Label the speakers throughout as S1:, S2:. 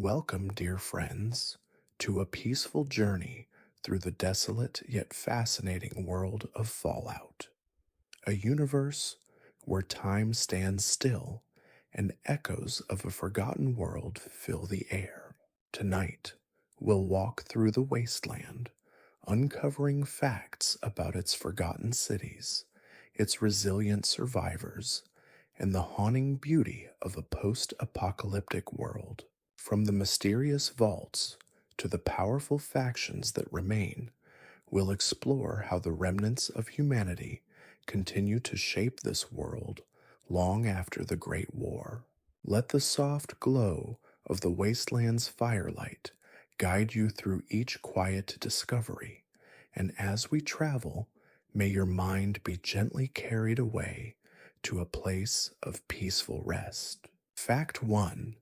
S1: Welcome, dear friends, to a peaceful journey through the desolate yet fascinating world of Fallout, a universe where time stands still and echoes of a forgotten world fill the air. Tonight, we'll walk through the Wasteland, uncovering facts about its forgotten cities, its resilient survivors, and the haunting beauty of a post apocalyptic world. From the mysterious vaults to the powerful factions that remain, we'll explore how the remnants of humanity continue to shape this world long after the Great War. Let the soft glow of the wasteland's firelight guide you through each quiet discovery, and as we travel, may your mind be gently carried away to a place of peaceful rest. Fact 1.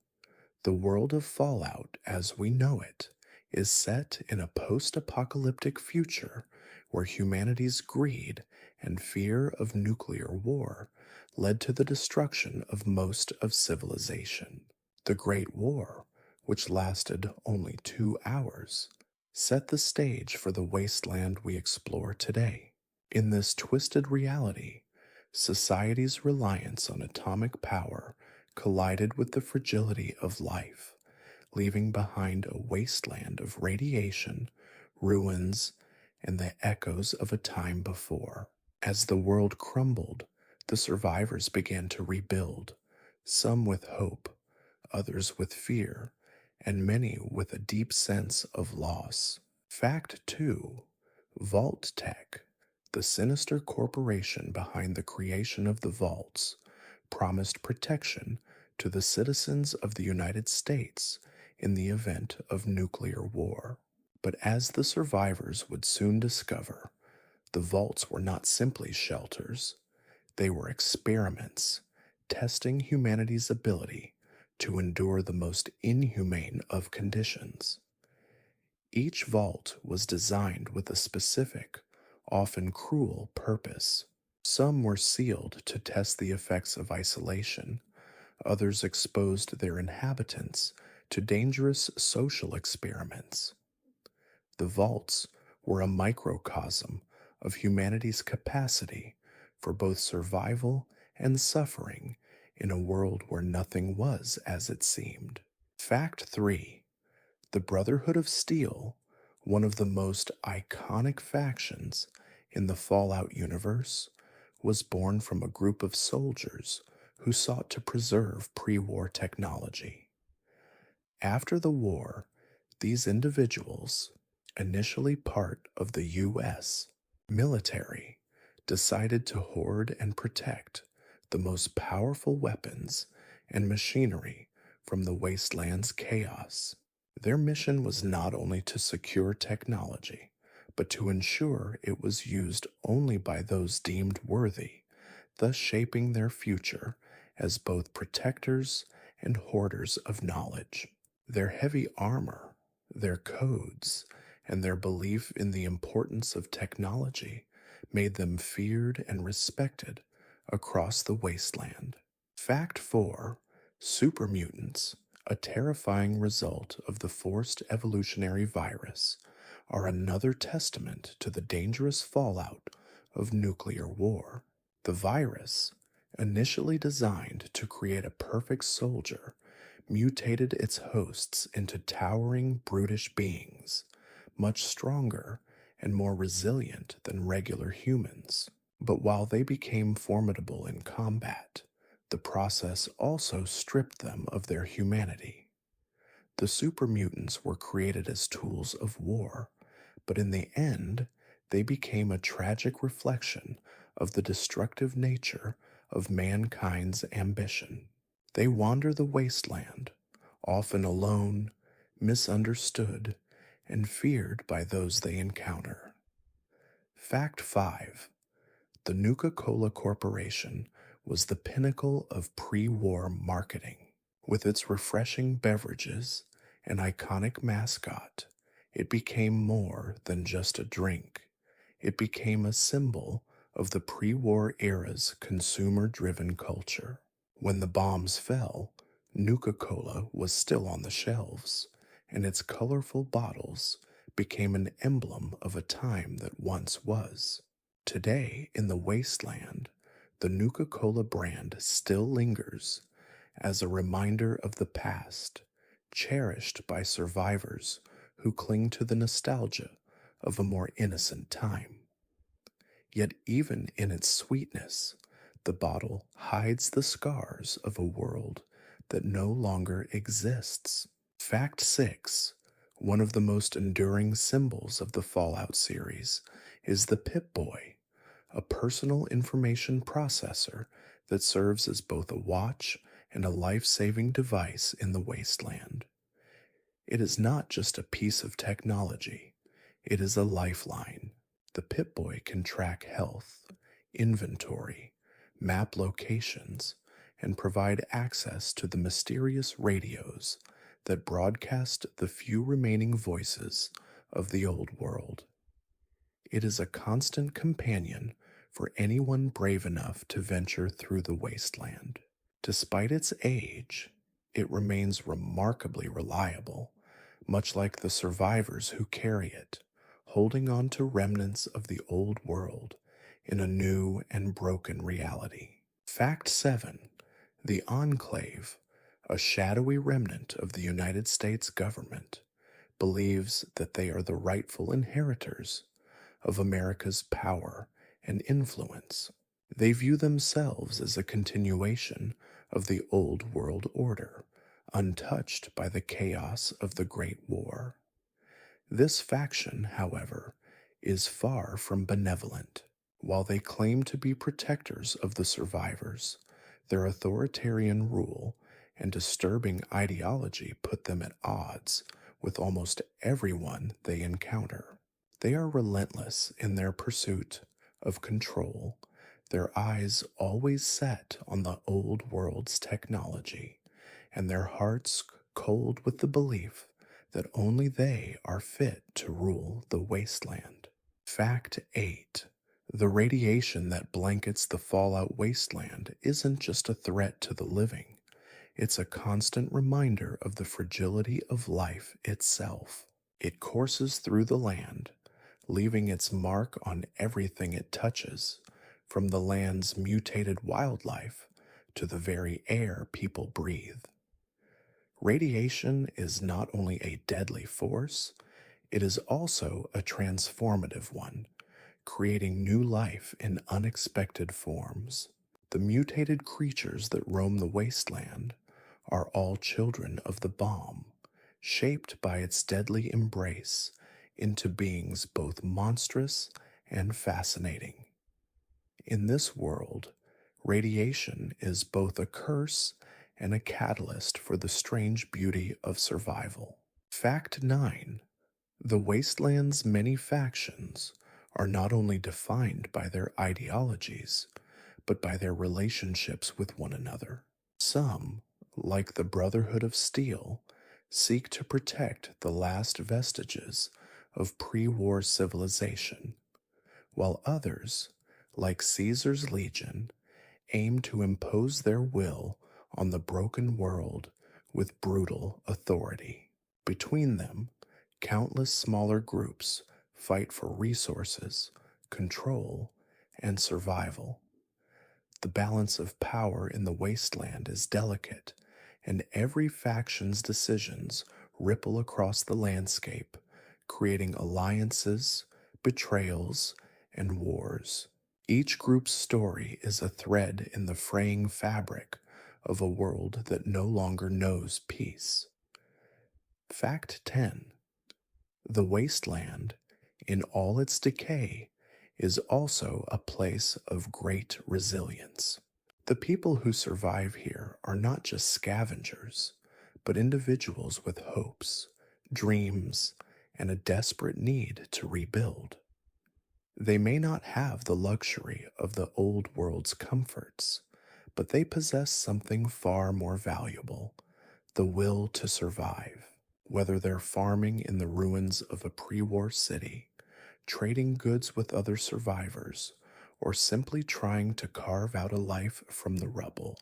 S1: The world of Fallout as we know it is set in a post apocalyptic future where humanity's greed and fear of nuclear war led to the destruction of most of civilization. The Great War, which lasted only 2 hours, set the stage for the wasteland we explore today. In this twisted reality, society's reliance on atomic power collided with the fragility of life, leaving behind a wasteland of radiation, ruins, and the echoes of a time before. As the world crumbled, the survivors began to rebuild, some with hope, others with fear, and many with a deep sense of loss. Fact 2. Vault Tech, the sinister corporation behind the creation of the vaults, promised protection to the citizens of the United States in the event of nuclear war. But as the survivors would soon discover, the vaults were not simply shelters, they were experiments, testing humanity's ability to endure the most inhumane of conditions. Each vault was designed with a specific, often cruel purpose. Some were sealed to test the effects of isolation, others exposed their inhabitants to dangerous social experiments. The vaults were a microcosm of humanity's capacity for both survival and suffering in a world where nothing was as it seemed. Fact 3. The Brotherhood of Steel, one of the most iconic factions in the Fallout universe, was born from a group of soldiers who sought to preserve pre-war technology. After the war, these individuals, initially part of the U.S. military, decided to hoard and protect the most powerful weapons and machinery from the wasteland's chaos. Their mission was not only to secure technology, but to ensure it was used only by those deemed worthy, thus shaping their future as both protectors and hoarders of knowledge. Their heavy armor, their codes, and their belief in the importance of technology made them feared and respected across the wasteland. Fact 4. Super mutants, a terrifying result of the forced evolutionary virus, are another testament to the dangerous fallout of nuclear war. The virus, initially designed to create a perfect soldier, mutated its hosts into towering, brutish beings, much stronger and more resilient than regular humans. But while they became formidable in combat, the process also stripped them of their humanity. The super mutants were created as tools of war, but in the end, they became a tragic reflection of the destructive nature of mankind's ambition. They wander the wasteland, often alone, misunderstood, and feared by those they encounter. Fact 5. The Nuka-Cola Corporation was the pinnacle of pre-war marketing. With its refreshing beverages and iconic mascot, it became more than just a drink. It became a symbol of the pre-war era's consumer-driven culture. When the bombs fell, Nuka Cola was still on the shelves, and its colorful bottles became an emblem of a time that once was. Today, in the Wasteland, the Nuka Cola brand still lingers as a reminder of the past, cherished by survivors who cling to the nostalgia of a more innocent time. Yet, even in its sweetness, the bottle hides the scars of a world that no longer exists. Fact 6. One of the most enduring symbols of the Fallout series is the Pip-Boy, a personal information processor that serves as both a watch and a life-saving device in the Wasteland. It is not just a piece of technology, it is a lifeline. The Pip-Boy can track health, inventory, map locations, and provide access to the mysterious radios that broadcast the few remaining voices of the old world. It is a constant companion for anyone brave enough to venture through the wasteland. Despite its age, it remains remarkably reliable, much like the survivors who carry it, holding on to remnants of the old world in a new and broken reality. Fact 7. The Enclave, a shadowy remnant of the United States government, believes that they are the rightful inheritors of America's power and influence. They view themselves as a continuation of the old world order, untouched by the chaos of the Great War. This faction, however, is far from benevolent. While they claim to be protectors of the survivors, their authoritarian rule and disturbing ideology put them at odds with almost everyone they encounter. They are relentless in their pursuit of control, their eyes always set on the old world's technology, and their hearts cold with the belief that only they are fit to rule the wasteland. Fact 8. The radiation that blankets the Fallout wasteland isn't just a threat to the living, it's a constant reminder of the fragility of life itself. It courses through the land, leaving its mark on everything it touches, from the land's mutated wildlife to the very air people breathe. Radiation is not only a deadly force, it is also a transformative one, creating new life in unexpected forms. The mutated creatures that roam the wasteland are all children of the bomb, shaped by its deadly embrace into beings both monstrous and fascinating. In this world, radiation is both a curse and a catalyst for the strange beauty of survival. Fact 9. The wasteland's many factions are not only defined by their ideologies, but by their relationships with one another. Some, like the Brotherhood of Steel, seek to protect the last vestiges of pre-war civilization, while others, like Caesar's Legion, aim to impose their will on the broken world with brutal authority. Between them, countless smaller groups fight for resources, control, and survival. The balance of power in the wasteland is delicate, and every faction's decisions ripple across the landscape, creating alliances, betrayals, and wars. Each group's story is a thread in the fraying fabric of a world that no longer knows peace. Fact 10. The wasteland, in all its decay, is also a place of great resilience. The people who survive here are not just scavengers, but individuals with hopes, dreams, and a desperate need to rebuild. They may not have the luxury of the old world's comforts, but they possess something far more valuable: the will to survive. Whether they're farming in the ruins of a pre-war city, trading goods with other survivors, or simply trying to carve out a life from the rubble,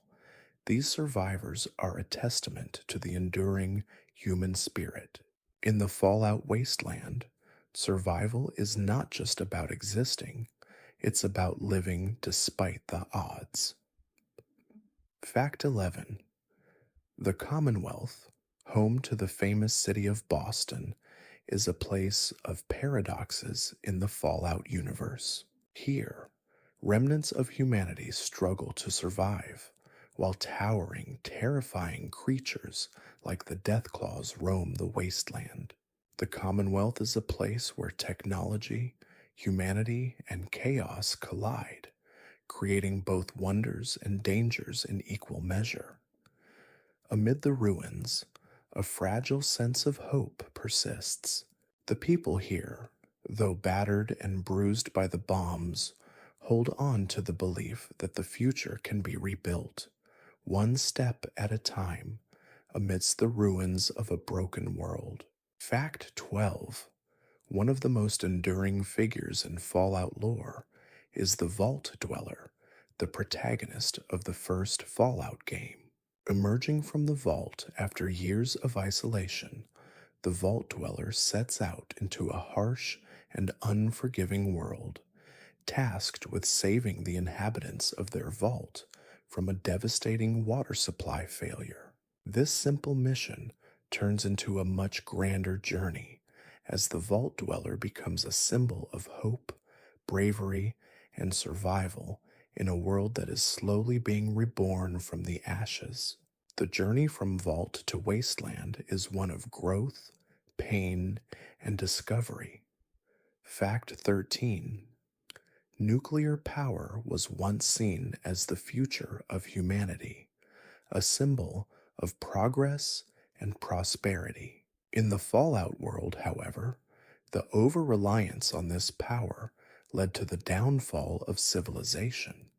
S1: These survivors are a testament to the enduring human spirit. In the Fallout Wasteland, survival is not just about existing, it's about living despite the odds. Fact 11. The Commonwealth, home to the famous city of Boston, is a place of paradoxes in the Fallout universe. Here, remnants of humanity struggle to survive, while towering, terrifying creatures like the Deathclaws roam the wasteland. The Commonwealth is a place where technology, humanity, and chaos collide, creating both wonders and dangers in equal measure. Amid the ruins, a fragile sense of hope persists. The people here, though battered and bruised by the bombs, hold on to the belief that the future can be rebuilt, one step at a time, amidst the ruins of a broken world. Fact 12. One of the most enduring figures in Fallout lore is the Vault Dweller, the protagonist of the first Fallout game. Emerging from the vault after years of isolation, the Vault Dweller sets out into a harsh and unforgiving world, tasked with saving the inhabitants of their vault from a devastating water supply failure. This simple mission turns into a much grander journey as the Vault Dweller becomes a symbol of hope, bravery, and survival in a world that is slowly being reborn from the ashes. The journey from Vault to Wasteland is one of growth, pain, and discovery. Fact 13. Nuclear power was once seen as the future of humanity, a symbol of progress and prosperity. In the Fallout world, however, the over-reliance on this power led to the downfall of civilization.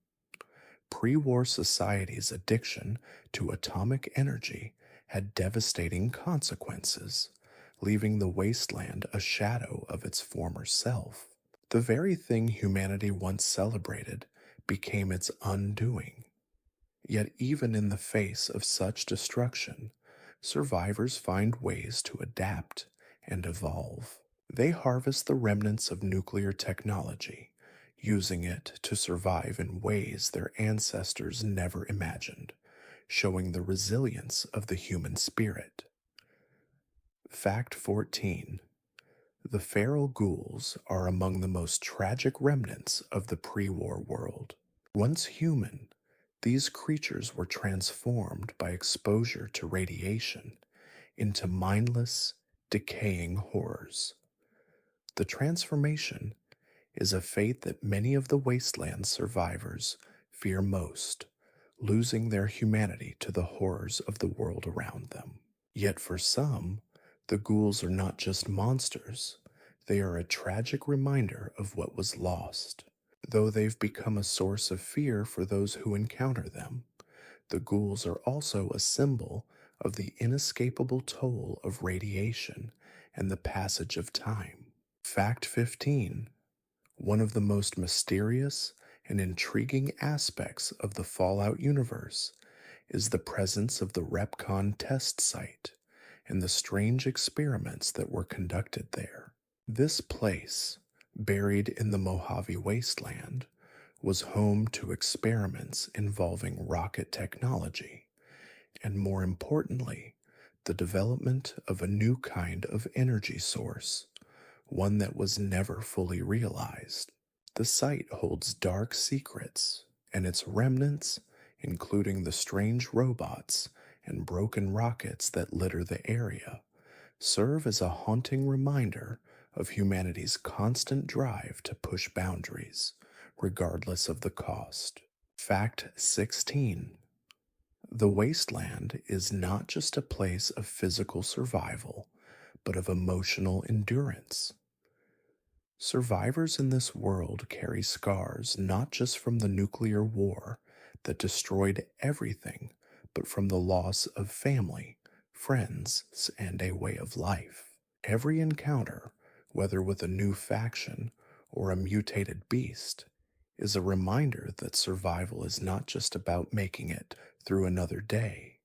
S1: Pre-war society's addiction to atomic energy had devastating consequences, leaving the wasteland a shadow of its former self. The very thing humanity once celebrated became its undoing. Yet even in the face of such destruction, survivors find ways to adapt and evolve. They harvest the remnants of nuclear technology, using it to survive in ways their ancestors never imagined, showing the resilience of the human spirit. Fact 14. The feral ghouls are among the most tragic remnants of the pre-war world. Once human, these creatures were transformed by exposure to radiation into mindless, decaying horrors. The transformation is a fate that many of the wasteland survivors fear most, losing their humanity to the horrors of the world around them. Yet for some, the ghouls are not just monsters, they are a tragic reminder of what was lost. Though they've become a source of fear for those who encounter them, the ghouls are also a symbol of the inescapable toll of radiation and the passage of time. Fact 15. One of the most mysterious and intriguing aspects of the Fallout universe is the presence of the Repcon test site and the strange experiments that were conducted there. This place, buried in the Mojave Wasteland, was home to experiments involving rocket technology, and more importantly, the development of a new kind of energy source, one that was never fully realized. The site holds dark secrets, and its remnants, including the strange robots and broken rockets that litter the area, serve as a haunting reminder of humanity's constant drive to push boundaries, regardless of the cost. Fact 16. The wasteland is not just a place of physical survival, but of emotional endurance. Survivors in this world carry scars not just from the nuclear war that destroyed everything, but from the loss of family, friends, and a way of life. Every encounter, whether with a new faction or a mutated beast, is a reminder that survival is not just about making it through another day.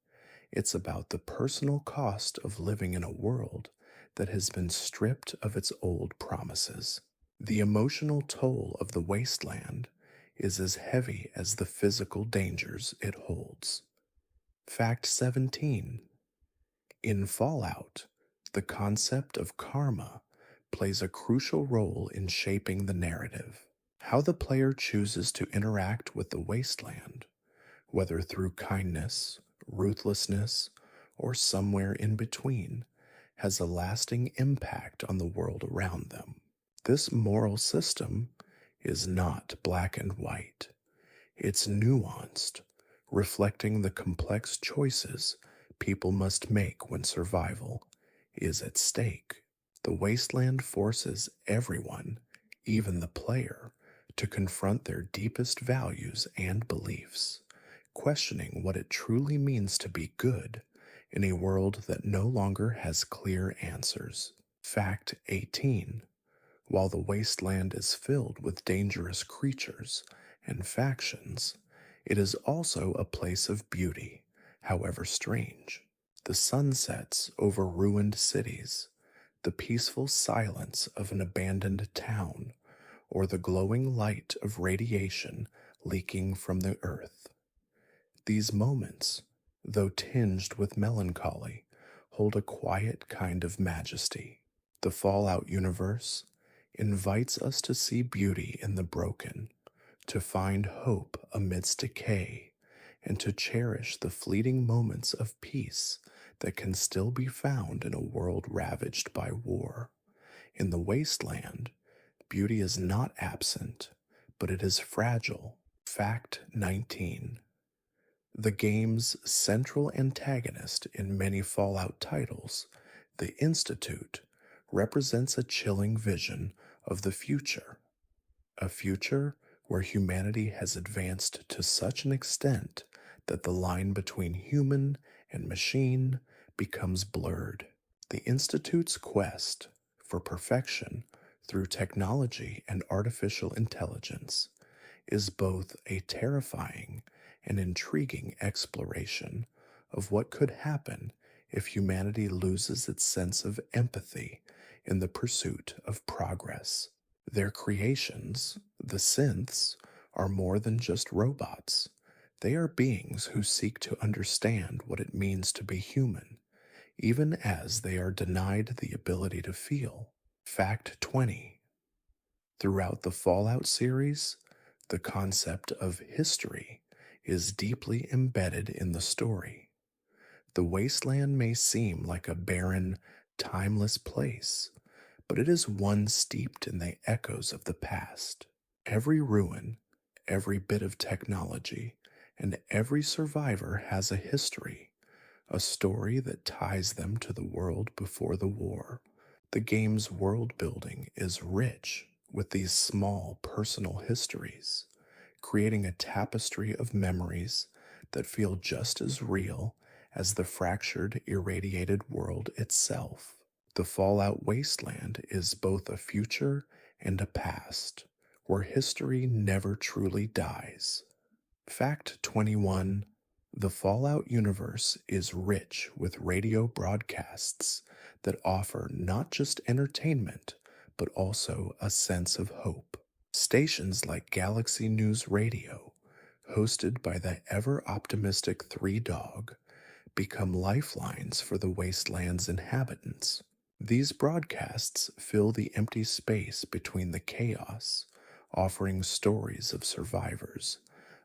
S1: It's about the personal cost of living in a world that has been stripped of its old promises. The emotional toll of the wasteland is as heavy as the physical dangers it holds. Fact 17. In Fallout, the concept of karma plays a crucial role in shaping the narrative. How the player chooses to interact with the wasteland, whether through kindness, ruthlessness, or somewhere in between, has a lasting impact on the world around them. This moral system is not black and white. It's nuanced, reflecting the complex choices people must make when survival is at stake. The wasteland forces everyone, even the player, to confront their deepest values and beliefs, questioning what it truly means to be good in a world that no longer has clear answers. Fact 18. While the wasteland is filled with dangerous creatures and factions, it is also a place of beauty, however strange. The sunsets over ruined cities, the peaceful silence of an abandoned town, or the glowing light of radiation leaking from the earth. These moments, though tinged with melancholy, hold a quiet kind of majesty. The Fallout universe invites us to see beauty in the broken, to find hope amidst decay, and to cherish the fleeting moments of peace that can still be found in a world ravaged by war. In the wasteland, beauty is not absent, but it is fragile. Fact 19. The game's central antagonist in many Fallout titles, the Institute, represents a chilling vision of the future. A future where humanity has advanced to such an extent that the line between human and machine becomes blurred. The Institute's quest for perfection through technology and artificial intelligence is both a terrifying and intriguing exploration of what could happen if humanity loses its sense of empathy in the pursuit of progress. Their creations, the synths, are more than just robots. They are beings who seek to understand what it means to be human, even as they are denied the ability to feel. Fact 20. Throughout the Fallout series, the concept of history is deeply embedded in the story. The wasteland may seem like a barren, timeless place, but it is one steeped in the echoes of the past. Every ruin, every bit of technology, and every survivor has a history, a story that ties them to the world before the war. The game's world building is rich with these small personal histories, creating a tapestry of memories that feel just as real as the fractured, irradiated world itself. The Fallout Wasteland is both a future and a past, where history never truly dies. Fact 21. The Fallout universe is rich with radio broadcasts that offer not just entertainment, but also a sense of hope. Stations like Galaxy News Radio, hosted by the ever-optimistic Three Dog, become lifelines for the wasteland's inhabitants. These broadcasts fill the empty space between the chaos, offering stories of survivors,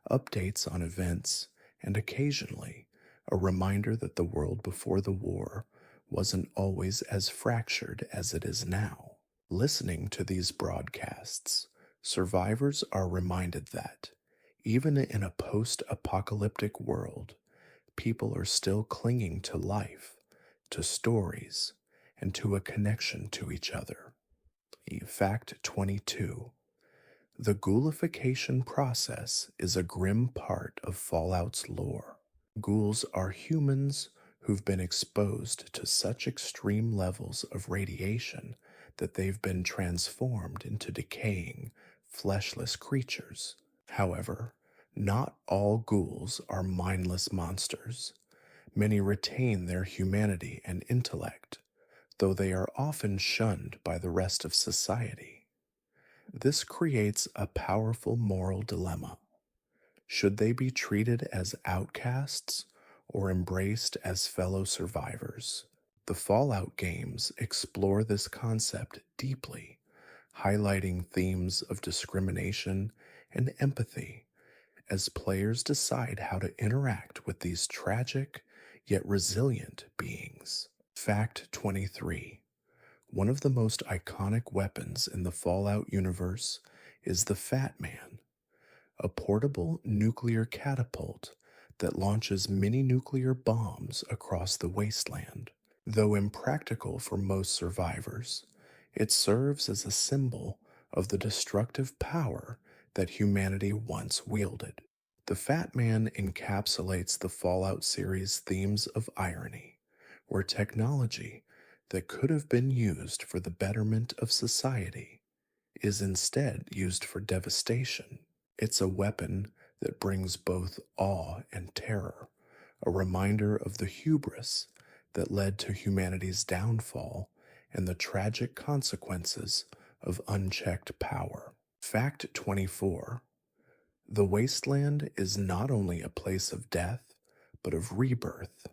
S1: updates on events, and occasionally a reminder that the world before the war wasn't always as fractured as it is now. Listening to these broadcasts, survivors are reminded that, even in a post-apocalyptic world, people are still clinging to life, to stories, and to a connection to each other. Fact 22. The ghoulification process is a grim part of Fallout's lore. Ghouls are humans who've been exposed to such extreme levels of radiation that they've been transformed into decaying, fleshless creatures. However, not all ghouls are mindless monsters. Many retain their humanity and intellect, though they are often shunned by the rest of society. This creates a powerful moral dilemma. Should they be treated as outcasts or embraced as fellow survivors? The Fallout games explore this concept deeply, highlighting themes of discrimination and empathy as players decide how to interact with these tragic yet resilient beings. Fact 23. One of the most iconic weapons in the Fallout universe is the Fat Man, a portable nuclear catapult that launches mini nuclear bombs across the wasteland. Though impractical for most survivors, it serves as a symbol of the destructive power that humanity once wielded. The Fat Man encapsulates the Fallout series' themes of irony, where technology that could have been used for the betterment of society is instead used for devastation. It's a weapon that brings both awe and terror, a reminder of the hubris that led to humanity's downfall and the tragic consequences of unchecked power. Fact 24. The Wasteland is not only a place of death, but of rebirth,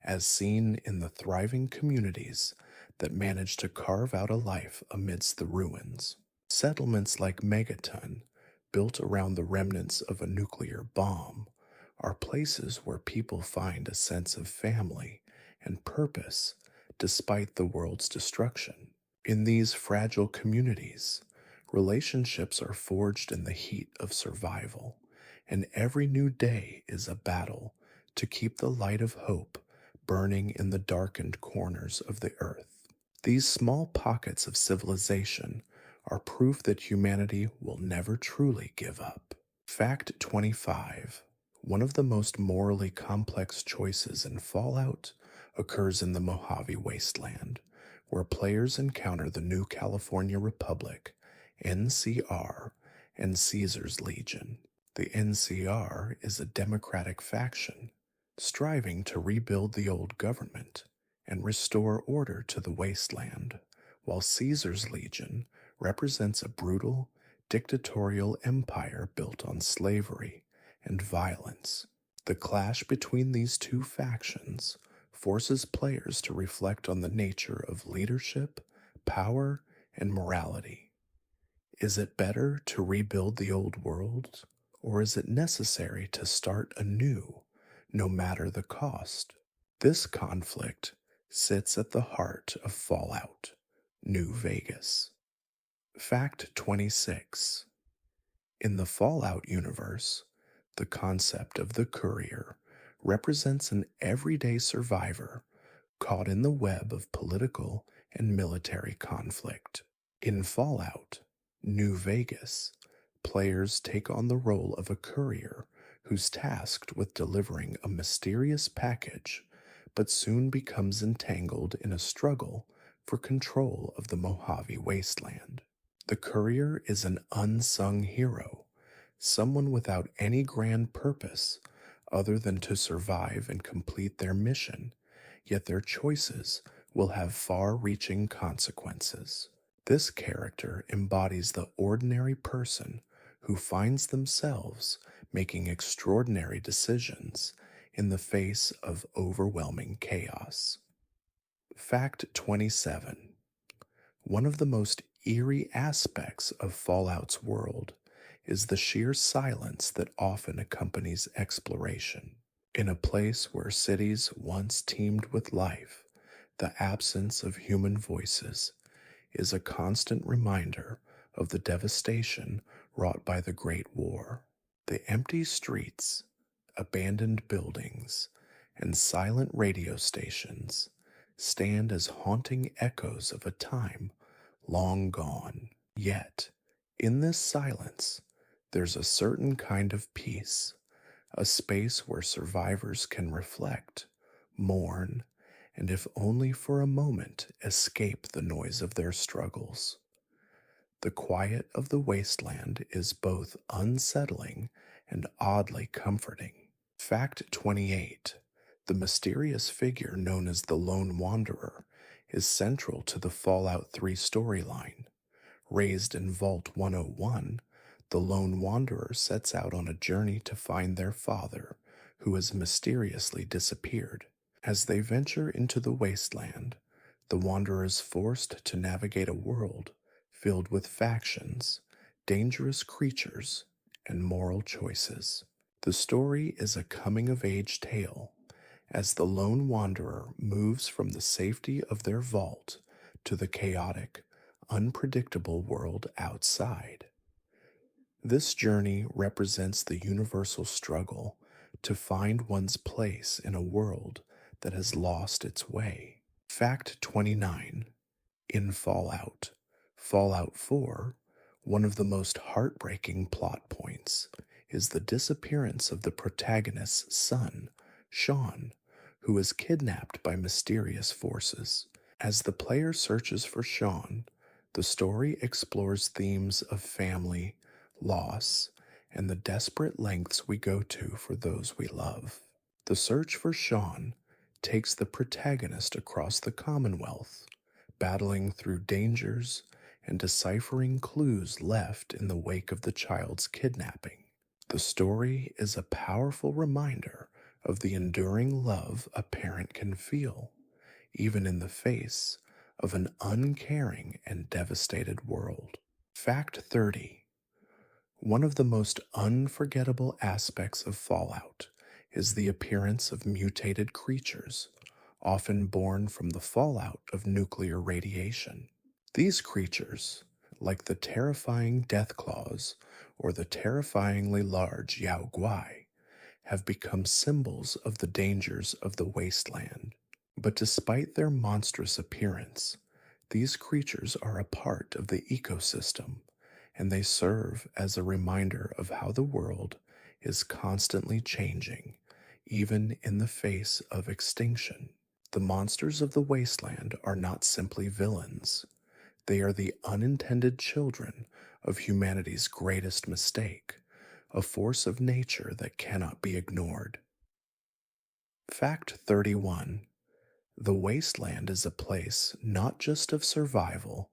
S1: as seen in the thriving communities that manage to carve out a life amidst the ruins. Settlements like Megaton, built around the remnants of a nuclear bomb, are places where people find a sense of family and purpose despite the world's destruction. In these fragile communities, relationships are forged in the heat of survival, and every new day is a battle to keep the light of hope burning in the darkened corners of the earth. These small pockets of civilization are proof that humanity will never truly give up. Fact 25. One of the most morally complex choices in Fallout occurs in the Mojave Wasteland, where players encounter the New California Republic, NCR, and Caesar's Legion. The NCR is a democratic faction, striving to rebuild the old government and restore order to the wasteland, while Caesar's Legion represents a brutal, dictatorial empire built on slavery and violence. The clash between these two factions forces players to reflect on the nature of leadership, power, and morality. Is it better to rebuild the old world, or is it necessary to start anew, no matter the cost? This conflict sits at the heart of Fallout, New Vegas. Fact 26. In the Fallout universe, the concept of the courier represents an everyday survivor caught in the web of political and military conflict. In Fallout, New Vegas, players take on the role of a courier who's tasked with delivering a mysterious package, but soon becomes entangled in a struggle for control of the Mojave Wasteland. The courier is an unsung hero, someone without any grand purpose other than to survive and complete their mission, yet their choices will have far-reaching consequences. This character embodies the ordinary person who finds themselves making extraordinary decisions in the face of overwhelming chaos. Fact 27. One of the most eerie aspects of Fallout's world is the sheer silence that often accompanies exploration. In a place where cities once teemed with life, the absence of human voices is a constant reminder of the devastation wrought by the Great War. The empty streets, abandoned buildings, and silent radio stations stand as haunting echoes of a time long gone. Yet, in this silence, there's a certain kind of peace, a space where survivors can reflect, mourn, and if only for a moment escape the noise of their struggles. The quiet of the wasteland is both unsettling and oddly comforting. Fact 28. The mysterious figure known as the Lone Wanderer is central to the Fallout 3 storyline. Raised in Vault 101, the Lone Wanderer sets out on a journey to find their father, who has mysteriously disappeared. As they venture into the wasteland, the Wanderer is forced to navigate a world filled with factions, dangerous creatures, and moral choices. The story is a coming of age tale as the lone wanderer moves from the safety of their vault to the chaotic, unpredictable world outside. This journey represents the universal struggle to find one's place in a world that has lost its way. Fact 29. In Fallout 4, one of the most heartbreaking plot points is the disappearance of the protagonist's son, Sean, who is kidnapped by mysterious forces. As the player searches for Sean, the story explores themes of family, loss, and the desperate lengths we go to for those we love. The search for Sean takes the protagonist across the Commonwealth, battling through dangers and deciphering clues left in the wake of the child's kidnapping. The story is a powerful reminder of the enduring love a parent can feel, even in the face of an uncaring and devastated world. Fact 30. One of the most unforgettable aspects of Fallout is the appearance of mutated creatures, often born from the fallout of nuclear radiation. These creatures, like the terrifying Deathclaws or the terrifyingly large Yao Guai, have become symbols of the dangers of the wasteland. But despite their monstrous appearance, these creatures are a part of the ecosystem, and they serve as a reminder of how the world is constantly changing, even in the face of extinction. The monsters of the wasteland are not simply villains. They are the unintended children of humanity's greatest mistake, a force of nature that cannot be ignored. Fact 31. The wasteland is a place not just of survival,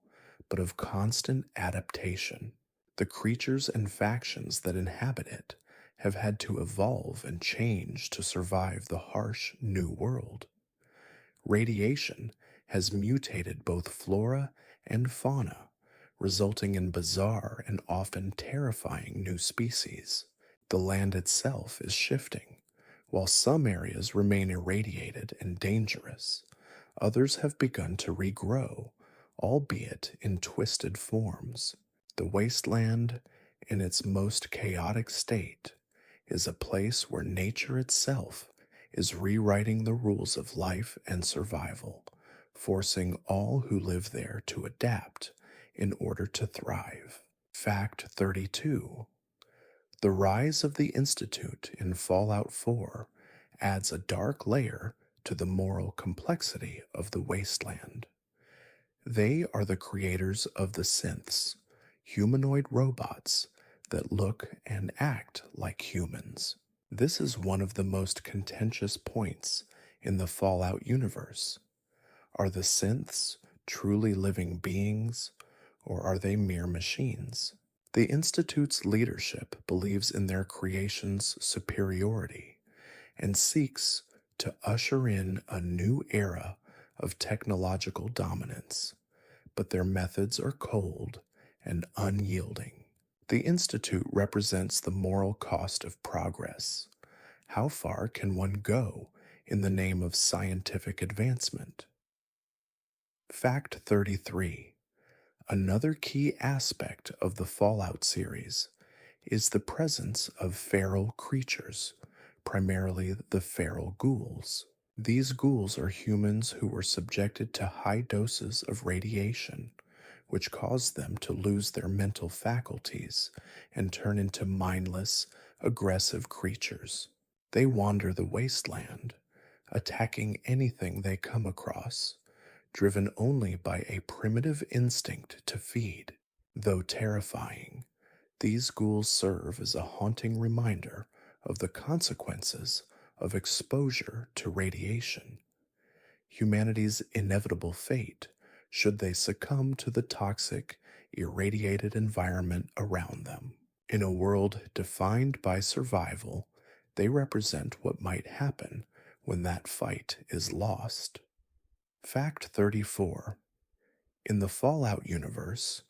S1: but of constant adaptation. The creatures and factions that inhabit it have had to evolve and change to survive the harsh new world. Radiation has mutated both flora and fauna, resulting in bizarre and often terrifying new species. The land itself is shifting. While some areas remain irradiated and dangerous, others have begun to regrow, albeit in twisted forms. The wasteland, in its most chaotic state, is a place where nature itself is rewriting the rules of life and survival, forcing all who live there to adapt in order to thrive. Fact 32. The rise of the Institute in Fallout 4 adds a dark layer to the moral complexity of the wasteland. They are the creators of the synths, humanoid robots that look and act like humans. This is one of the most contentious points in the Fallout universe. Are the synths truly living beings, or are they mere machines? The Institute's leadership believes in their creation's superiority and seeks to usher in a new era of technological dominance, but their methods are cold and unyielding. The Institute represents the moral cost of progress. How far can one go in the name of scientific advancement? Fact 33. Another key aspect of the Fallout series is the presence of feral creatures, primarily the feral ghouls. These ghouls are humans who were subjected to high doses of radiation, which caused them to lose their mental faculties and turn into mindless, aggressive creatures. They wander the wasteland, attacking anything they come across, driven only by a primitive instinct to feed. Though terrifying, these ghouls serve as a haunting reminder of the consequences of exposure to radiation, humanity's inevitable fate should they succumb to the toxic, irradiated environment around them. In a world defined by survival, they represent what might happen when that fight is lost. Fact 34. In the Fallout universe,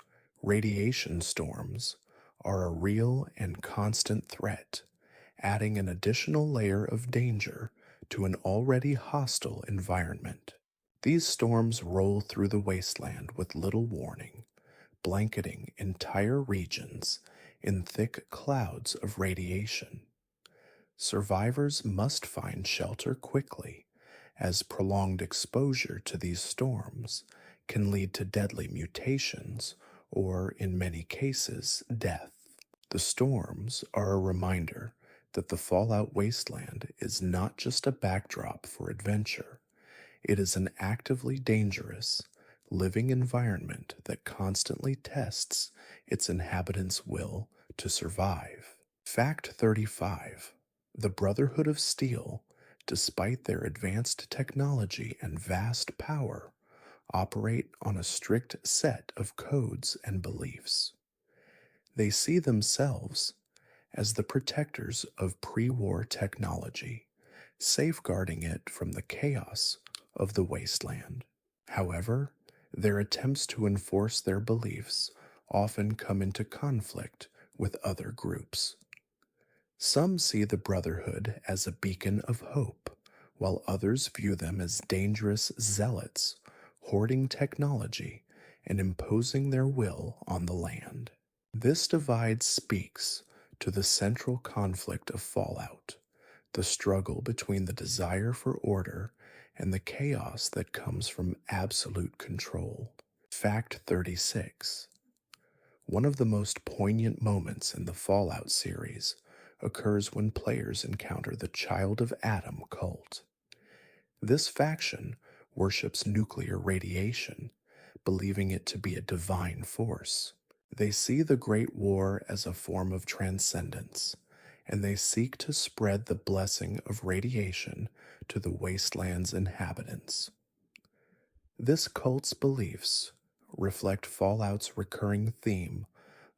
S1: radiation storms are a real and constant threat, adding an additional layer of danger to an already hostile environment. These storms roll through the wasteland with little warning, blanketing entire regions in thick clouds of radiation. Survivors must find shelter quickly, as prolonged exposure to these storms can lead to deadly mutations or, in many cases, death. The storms are a reminder that the Fallout Wasteland is not just a backdrop for adventure, it is an actively dangerous, living environment that constantly tests its inhabitants' will to survive. Fact 35. The Brotherhood of Steel, despite their advanced technology and vast power, operate on a strict set of codes and beliefs. They see themselves as the protectors of pre-war technology, safeguarding it from the chaos of the wasteland. However, their attempts to enforce their beliefs often come into conflict with other groups. Some see the Brotherhood as a beacon of hope, while others view them as dangerous zealots, hoarding technology and imposing their will on the land. This divide speaks to the central conflict of Fallout, the struggle between the desire for order and the chaos that comes from absolute control. Fact 36. One of the most poignant moments in the Fallout series occurs when players encounter the Child of Adam cult. This faction worships nuclear radiation, believing it to be a divine force. They see the Great War as a form of transcendence, and they seek to spread the blessing of radiation to the wasteland's inhabitants. This cult's beliefs reflect Fallout's recurring theme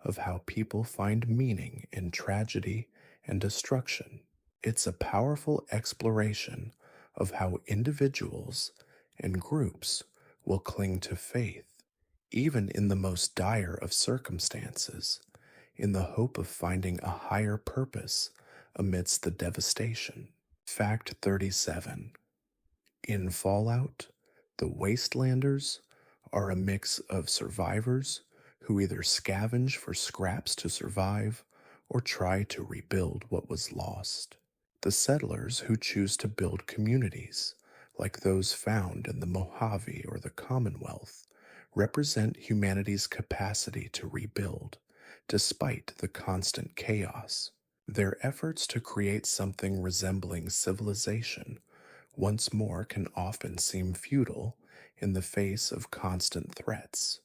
S1: of how people find meaning in tragedy and destruction. It's a powerful exploration of how individuals and groups will cling to faith, even in the most dire of circumstances, in the hope of finding a higher purpose amidst the devastation. Fact 37. In Fallout, the Wastelanders are a mix of survivors who either scavenge for scraps to survive or try to rebuild what was lost. The settlers who choose to build communities, like those found in the Mojave or the Commonwealth, represent humanity's capacity to rebuild, despite the constant chaos. Their efforts to create something resembling civilization once more can often seem futile in the face of constant threats,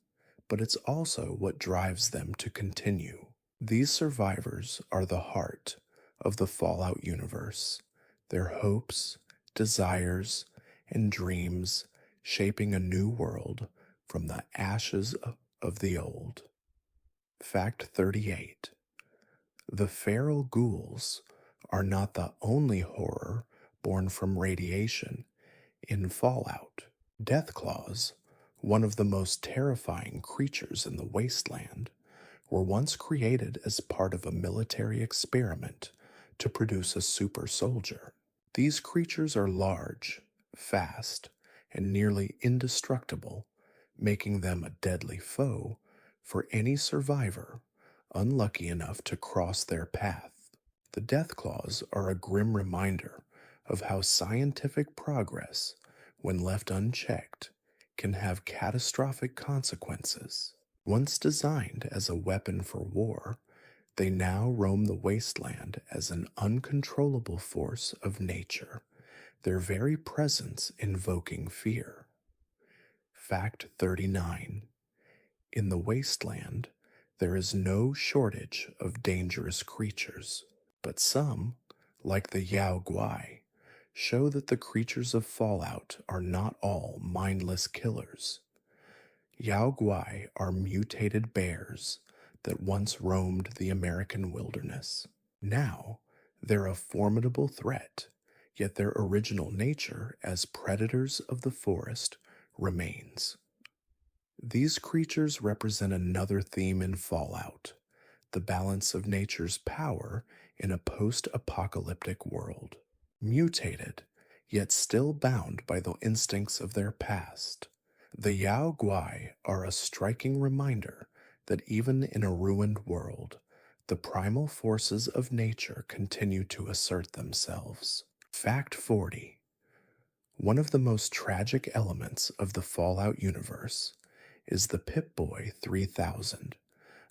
S1: but it's also what drives them to continue. These survivors are the heart of the Fallout universe, their hopes, desires, and dreams shaping a new world from the ashes of the old. Fact 38. The feral ghouls are not the only horror born from radiation in Fallout. Deathclaws, one of the most terrifying creatures in the wasteland, were once created as part of a military experiment to produce a super soldier. These creatures are large, fast, and nearly indestructible, making them a deadly foe for any survivor unlucky enough to cross their path. The Deathclaws are a grim reminder of how scientific progress, when left unchecked, can have catastrophic consequences. Once designed as a weapon for war, they now roam the wasteland as an uncontrollable force of nature, their very presence invoking fear. Fact 39. In the wasteland, There is no shortage of dangerous creatures, but some, like the Yao Guai, show that the creatures of Fallout are not all mindless killers. Yao Guai are mutated bears that once roamed the American wilderness. Now, they're a formidable threat, yet their original nature as predators of the forest remains. These creatures represent another theme in Fallout: the balance of nature's power in a post apocalyptic world. Mutated, yet still bound by the instincts of their past, the Yao Guai are a striking reminder that even in a ruined world, the primal forces of nature continue to assert themselves. Fact 40. One of the most tragic elements of the Fallout universe is the Pip-Boy 3000,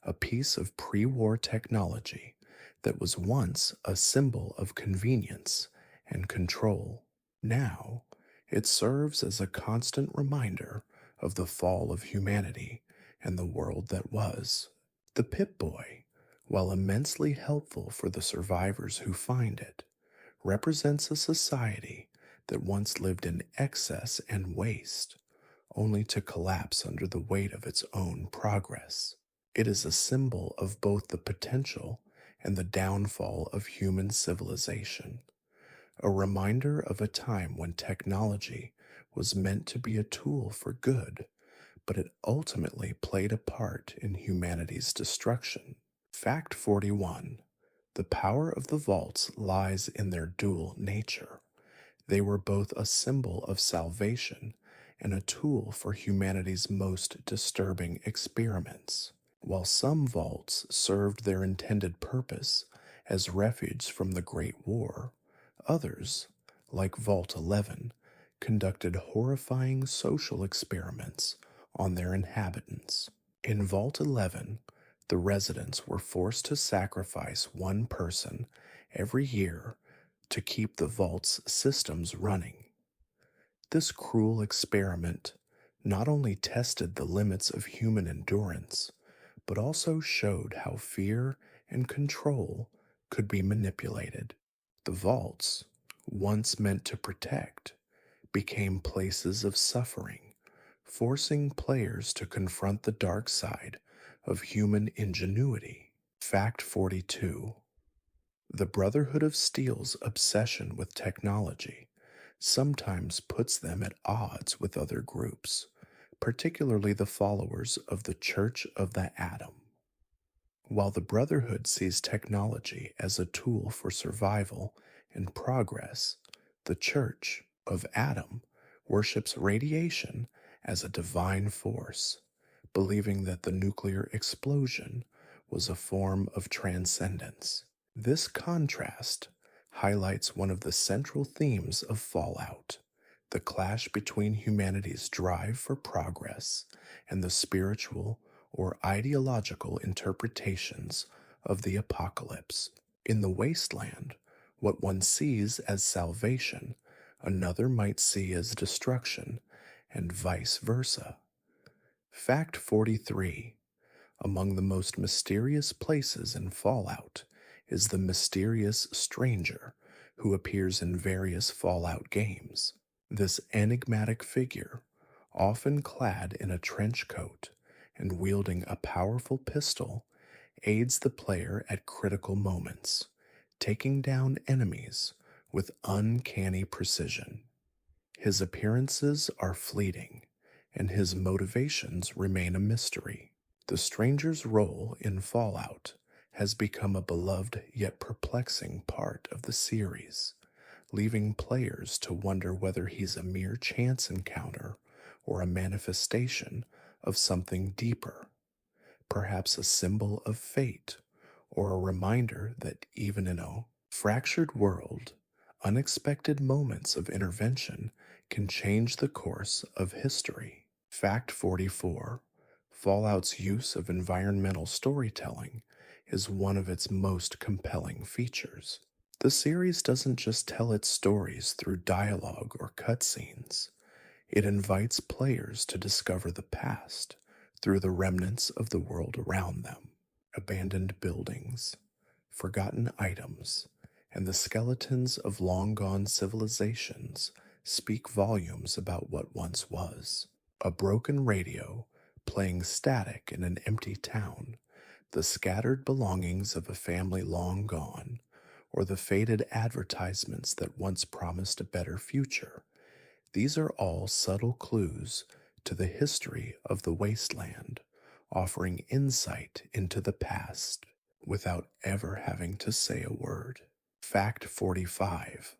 S1: a piece of pre-war technology that was once a symbol of convenience and control. Now, it serves as a constant reminder of the fall of humanity and the world that was. The Pip-Boy, while immensely helpful for the survivors who find it, represents a society that once lived in excess and waste, only to collapse under the weight of its own progress. It is a symbol of both the potential and the downfall of human civilization, a reminder of a time when technology was meant to be a tool for good, but it ultimately played a part in humanity's destruction. Fact 41. The power of the vaults lies in their dual nature. They were both a symbol of salvation and a tool for humanity's most disturbing experiments. While some vaults served their intended purpose as refuge from the Great War, others, like Vault 11, conducted horrifying social experiments on their inhabitants. In Vault 11, the residents were forced to sacrifice one person every year to keep the vault's systems running. This cruel experiment not only tested the limits of human endurance, but also showed how fear and control could be manipulated. The vaults, once meant to protect, became places of suffering, forcing players to confront the dark side of human ingenuity. Fact 42. The Brotherhood of Steel's obsession with technology sometimes puts them at odds with other groups, particularly the followers of the Church of the Atom. While the Brotherhood sees technology as a tool for survival and progress, the Church of Atom worships radiation as a divine force, believing that the nuclear explosion was a form of transcendence. This contrast highlights one of the central themes of Fallout: the clash between humanity's drive for progress and the spiritual or ideological interpretations of the apocalypse. In the Wasteland, what one sees as salvation, another might see as destruction, and vice versa. Fact 43. Among the most mysterious places in Fallout is the mysterious stranger who appears in various Fallout games. This enigmatic figure, often clad in a trench coat and wielding a powerful pistol, aids the player at critical moments, taking down enemies with uncanny precision. His appearances are fleeting, and his motivations remain a mystery. The stranger's role in Fallout has become a beloved yet perplexing part of the series, leaving players to wonder whether he's a mere chance encounter or a manifestation of something deeper, perhaps a symbol of fate or a reminder that even in a fractured world, unexpected moments of intervention can change the course of history. Fact 44. Fallout's use of environmental storytelling is one of its most compelling features. The series doesn't just tell its stories through dialogue or cutscenes. It invites players to discover the past through the remnants of the world around them. Abandoned buildings, forgotten items, and the skeletons of long gone civilizations speak volumes about what once was. A broken radio playing static in an empty town, the scattered belongings of a family long gone, or the faded advertisements that once promised a better future. These are all subtle clues to the history of the wasteland, offering insight into the past without ever having to say a word. Fact 45: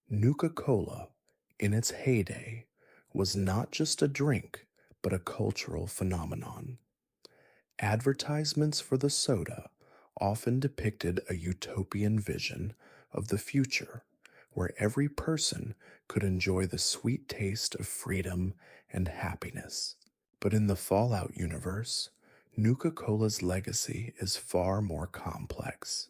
S1: Nuka Cola, in its heyday, was not just a drink, but a cultural phenomenon. Advertisements for the soda often depicted a utopian vision of the future where every person could enjoy the sweet taste of freedom and happiness. But in the Fallout universe, Nuka Cola's legacy is far more complex.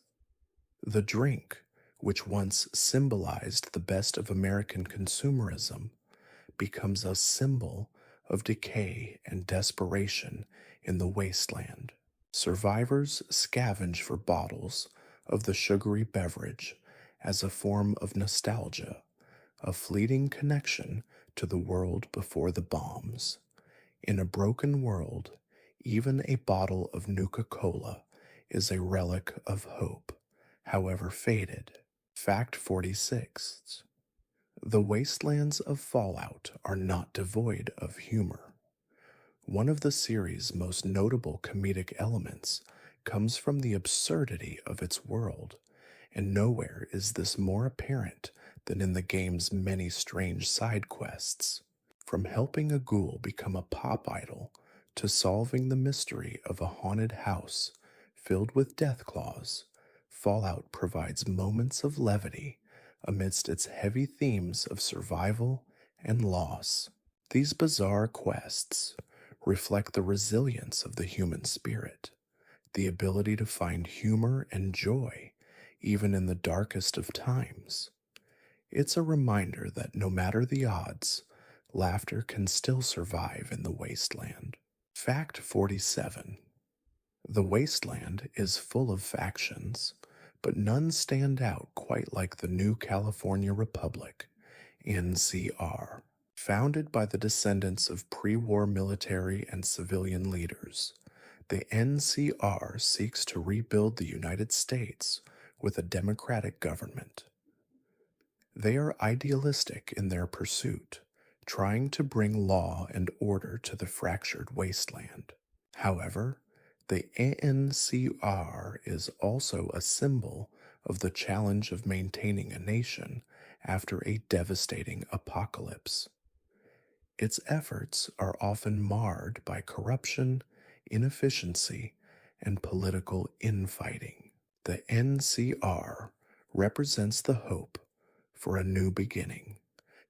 S1: The drink, which once symbolized the best of American consumerism, becomes a symbol of decay and desperation in the wasteland. Survivors scavenge for bottles of the sugary beverage as a form of nostalgia, a fleeting connection to the world before the bombs. In a broken world, even a bottle of Nuka Cola is a relic of hope, however faded. Fact 46: The wastelands of Fallout are not devoid of humor. One of the series' most notable comedic elements comes from the absurdity of its world, and nowhere is this more apparent than in the game's many strange side quests. From helping a ghoul become a pop idol to solving the mystery of a haunted house filled with death claws, Fallout provides moments of levity amidst its heavy themes of survival and loss. These bizarre quests reflect the resilience of the human spirit, the ability to find humor and joy even in the darkest of times. It's a reminder that no matter the odds, laughter can still survive in the wasteland. Fact 47: The wasteland is full of factions, but none stand out quite like the New California Republic, NCR. Founded by the descendants of pre-war military and civilian leaders, the NCR seeks to rebuild the United States with a democratic government. They are idealistic in their pursuit, trying to bring law and order to the fractured wasteland. However, the NCR is also a symbol of the challenge of maintaining a nation after a devastating apocalypse. Its efforts are often marred by corruption, inefficiency, and political infighting. The NCR represents the hope for a new beginning,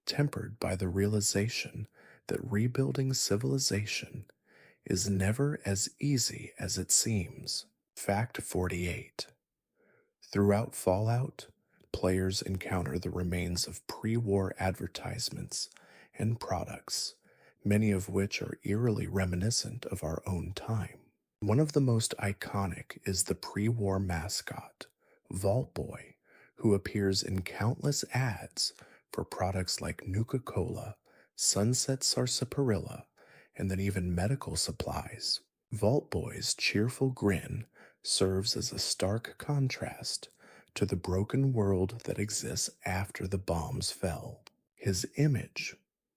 S1: tempered by the realization that rebuilding civilization is never as easy as it seems. Fact 48: Throughout Fallout, players encounter the remains of pre-war advertisements and products, many of which are eerily reminiscent of our own time. One of the most iconic is the pre-war mascot, Vault Boy, who appears in countless ads for products like Nuka Cola, Sunset Sarsaparilla, and then even medical supplies. Vault Boy's cheerful grin serves as a stark contrast to the broken world that exists after the bombs fell. His image,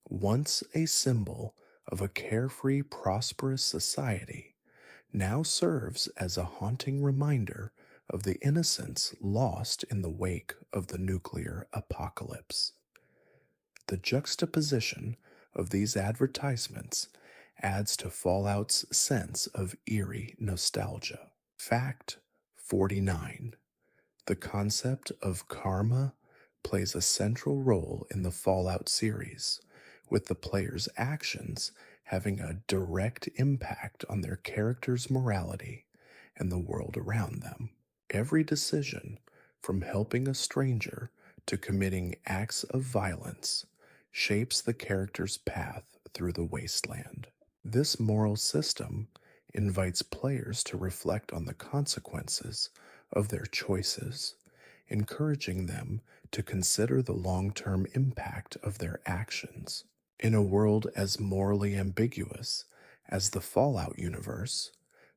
S1: once a symbol of a carefree, prosperous society, now serves as a haunting reminder of the innocence lost in the wake of the nuclear apocalypse. The juxtaposition of these advertisements adds to Fallout's sense of eerie nostalgia. Fact 49: The concept of karma plays a central role in the Fallout series, with the player's actions having a direct impact on their character's morality and the world around them. Every decision, from helping a stranger to committing acts of violence, shapes the character's path through the wasteland. This moral system invites players to reflect on the consequences of their choices, encouraging them to consider the long term impact of their actions. In a world as morally ambiguous as the Fallout universe,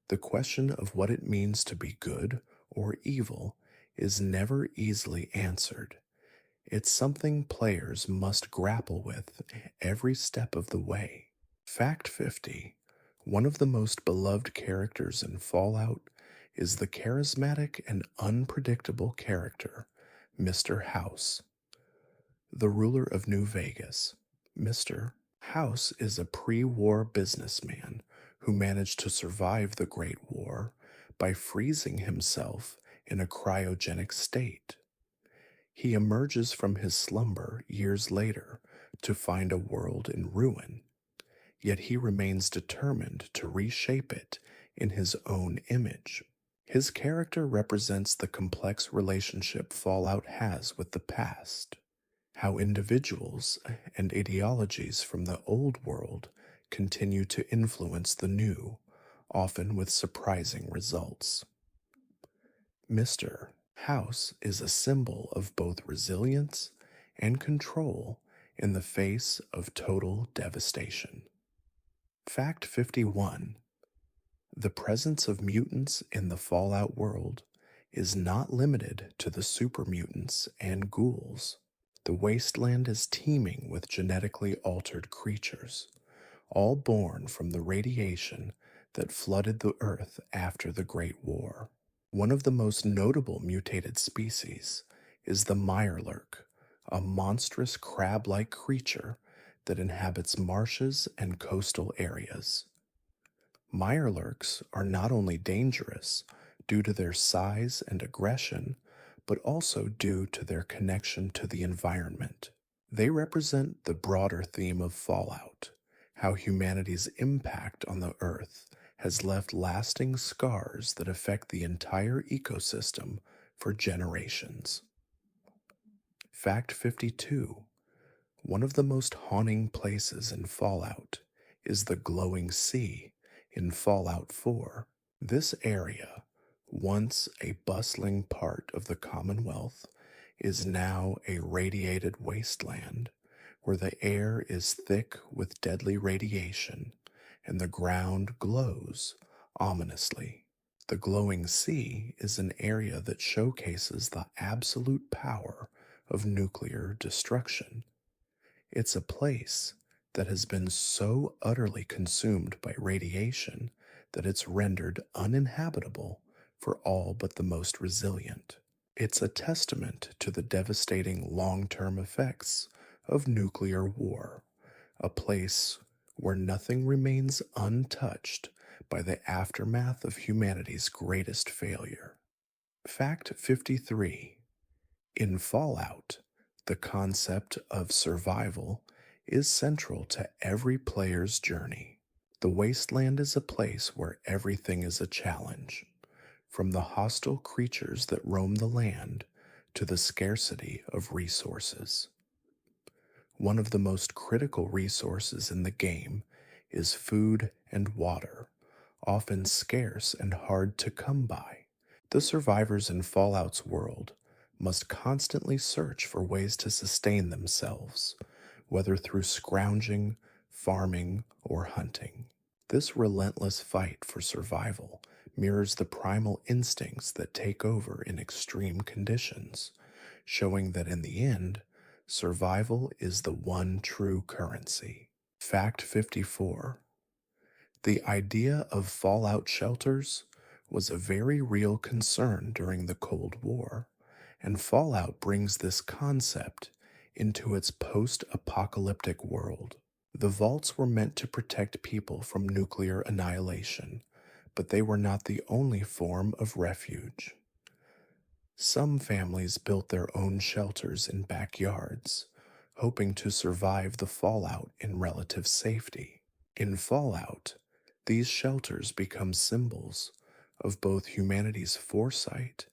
S1: the question of what it means to be good or evil is never easily answered. It's something players must grapple with every step of the way. Fact 50. One of the most beloved characters in Fallout is the charismatic and unpredictable character, Mr. House, the ruler of New Vegas. Mr. House is a pre war businessman who managed to survive the Great War by freezing himself in a cryogenic state. He emerges from his slumber years later to find a world in ruin, yet he remains determined to reshape it in his own image. His character represents the complex relationship Fallout has with the past, how individuals and ideologies from the old world continue to influence the new, often with surprising results. Mr. House is a symbol of both resilience and control in the face of total devastation. Fact 51. The presence of mutants in the Fallout world is not limited to the super mutants and ghouls. The wasteland is teeming with genetically altered creatures, all born from the radiation that flooded the Earth after the Great War. One of the most notable mutated species is the Mirelurk, a monstrous crab like creature that inhabits marshes and coastal areas. Mirelurks are not only dangerous due to their size and aggression, but also due to their connection to the environment. They represent the broader theme of Fallout, how humanity's impact on the Earth has left lasting scars that affect the entire ecosystem for generations. Fact 52. One of the most haunting places in Fallout is the glowing sea in Fallout 4. This area, once a bustling part of the Commonwealth, is now a radiated wasteland where the air is thick with deadly radiation and the ground glows ominously. The glowing sea is an area that showcases the absolute power of nuclear destruction. It's a place that has been so utterly consumed by radiation that it's rendered uninhabitable for all but the most resilient. It's a testament to the devastating long term effects of nuclear war, a place where nothing remains untouched by the aftermath of humanity's greatest failure. Fact 53. In Fallout, the concept of survival is central to every player's journey. The wasteland is a place where everything is a challenge, from the hostile creatures that roam the land to the scarcity of resources. One of the most critical resources in the game is food and water, often scarce and hard to come by. The survivors in Fallout's world must constantly search for ways to sustain themselves, whether through scrounging, farming, or hunting. This relentless fight for survival mirrors the primal instincts that take over in extreme conditions, showing that in the end, survival is the one true currency. Fact 54. The idea of fallout shelters was a very real concern during the Cold War, and Fallout brings this concept into its post apocalyptic world. The vaults were meant to protect people from nuclear annihilation, but they were not the only form of refuge. Some families built their own shelters in backyards, hoping to survive the fallout in relative safety. In Fallout, these shelters become symbols of both humanity's foresight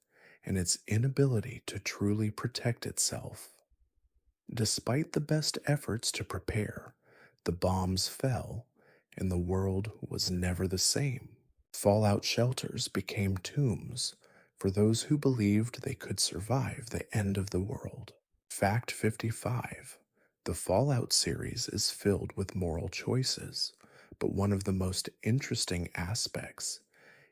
S1: and its inability to truly protect itself. Despite the best efforts to prepare, the bombs fell and the world was never the same. Fallout shelters became tombs for those who believed they could survive the end of the world. Fact 55. The Fallout series is filled with moral choices, but one of the most interesting aspects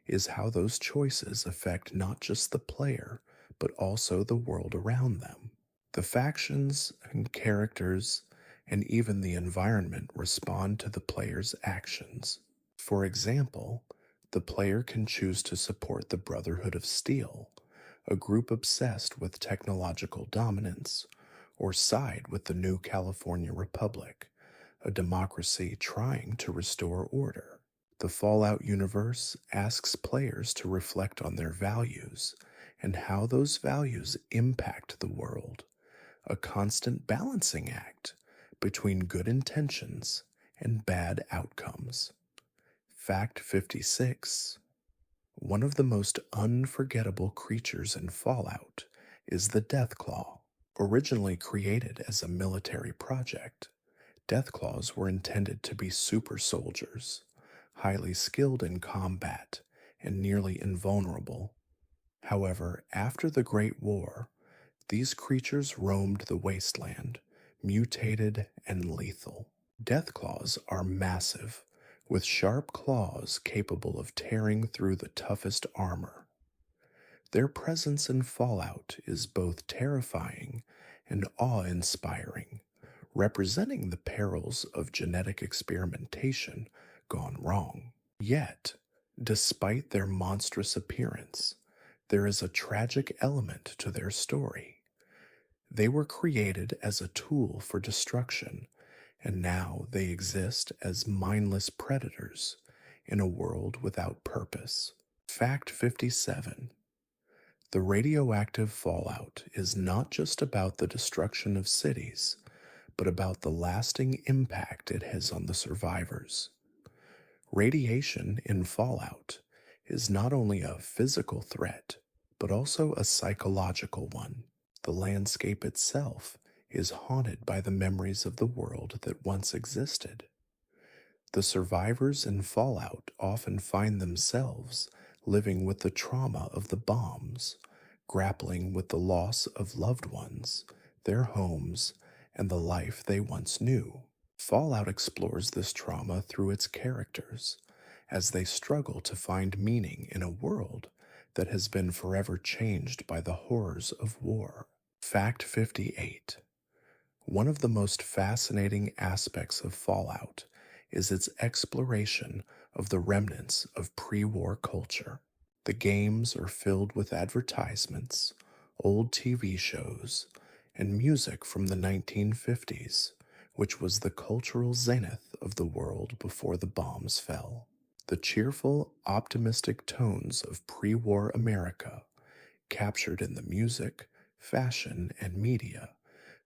S1: is how those choices affect not just the player, but also the world around them. The factions and characters and even the environment respond to the player's actions. For example, the player can choose to support the Brotherhood of Steel, a group obsessed with technological dominance, or side with the New California Republic, a democracy trying to restore order. The Fallout universe asks players to reflect on their values and how those values impact the world, a constant balancing act between good intentions and bad outcomes. Fact 56. One of the most unforgettable creatures in Fallout is the Deathclaw. Originally created as a military project, Deathclaws were intended to be super soldiers, highly skilled in combat and nearly invulnerable. However, after the Great War, these creatures roamed the wasteland, mutated and lethal. Deathclaws are massive, with sharp claws capable of tearing through the toughest armor. Their presence in Fallout is both terrifying and awe inspiring, representing the perils of genetic experimentation gone wrong. Yet, despite their monstrous appearance, there is a tragic element to their story. They were created as a tool for destruction, and now they exist as mindless predators in a world without purpose. Fact 57. The radioactive fallout is not just about the destruction of cities, but about the lasting impact it has on the survivors. Radiation in fallout is not only a physical threat, but also a psychological one. The landscape itself is haunted by the memories of the world that once existed. The survivors in fallout often find themselves living with the trauma of the bombs, grappling with the loss of loved ones, their homes, and the life they once knew. Fallout explores this trauma through its characters as they struggle to find meaning in a world that has been forever changed by the horrors of war. Fact 58. One of the most fascinating aspects of Fallout is its exploration of the remnants of pre-war culture. The games are filled with advertisements, old TV shows, and music from the 1950s, which was the cultural zenith of the world before the bombs fell. The cheerful, optimistic tones of pre-war America, captured in the music, fashion, and media,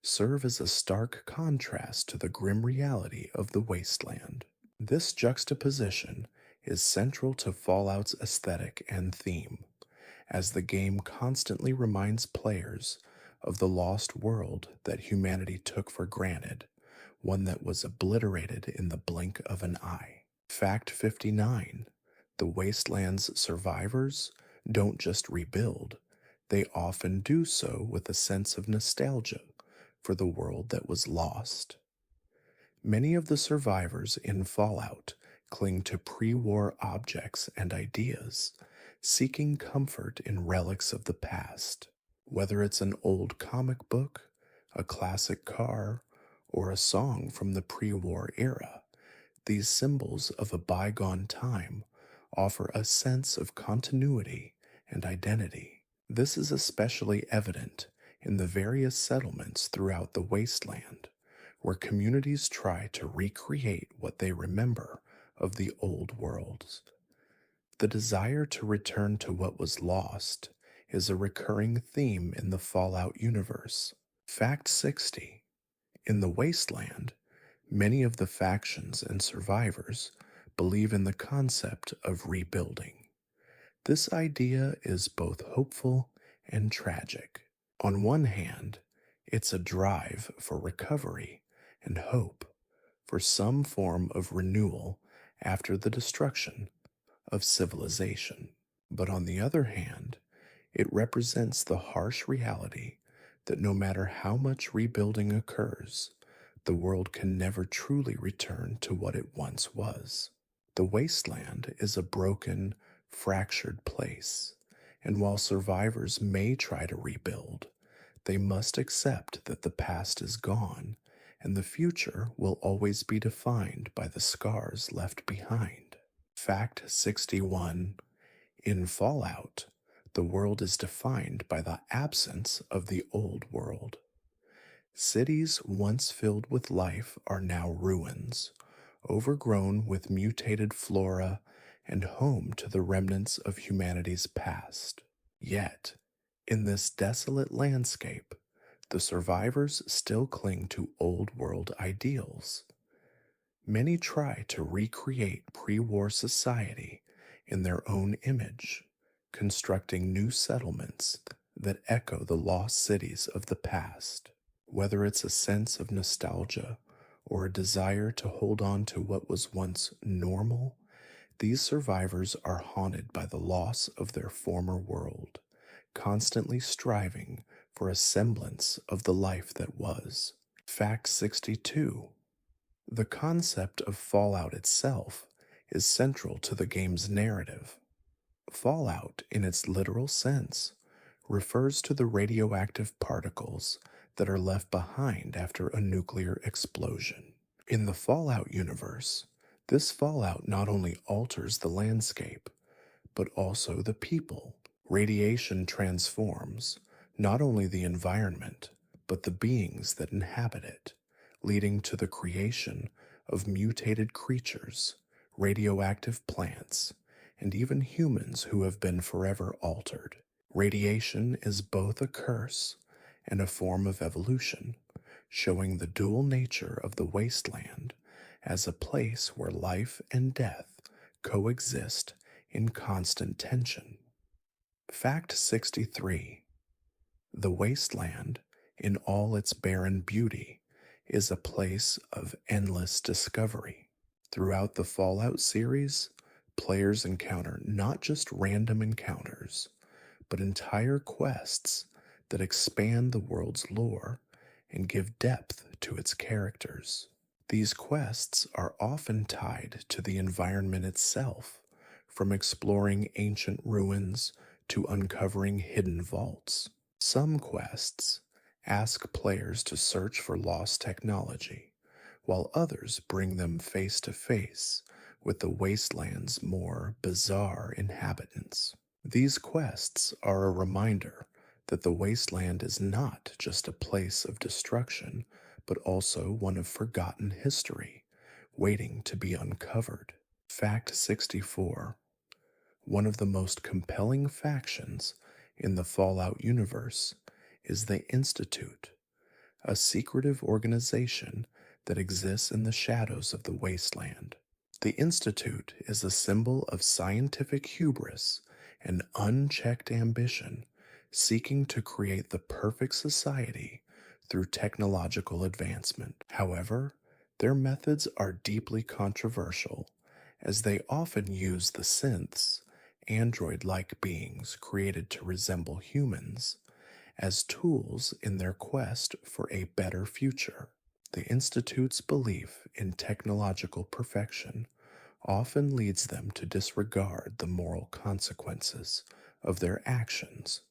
S1: serve as a stark contrast to the grim reality of the wasteland. This juxtaposition is central to Fallout's aesthetic and theme, as the game constantly reminds players of the lost world that humanity took for granted, one that was obliterated in the blink of an eye. Fact 59. The Wasteland's survivors don't just rebuild, they often do so with a sense of nostalgia for the world that was lost. Many of the survivors in Fallout cling to pre-war objects and ideas, seeking comfort in relics of the past. Whether it's an old comic book, a classic car, or a song from the pre-war era, these symbols of a bygone time offer a sense of continuity and identity. This is especially evident in the various settlements throughout the wasteland, where communities try to recreate what they remember of the old worlds. The desire to return to what was lost is a recurring theme in the Fallout universe. Fact 60. In the wasteland, many of the factions and survivors believe in the concept of rebuilding. This idea is both hopeful and tragic. On one hand, it's a drive for recovery and hope for some form of renewal after the destruction of civilization. But on the other hand, it represents the harsh reality that no matter how much rebuilding occurs, the world can never truly return to what it once was. The wasteland is a broken, fractured place, and while survivors may try to rebuild, they must accept that the past is gone and the future will always be defined by the scars left behind. Fact 61. In Fallout, the world is defined by the absence of the old world. Cities once filled with life are now ruins, overgrown with mutated flora and home to the remnants of humanity's past. Yet, in this desolate landscape, the survivors still cling to old world ideals. Many try to recreate pre war society in their own image, constructing new settlements that echo the lost cities of the past. Whether it's a sense of nostalgia or a desire to hold on to what was once normal, these survivors are haunted by the loss of their former world, constantly striving for a semblance of the life that was. Fact 62. The concept of Fallout itself is central to the game's narrative. Fallout, in its literal sense, refers to the radioactive particles that are left behind after a nuclear explosion. In the Fallout universe, this fallout not only alters the landscape, but also the people. Radiation transforms not only the environment, but the beings that inhabit it, leading to the creation of mutated creatures, radioactive plants, and even humans who have been forever altered. Radiation is both a curse and a form of evolution, showing the dual nature of the wasteland as a place where life and death coexist in constant tension. Fact 63. The wasteland, in all its barren beauty, is a place of endless discovery. Throughout the Fallout series, players encounter not just random encounters, but entire quests that expand the world's lore and give depth to its characters. These quests are often tied to the environment itself, from exploring ancient ruins to uncovering hidden vaults. Some quests ask players to search for lost technology, while others bring them face to face with the wasteland's more bizarre inhabitants. These quests are a reminder that the wasteland is not just a place of destruction, but also one of forgotten history, waiting to be uncovered. Fact 64. One of the most compelling factions in the Fallout universe is the Institute, a secretive organization that exists in the shadows of the wasteland. The Institute is a symbol of scientific hubris and unchecked ambition, seeking to create the perfect society through technological advancement. However, their methods are deeply controversial, as they often use the synths, android-like beings created to resemble humans, as tools in their quest for a better future. The Institute's belief in technological perfection often leads them to disregard the moral consequences of their actions,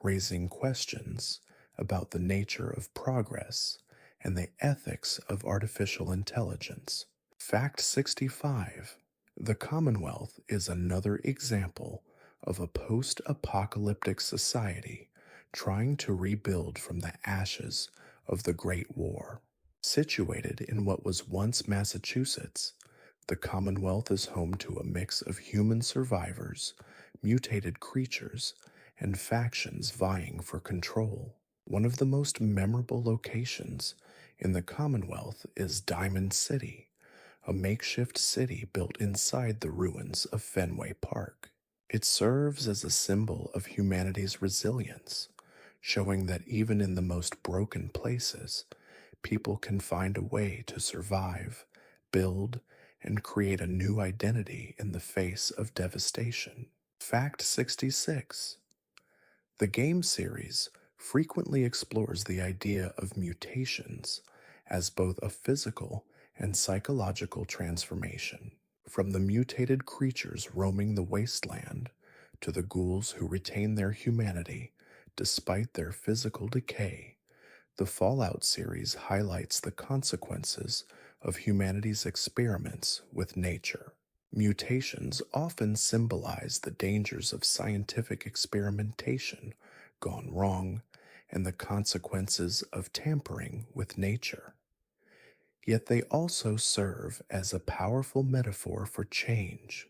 S1: raising questions about the nature of progress and the ethics of artificial intelligence. Fact 65. The Commonwealth is another example of a post-apocalyptic society trying to rebuild from the ashes of the Great War. Situated in what was once Massachusetts, the Commonwealth is home to a mix of human survivors, mutated creatures, and factions vying for control. One of the most memorable locations in the Commonwealth is Diamond City, a makeshift city built inside the ruins of Fenway Park. It serves as a symbol of humanity's resilience, showing that even in the most broken places, people can find a way to survive, build, and create a new identity in the face of devastation. Fact 66. The game series frequently explores the idea of mutations as both a physical and psychological transformation. From the mutated creatures roaming the wasteland to the ghouls who retain their humanity despite their physical decay, the Fallout series highlights the consequences of humanity's experiments with nature. Mutations often symbolize the dangers of scientific experimentation gone wrong and the consequences of tampering with nature. Yet they also serve as a powerful metaphor for change,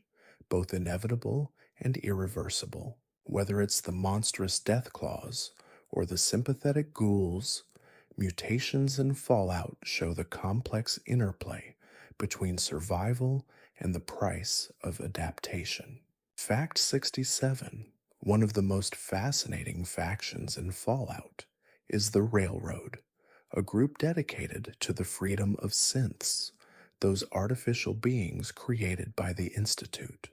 S1: both inevitable and irreversible. Whether it's the monstrous death claws or the sympathetic ghouls, mutations in Fallout show the complex interplay between survival and the price of adaptation. Fact 67. One of the most fascinating factions in Fallout is the Railroad, a group dedicated to the freedom of synths, those artificial beings created by the Institute.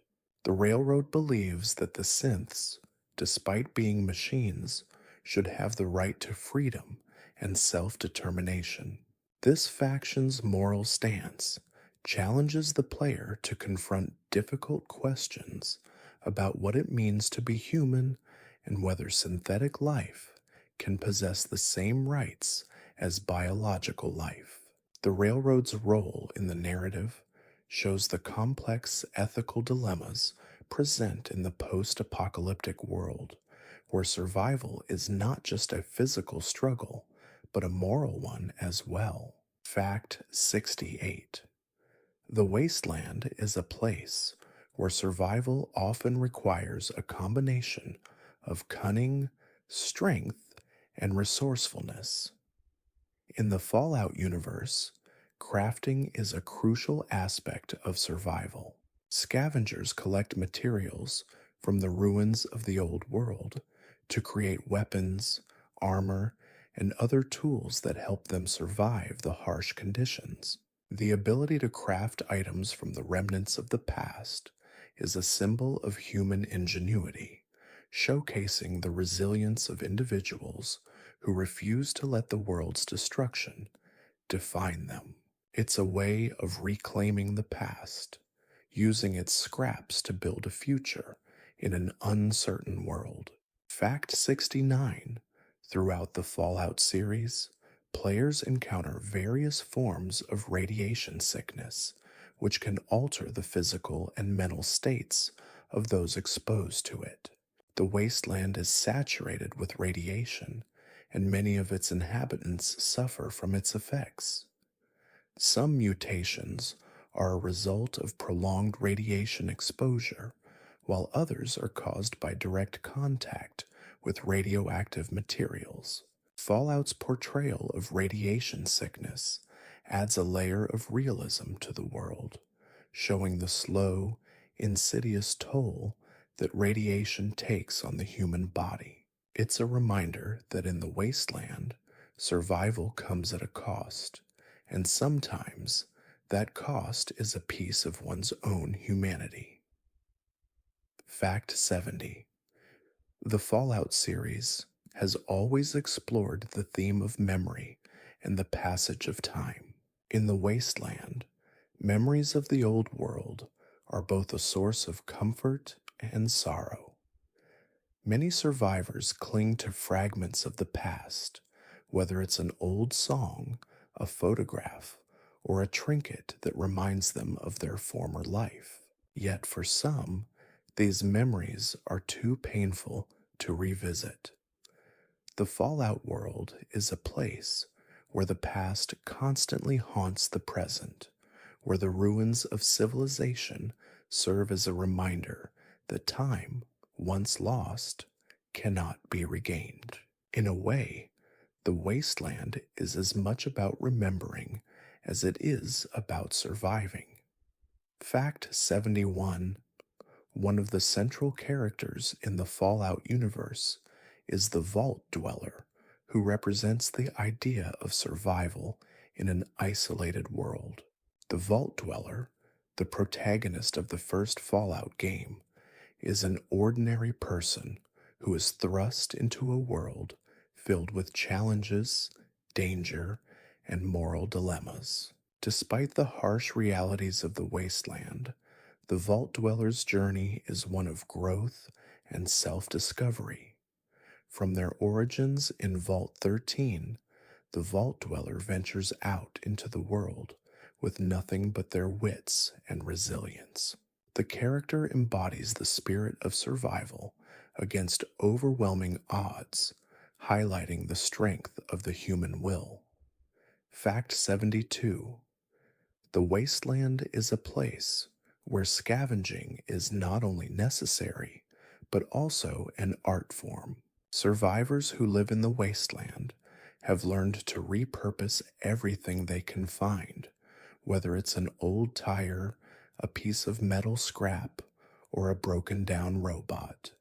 S1: The Railroad believes that the synths, despite being machines, should have the right to freedom and self determination. This faction's moral stance challenges the player to confront difficult questions about what it means to be human and whether synthetic life can possess the same rights as biological life. The Railroad's role in the narrative shows the complex ethical dilemmas present in the post apocalyptic world, where survival is not just a physical struggle, but a moral one as well. Fact 68. The Wasteland is a place where survival often requires a combination of cunning, strength, and resourcefulness. In the Fallout universe, crafting is a crucial aspect of survival. Scavengers collect materials from the ruins of the old world to create weapons, armor, and other tools that help them survive the harsh conditions. The ability to craft items from the remnants of the past is a symbol of human ingenuity, showcasing the resilience of individuals who refuse to let the world's destruction define them. It's a way of reclaiming the past, using its scraps to build a future in an uncertain world. Fact 69. Throughout the Fallout series, players encounter various forms of radiation sickness, which can alter the physical and mental states of those exposed to it. The wasteland is saturated with radiation, and many of its inhabitants suffer from its effects. Some mutations are a result of prolonged radiation exposure, while others are caused by direct contact with radioactive materials. Fallout's portrayal of radiation sickness adds a layer of realism to the world, showing the slow, insidious toll that radiation takes on the human body. It's a reminder that in the wasteland, survival comes at a cost, and sometimes that cost is a piece of one's own humanity. Fact 70. The Fallout series has always explored the theme of memory and the passage of time. In the wasteland, memories of the old world are both a source of comfort and sorrow. Many survivors cling to fragments of the past, whether it's an old song, a photograph, or a trinket that reminds them of their former life. Yet for some, these memories are too painful to revisit. The Fallout world is a place where the past constantly haunts the present, where the ruins of civilization serve as a reminder that time, once lost, cannot be regained. In a way, the wasteland is as much about remembering as it is about surviving. Fact 71. One of the central characters in the Fallout universe is the Vault Dweller, who represents the idea of survival in an isolated world. The Vault Dweller, The protagonist of the first Fallout game is an ordinary person who is thrust into a world filled with challenges, danger, and moral dilemmas. Despite the harsh realities of the wasteland, the Vault Dweller's journey is one of growth and self discovery. From their origins in Vault 13, the Vault Dweller ventures out into the world with nothing but their wits and resilience. The character embodies the spirit of survival against overwhelming odds, highlighting the strength of the human will. Fact 72: the wasteland is a place where scavenging is not only necessary, but also an art form. Survivors who live in the wasteland have learned to repurpose everything they can find, whether it's an old tire, a piece of metal scrap, or a broken down robot.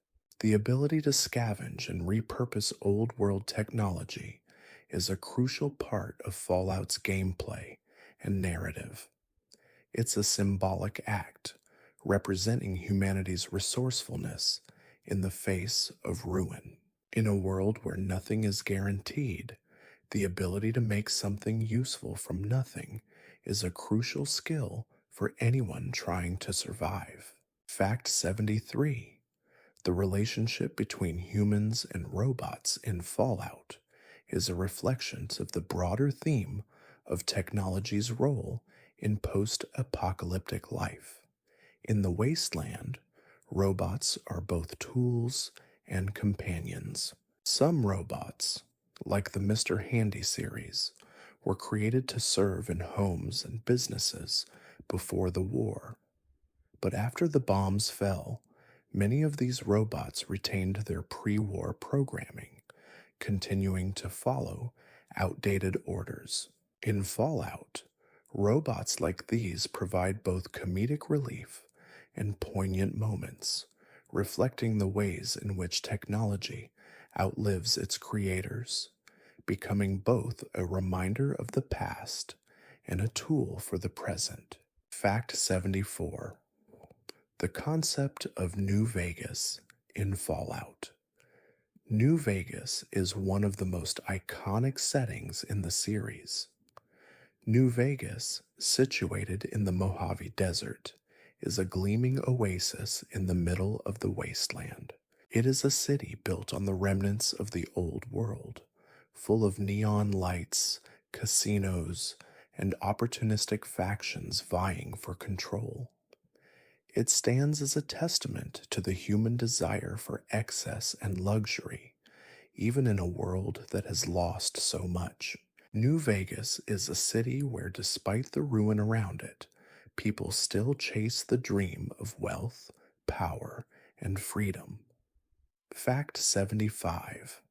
S1: The ability to scavenge and repurpose old world technology is a crucial part of Fallout's gameplay and narrative. It's a symbolic act representing humanity's resourcefulness in the face of ruin. In a world where nothing is guaranteed, the ability to make something useful from nothing is a crucial skill for anyone trying to survive. Fact 73: the relationship between humans and robots in Fallout is a reflection of the broader theme of technology's role in post apocalyptic life. In the wasteland, robots are both tools and companions. Some robots, like the Mr. Handy series, were created to serve in homes and businesses before the war. But after the bombs fell, many of these robots retained their pre-war programming, continuing to follow outdated orders. In Fallout, robots like these provide both comedic relief and poignant moments, reflecting the ways in which technology outlives its creators, becoming both a reminder of the past and a tool for the present. Fact 74: the concept of New Vegas in Fallout. New Vegas is one of the most iconic settings in the series. New Vegas, situated in the Mojave Desert, is a gleaming oasis in the middle of the wasteland. It is a city built on the remnants of the old world, full of neon lights, casinos, and opportunistic factions vying for control. It stands as a testament to the human desire for excess and luxury, even in a world that has lost so much. New Vegas is a city where, despite the ruin around it, people still chase the dream of wealth, power, and freedom. Fact 75: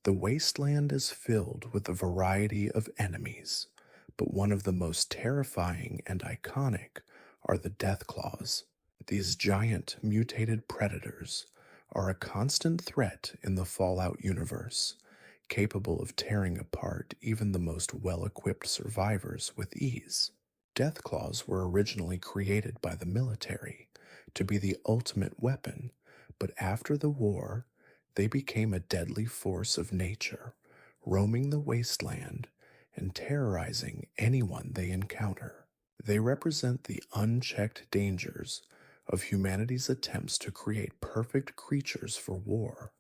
S1: the wasteland is filled with a variety of enemies, but one of the most terrifying and iconic are the Deathclaws. These giant mutated predators are a constant threat in the Fallout universe, capable of tearing apart even the most well-equipped survivors with ease. Deathclaws were originally created by the military to be the ultimate weapon, but after the war, they became a deadly force of nature, roaming the wasteland and terrorizing anyone they encounter. They represent the unchecked dangers of humanity's attempts to create perfect creatures for war,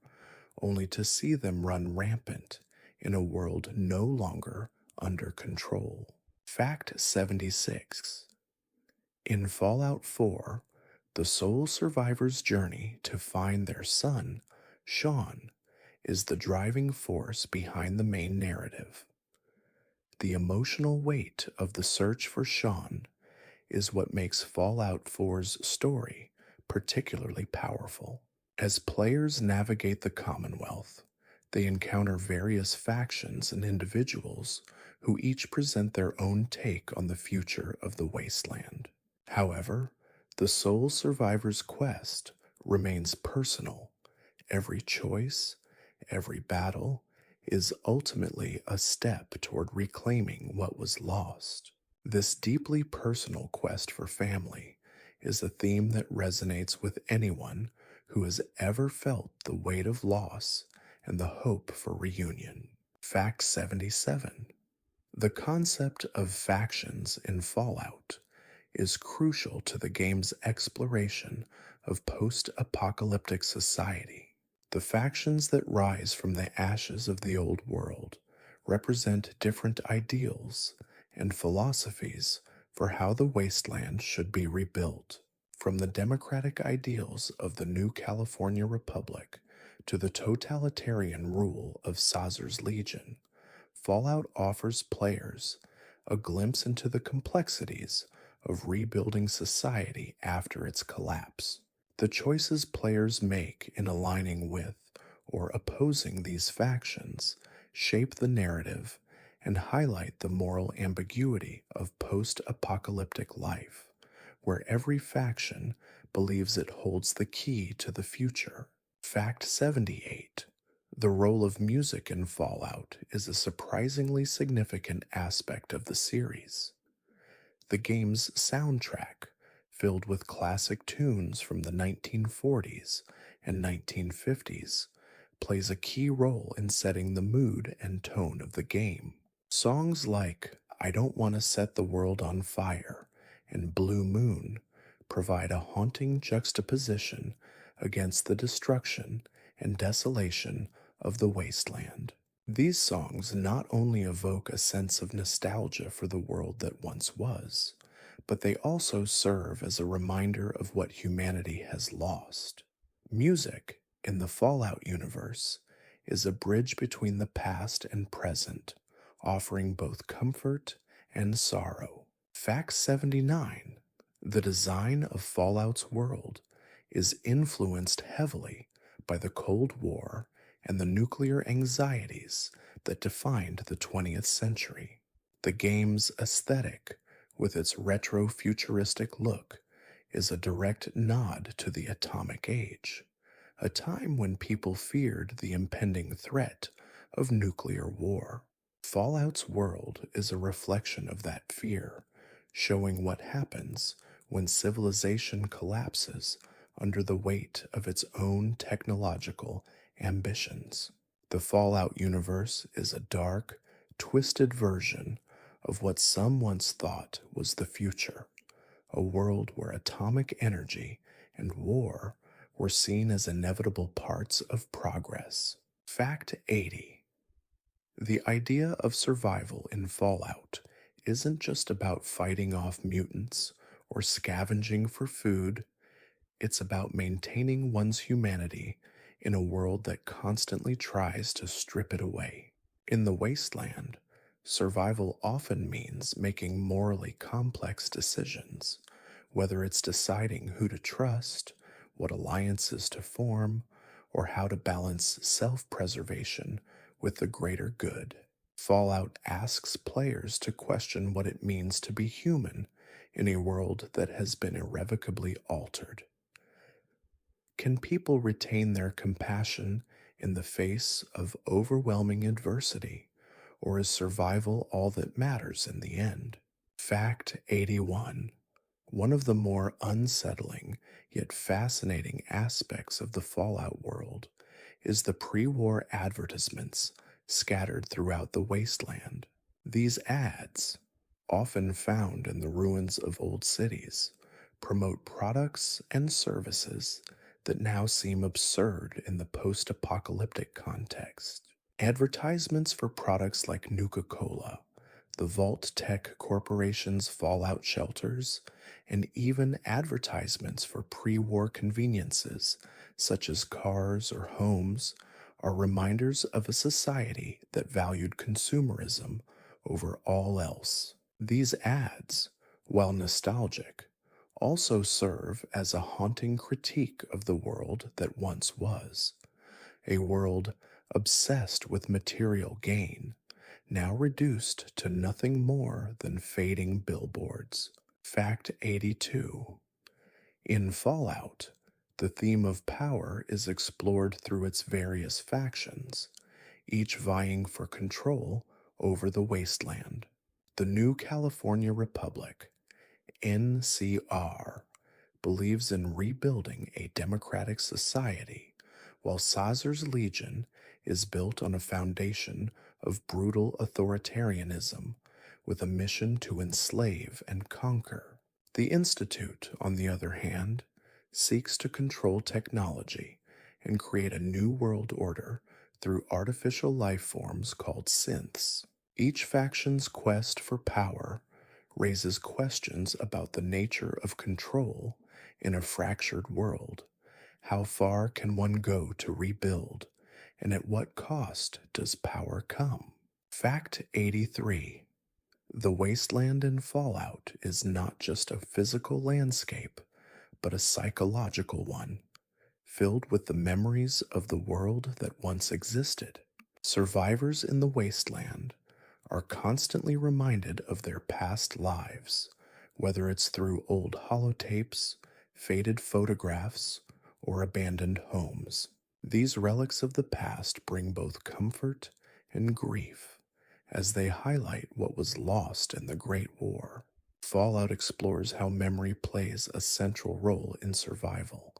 S1: only to see them run rampant in a world no longer under control. Fact 76: in Fallout 4, the sole survivor's journey to find their son, Sean, is the driving force behind the main narrative. The emotional weight of the search for Sean is what makes Fallout 4's story particularly powerful. As players navigate the Commonwealth, they encounter various factions and individuals who each present their own take on the future of the wasteland. However, the sole survivor's quest remains personal. Every choice, every battle, is ultimately a step toward reclaiming what was lost. This deeply personal quest for family is a theme that resonates with anyone who has ever felt the weight of loss and the hope for reunion. Fact 77. The concept of factions in Fallout is crucial to the game's exploration of post apocalyptic society. The factions that rise from the ashes of the old world represent different ideals and philosophies for how the wasteland should be rebuilt. From the democratic ideals of the new California Republic to the totalitarian rule of Sazer's Legion, Fallout offers players a glimpse into the complexities of rebuilding society after its collapse. The choices players make in aligning with or opposing these factions shape the narrative and highlight the moral ambiguity of post apocalyptic life, where every faction believes it holds the key to the future. Fact 78. The role of music in Fallout is a surprisingly significant aspect of the series. The game's soundtrack, filled with classic tunes from the 1940s and 1950s, plays a key role in setting the mood and tone of the game. Songs like I Don't Want to Set the World on Fire and Blue Moon provide a haunting juxtaposition against the destruction and desolation of the wasteland. These songs not only evoke a sense of nostalgia for the world that once was, but they also serve as a reminder of what humanity has lost. Music in the Fallout universe is a bridge between the past and present, offering both comfort and sorrow. Fact 79. The design of Fallout's world is influenced heavily by the Cold War and the nuclear anxieties that defined the 20th century. The game's aesthetic, with its retro futuristic look, is a direct nod to the atomic age, a time when people feared the impending threat of nuclear war. Fallout's world is a reflection of that fear, showing what happens when civilization collapses under the weight of its own technological ambitions. The Fallout universe is a dark, twisted version of what some once thought was the future, a world where atomic energy and war were seen as inevitable parts of progress. Fact 80. The idea of survival in Fallout isn't just about fighting off mutants or scavenging for food. It's about maintaining one's humanity in a world that constantly tries to strip it away. In the wasteland, survival often means making morally complex decisions, whether it's deciding who to trust, what alliances to form, or how to balance self preservation with the greater good. Fallout asks players to question what it means to be human in a world that has been irrevocably altered. Can people retain their compassion in the face of overwhelming adversity, or is survival all that matters in the end? Fact 81. One of the more unsettling yet fascinating aspects of the Fallout world is the pre-war advertisements scattered throughout the wasteland. These ads, often found in the ruins of old cities, promote products and services that now seem absurd in the post apocalyptic context. Advertisements for products like Nuka Cola, the Vault Tech Corporation's Fallout shelters, and even advertisements for pre war conveniences such as cars or homes are reminders of a society that valued consumerism over all else. These ads, while nostalgic, also serve as a haunting critique of the world that once was, a world obsessed with material gain, now reduced to nothing more than fading billboards. Fact 82. In Fallout, the theme of power is explored through its various factions, each vying for control over the wasteland. The New California Republic, NCR, believes in rebuilding a democratic society, while Sazer's Legion is built on a foundation of brutal authoritarianism with a mission to enslave and conquer. The Institute, on the other hand, seeks to control technology and create a new world order through artificial life forms called synths. Each faction's quest for power raises questions about the nature of control in a fractured world. How far can one go to rebuild, and at what cost does power come? Fact 83. The wasteland in Fallout is not just a physical landscape, but a psychological one, filled with the memories of the world that once existed. Survivors in the wasteland are constantly reminded of their past lives, whether it's through old holotapes, faded photographs, or abandoned homes. These relics of the past bring both comfort and grief as they highlight what was lost in the Great War. Fallout explores how memory plays a central role in survival,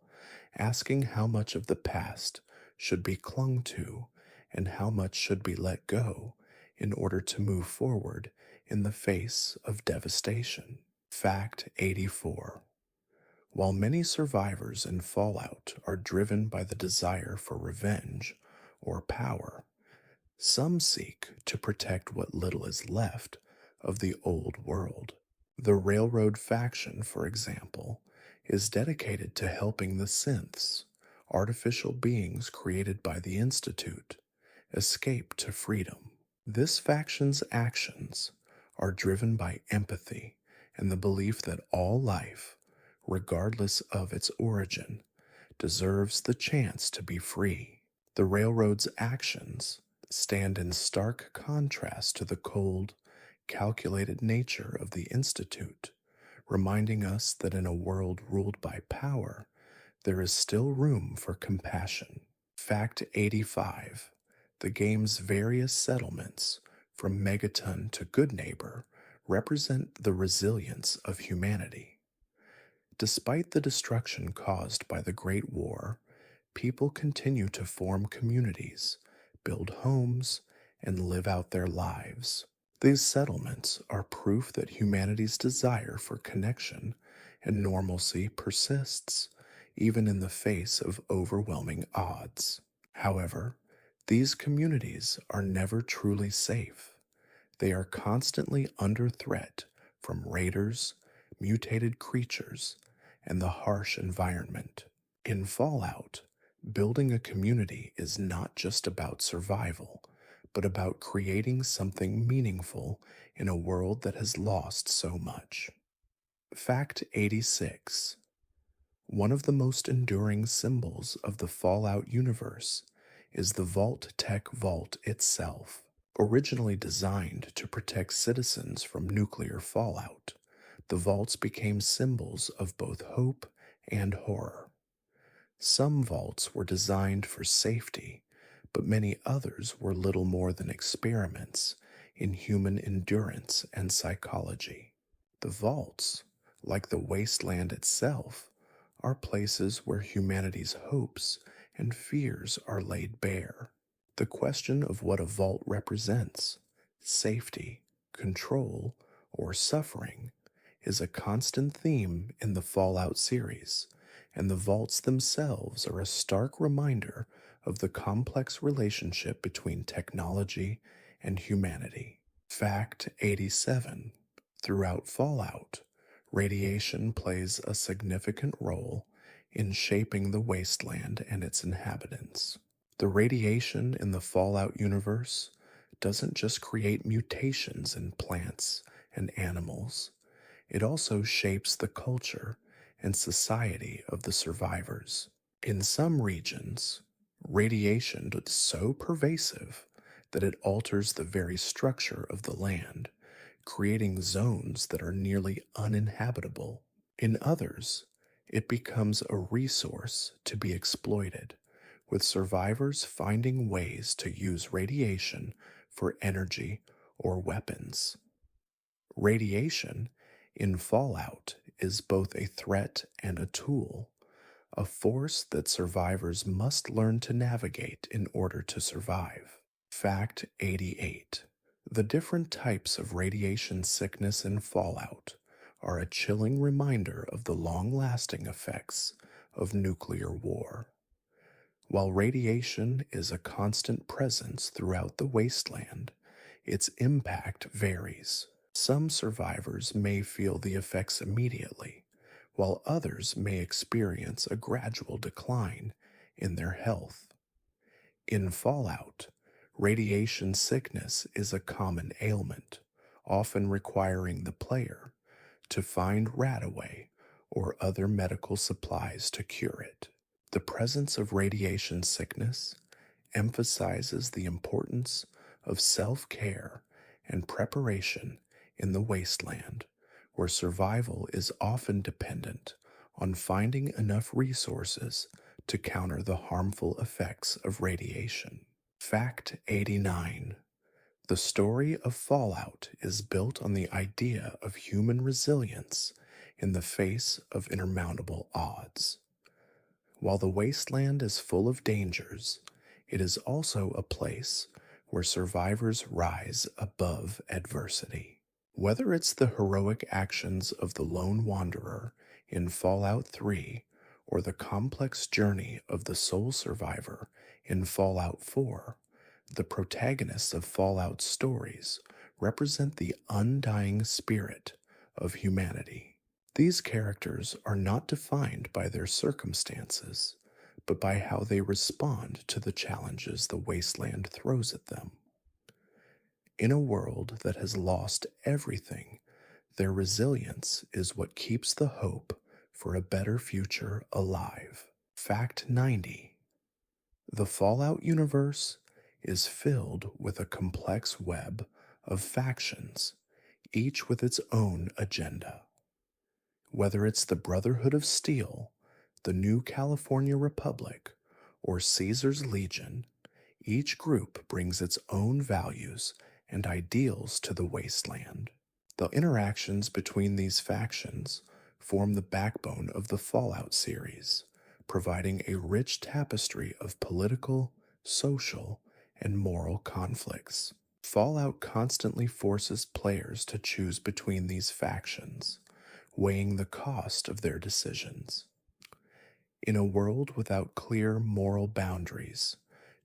S1: asking how much of the past should be clung to and how much should be let go in order to move forward in the face of devastation. Fact 84. While many survivors in Fallout are driven by the desire for revenge or power, some seek to protect what little is left of the old world. The Railroad faction, for example, is dedicated to helping the synths, artificial beings created by the Institute, escape to freedom. This faction's actions are driven by empathy and the belief that all life, regardless of its origin, deserves the chance to be free. The Railroad's actions stand in stark contrast to the cold, calculated nature of the Institute, reminding us that in a world ruled by power, there is still room for compassion. Fact 85. The game's various settlements, from Megaton to Goodneighbor, represent the resilience of humanity. Despite the destruction caused by the Great War, people continue to form communities, build homes, and live out their lives. These settlements are proof that humanity's desire for connection and normalcy persists, even in the face of overwhelming odds. However, these communities are never truly safe. They are constantly under threat from raiders, mutated creatures, and the harsh environment. In Fallout, building a community is not just about survival, but about creating something meaningful in a world that has lost so much. Fact 86. One of the most enduring symbols of the Fallout universe is the Vault-Tec Vault itself. Originally designed to protect citizens from nuclear fallout, the vaults became symbols of both hope and horror. Some vaults were designed for safety, but many others were little more than experiments in human endurance and psychology. The vaults, like the wasteland itself, are places where humanity's hopes and fears are laid bare. The question of what a vault represents, safety, control, or suffering, is a constant theme in the Fallout series, and the vaults themselves are a stark reminder of the complex relationship between technology and humanity. Fact 87. Throughout Fallout, radiation plays a significant role in shaping the wasteland and its inhabitants. The radiation in the Fallout universe doesn't just create mutations in plants and animals, it also shapes the culture and society of the survivors. In some regions, radiation is so pervasive that it alters the very structure of the land, creating zones that are nearly uninhabitable. In others, it becomes a resource to be exploited, with survivors finding ways to use radiation for energy or weapons. Radiation in Fallout is both a threat and a tool, a force that survivors must learn to navigate in order to survive. Fact 88. The different types of radiation sickness in Fallout are a chilling reminder of the long lasting effects of nuclear war. While radiation is a constant presence throughout the wasteland, its impact varies. Some survivors may feel the effects immediately, while others may experience a gradual decline in their health. In Fallout, radiation sickness is a common ailment, often requiring the player to find Radaway or other medical supplies to cure it. The presence of radiation sickness emphasizes the importance of self care and preparation in the wasteland, where survival is often dependent on finding enough resources to counter the harmful effects of radiation. Fact 89. The story of Fallout is built on the idea of human resilience in the face of insurmountable odds. While the wasteland is full of dangers, it is also a place where survivors rise above adversity. Whether it's the heroic actions of the lone wanderer in Fallout 3 or the complex journey of the sole survivor in Fallout 4, the protagonists of Fallout stories represent the undying spirit of humanity. These characters are not defined by their circumstances, but by how they respond to the challenges the wasteland throws at them. In a world that has lost everything, their resilience is what keeps the hope for a better future alive. Fact 90. The Fallout universe is filled with a complex web of factions, each with its own agenda. Whether it's the Brotherhood of Steel, the New California Republic, or Caesar's Legion, each group brings its own values and ideals to the wasteland. The interactions between these factions form the backbone of the Fallout series, providing a rich tapestry of political, social, and moral conflicts. Fallout constantly forces players to choose between these factions, weighing the cost of their decisions. In a world without clear moral boundaries,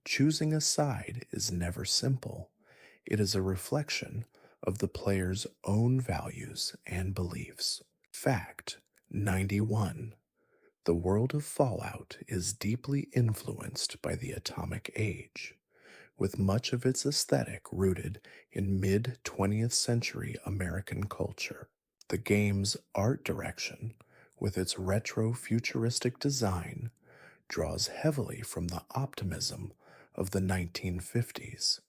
S1: choosing a side is never simple. It is a reflection of the player's own values and beliefs. Fact 91. The world of Fallout is deeply influenced by the atomic age, with much of its aesthetic rooted in mid-20th century American culture. The game's art direction, with its retro-futuristic design, draws heavily from the optimism of the 1950s,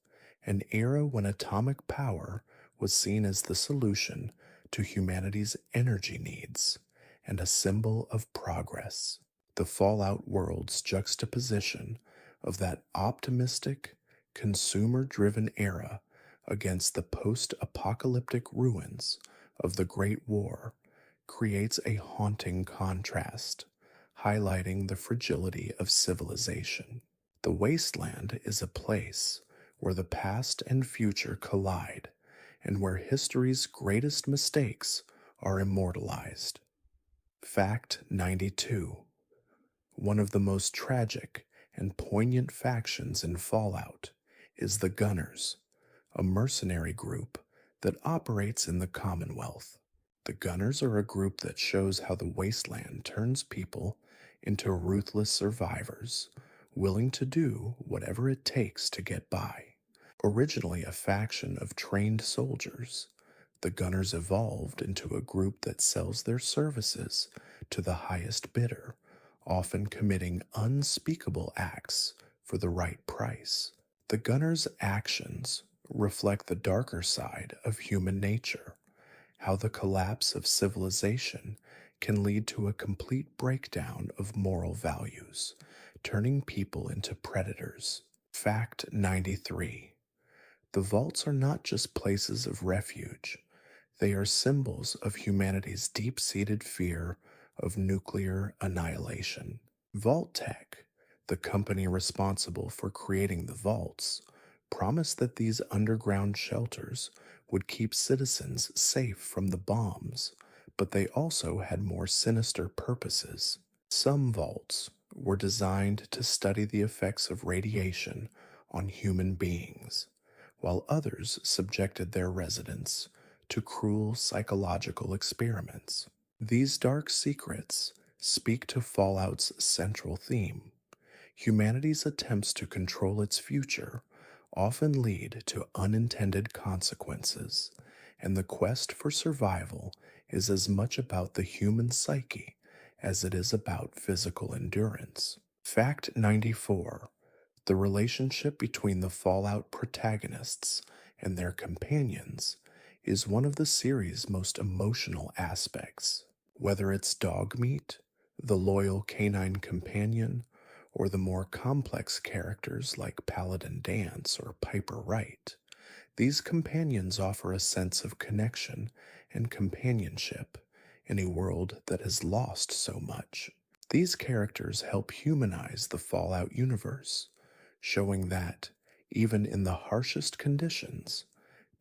S1: an era when atomic power was seen as the solution to humanity's energy needs and a symbol of progress. The Fallout world's juxtaposition of that optimistic, consumer-driven era against the post-apocalyptic ruins of the Great War creates a haunting contrast, highlighting the fragility of civilization. The wasteland is a place where the past and future collide, and where history's greatest mistakes are immortalized. Fact 92. One of the most tragic and poignant factions in Fallout is the Gunners, a mercenary group that operates in the Commonwealth. The Gunners are a group that shows how the wasteland turns people into ruthless survivors, willing to do whatever it takes to get by. Originally a faction of trained soldiers, the Gunners evolved into a group that sells their services to the highest bidder, often committing unspeakable acts for the right price. The Gunners' actions reflect the darker side of human nature, how the collapse of civilization can lead to a complete breakdown of moral values, turning people into predators. Fact 93. The vaults are not just places of refuge, They are symbols of humanity's deep seated fear of nuclear annihilation. Vault Tech, the company responsible for creating the vaults, promised that these underground shelters would keep citizens safe from the bombs, but they also had more sinister purposes. Some vaults were designed to study the effects of radiation on human beings, while others subjected their residents to cruel psychological experiments. These dark secrets speak to Fallout's central theme. Humanity's attempts to control its future often lead to unintended consequences, and the quest for survival is as much about the human psyche as it is about physical endurance. Fact 94: the relationship between the Fallout protagonists and their companions is one of the series' most emotional aspects. Whether it's Dogmeat, the loyal canine companion, or the more complex characters like Paladin Dance or Piper Wright, these companions offer a sense of connection and companionship in a world that has lost so much. These characters help humanize the Fallout universe, showing that, even in the harshest conditions,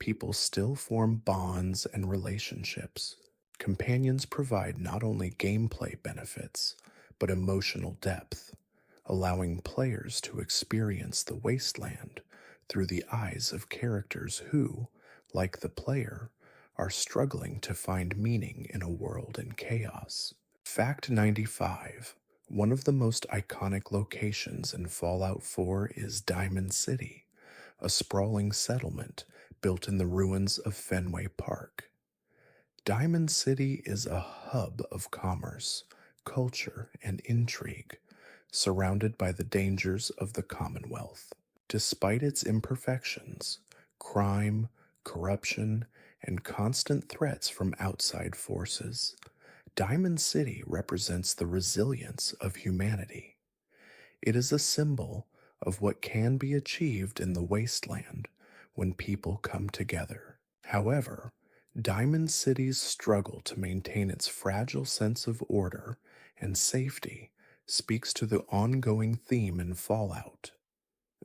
S1: people still form bonds and relationships. Companions provide not only gameplay benefits, but emotional depth, allowing players to experience the wasteland through the eyes of characters who, like the player, are struggling to find meaning in a world in chaos. Fact 95: one of the most iconic locations in Fallout 4 is Diamond City, a sprawling settlement built in the ruins of Fenway Park. Diamond City is a hub of commerce, culture, and intrigue, surrounded by the dangers of the Commonwealth. Despite its imperfections, crime, corruption, and constant threats from outside forces, Diamond City represents the resilience of humanity. It is a symbol of what can be achieved in the wasteland when people come together. However, Diamond City's struggle to maintain its fragile sense of order and safety speaks to the ongoing theme in Fallout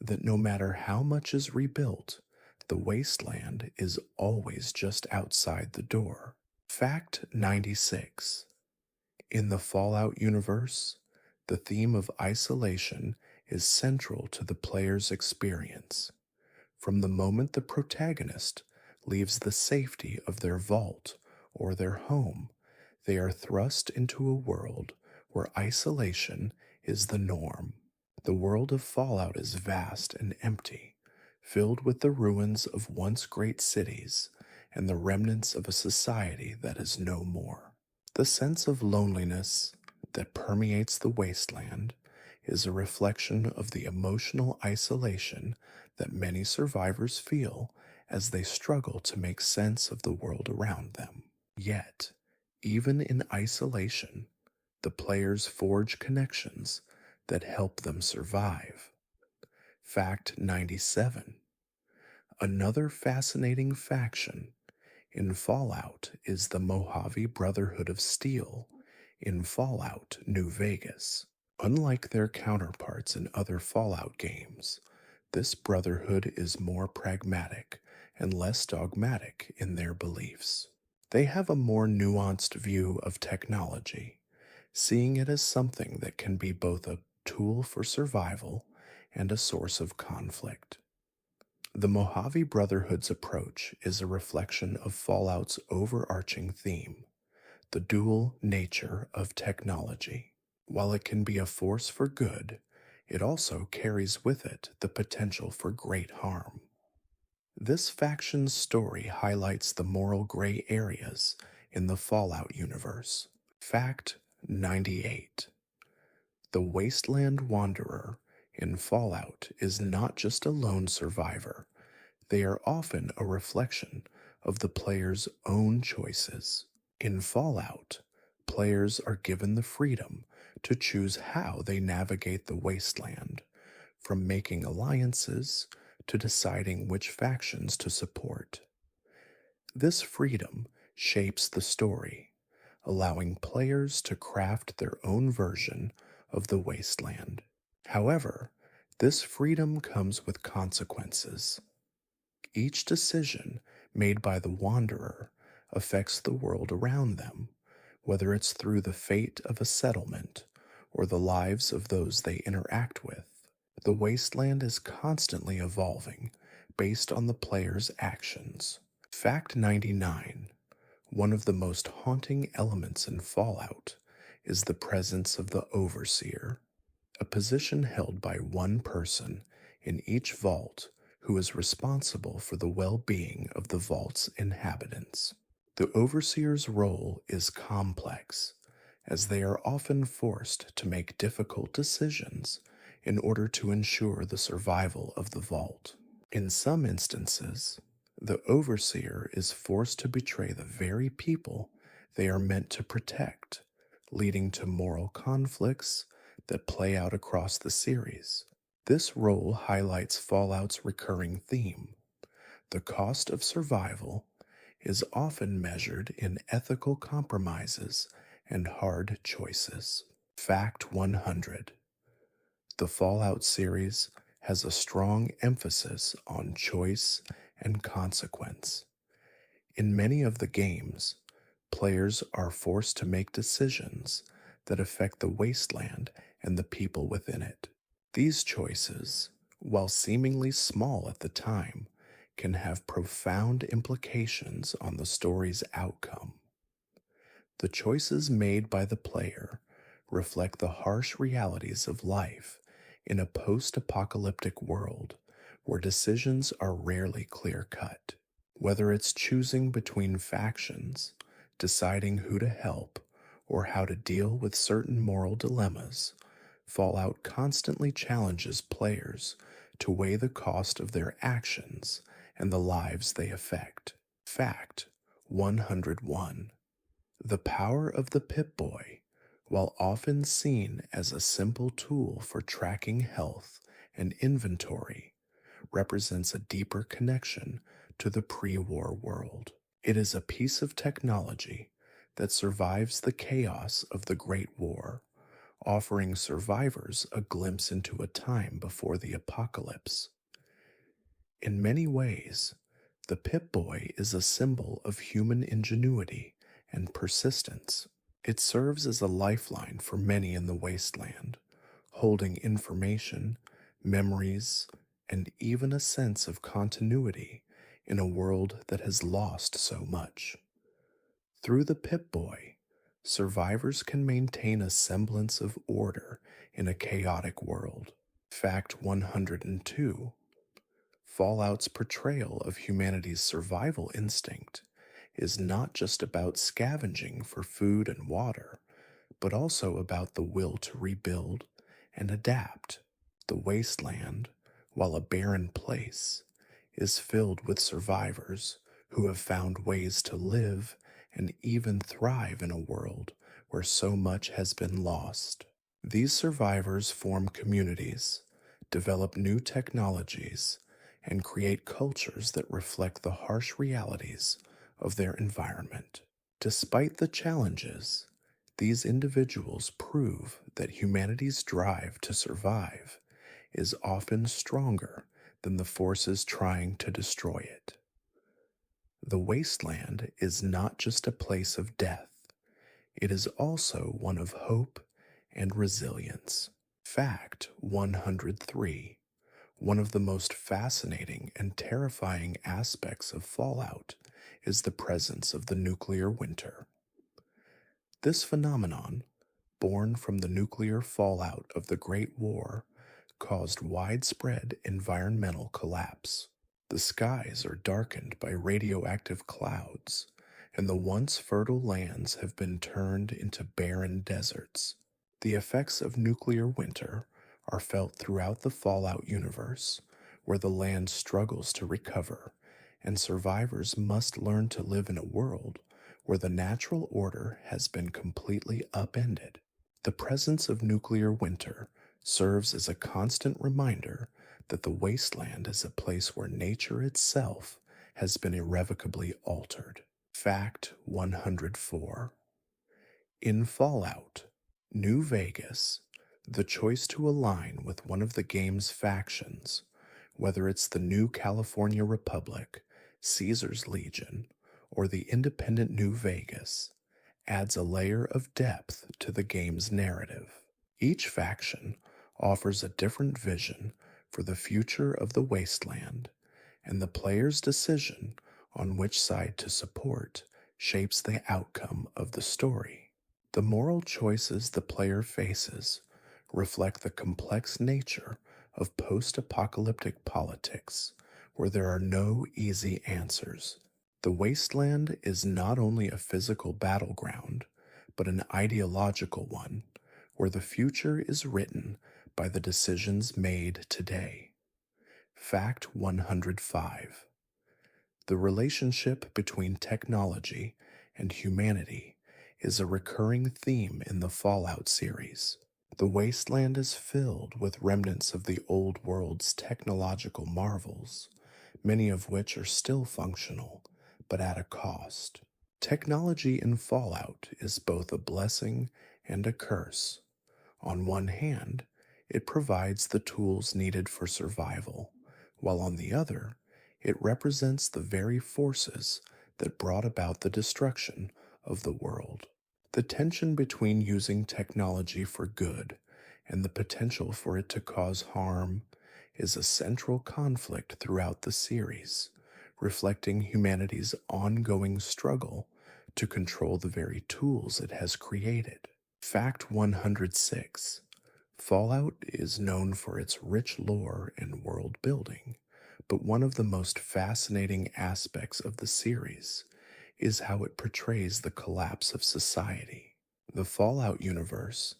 S1: that no matter how much is rebuilt, the wasteland is always just outside the door. Fact 96: in the Fallout universe, the theme of isolation is central to the player's experience. From the moment the protagonist leaves the safety of their vault or their home, they are thrust into a world where isolation is the norm. The world of Fallout is vast and empty, filled with the ruins of once great cities and the remnants of a society that is no more. The sense of loneliness that permeates the wasteland is a reflection of the emotional isolation that many survivors feel as they struggle to make sense of the world around them. Yet, even in isolation, the players forge connections that help them survive. Fact 97: another fascinating faction in Fallout is the Mojave Brotherhood of Steel in Fallout New Vegas. Unlike their counterparts in other Fallout games, this brotherhood is more pragmatic and less dogmatic in their beliefs. They have a more nuanced view of technology, seeing it as something that can be both a tool for survival and a source of conflict. The Mojave Brotherhood's approach is a reflection of Fallout's overarching theme, the dual nature of technology. While it can be a force for good, it also carries with it the potential for great harm. This faction's story highlights the moral gray areas in the Fallout universe. Fact 98: the Wasteland Wanderer in Fallout is not just a lone survivor, they are often a reflection of the player's own choices. In Fallout, players are given the freedom to choose how they navigate the wasteland, from making alliances to deciding which factions to support. This freedom shapes the story, allowing players to craft their own version of the wasteland. However, this freedom comes with consequences. Each decision made by the wanderer affects the world around them, whether it's through the fate of a settlement or the lives of those they interact with. The wasteland is constantly evolving based on the player's actions. Fact 99: one of the most haunting elements in Fallout is the presence of the Overseer, a position held by one person in each vault who is responsible for the well being of the vault's inhabitants. The Overseer's role is complex, as they are often forced to make difficult decisions in order to ensure the survival of the vault. In some instances, the Overseer is forced to betray the very people they are meant to protect, leading to moral conflicts that play out across the series. This role highlights Fallout's recurring theme. The cost of survival is often measured in ethical compromises and hard choices. Fact 100: the Fallout series has a strong emphasis on choice and consequence. In many of the games, players are forced to make decisions that affect the wasteland and the people within it. These choices, while seemingly small at the time, can have profound implications on the story's outcome. The choices made by the player reflect the harsh realities of life in a post apocalyptic world where decisions are rarely clear cut. Whether it's choosing between factions, deciding who to help, or how to deal with certain moral dilemmas, Fallout constantly challenges players to weigh the cost of their actions and the lives they affect. Fact 101: the power of the Pip-Boy, while often seen as a simple tool for tracking health and inventory, represents a deeper connection to the pre-war world. It is a piece of technology that survives the chaos of the Great War, offering survivors a glimpse into a time before the apocalypse. In many ways, the Pip-Boy is a symbol of human ingenuity and persistence. It serves as a lifeline for many in the wasteland, holding information, memories, and even a sense of continuity in a world that has lost so much. Through the Pip-Boy, survivors can maintain a semblance of order in a chaotic world. Fact 102: Fallout's portrayal of humanity's survival instinct is not just about scavenging for food and water, but also about the will to rebuild and adapt. The wasteland, while a barren place, is filled with survivors who have found ways to live and even thrive in a world where so much has been lost. These survivors form communities, develop new technologies, and create cultures that reflect the harsh realities of their environment. Despite the challenges, these individuals prove that humanity's drive to survive is often stronger than the forces trying to destroy it. The wasteland is not just a place of death, it is also one of hope and resilience. Fact 103: one of the most fascinating and terrifying aspects of Fallout is the presence of the nuclear winter. This phenomenon, born from the nuclear fallout of the Great War, caused widespread environmental collapse. The skies are darkened by radioactive clouds, and the once fertile lands have been turned into barren deserts. The effects of nuclear winter are felt throughout the Fallout universe, where the land struggles to recover, and survivors must learn to live in a world where the natural order has been completely upended. The presence of nuclear winter serves as a constant reminder that the wasteland is a place where nature itself has been irrevocably altered. Fact 104. In Fallout, New Vegas, the choice to align with one of the game's factions, whether it's the New California Republic, Caesar's Legion, or the independent New Vegas, adds a layer of depth to the game's narrative. Each faction offers a different vision for the future of the Wasteland, and the player's decision on which side to support shapes the outcome of the story. The moral choices the player faces reflect the complex nature of post apocalyptic politics, where there are no easy answers. The Wasteland is not only a physical battleground, but an ideological one, where the future is written by the decisions made today. Fact 105. The relationship between technology and humanity is a recurring theme in the Fallout series. The Wasteland is filled with remnants of the old world's technological marvels, many of which are still functional, but at a cost. Technology in Fallout is both a blessing and a curse. On one hand, it provides the tools needed for survival, while on the other, it represents the very forces that brought about the destruction of the world. The tension between using technology for good and the potential for it to cause harm is a central conflict throughout the series, reflecting humanity's ongoing struggle to control the very tools it has created. Fact 106. Fallout is known for its rich lore and world building, but one of the most fascinating aspects of the series is how it portrays the collapse of society. The Fallout universe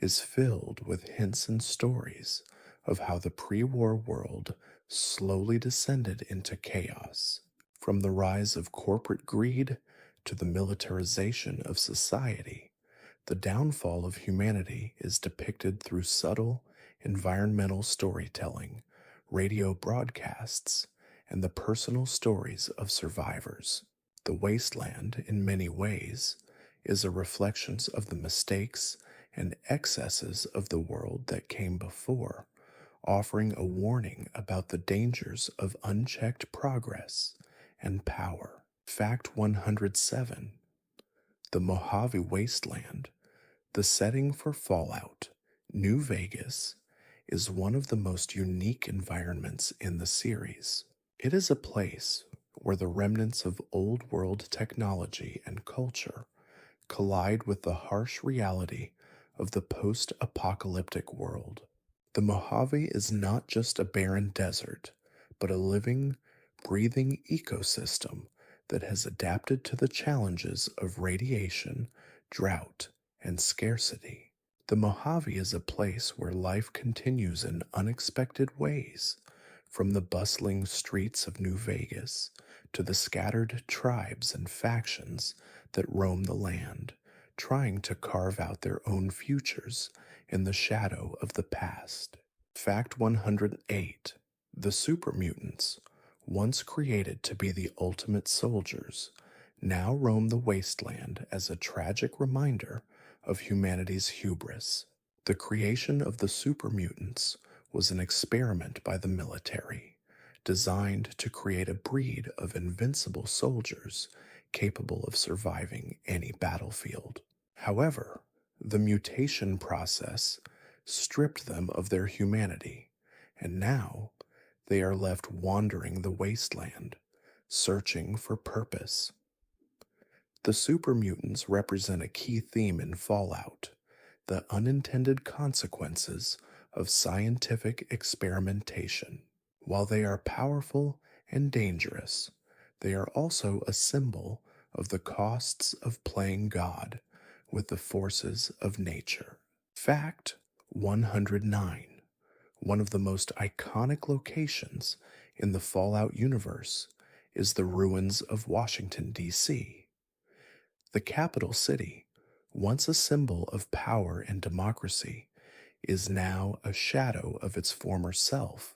S1: is filled with hints and stories of how the pre war world slowly descended into chaos. From the rise of corporate greed to the militarization of society, the downfall of humanity is depicted through subtle environmental storytelling, radio broadcasts, and the personal stories of survivors. The Wasteland, in many ways, is a reflection of the mistakes and excesses of the world that came before, offering a warning about the dangers of unchecked progress and power. Fact 107. The Mojave Wasteland, the setting for Fallout, New Vegas, is one of the most unique environments in the series. It is a place where the remnants of old world technology and culture collide with the harsh reality of the post apocalyptic world. The Mojave is not just a barren desert, but a living, breathing ecosystem that has adapted to the challenges of radiation, drought, and scarcity. The Mojave is a place where life continues in unexpected ways, from the bustling streets of New Vegas to the scattered tribes and factions that roam the land, trying to carve out their own futures in the shadow of the past. Fact 108. The super mutants, once created to be the ultimate soldiers, now roam the wasteland as a tragic reminder of humanity's hubris. The creation of the super mutants was an experiment by the military, designed to create a breed of invincible soldiers capable of surviving any battlefield. However, the mutation process stripped them of their humanity, and now they are left wandering the wasteland, searching for purpose. The super mutants represent a key theme in Fallout: the unintended consequences of scientific experimentation. While they are powerful and dangerous, they are also a symbol of the costs of playing God with the forces of nature. Fact 109. One of the most iconic locations in the Fallout universe is the ruins of Washington, D.C. The capital city, once a symbol of power and democracy, is now a shadow of its former self,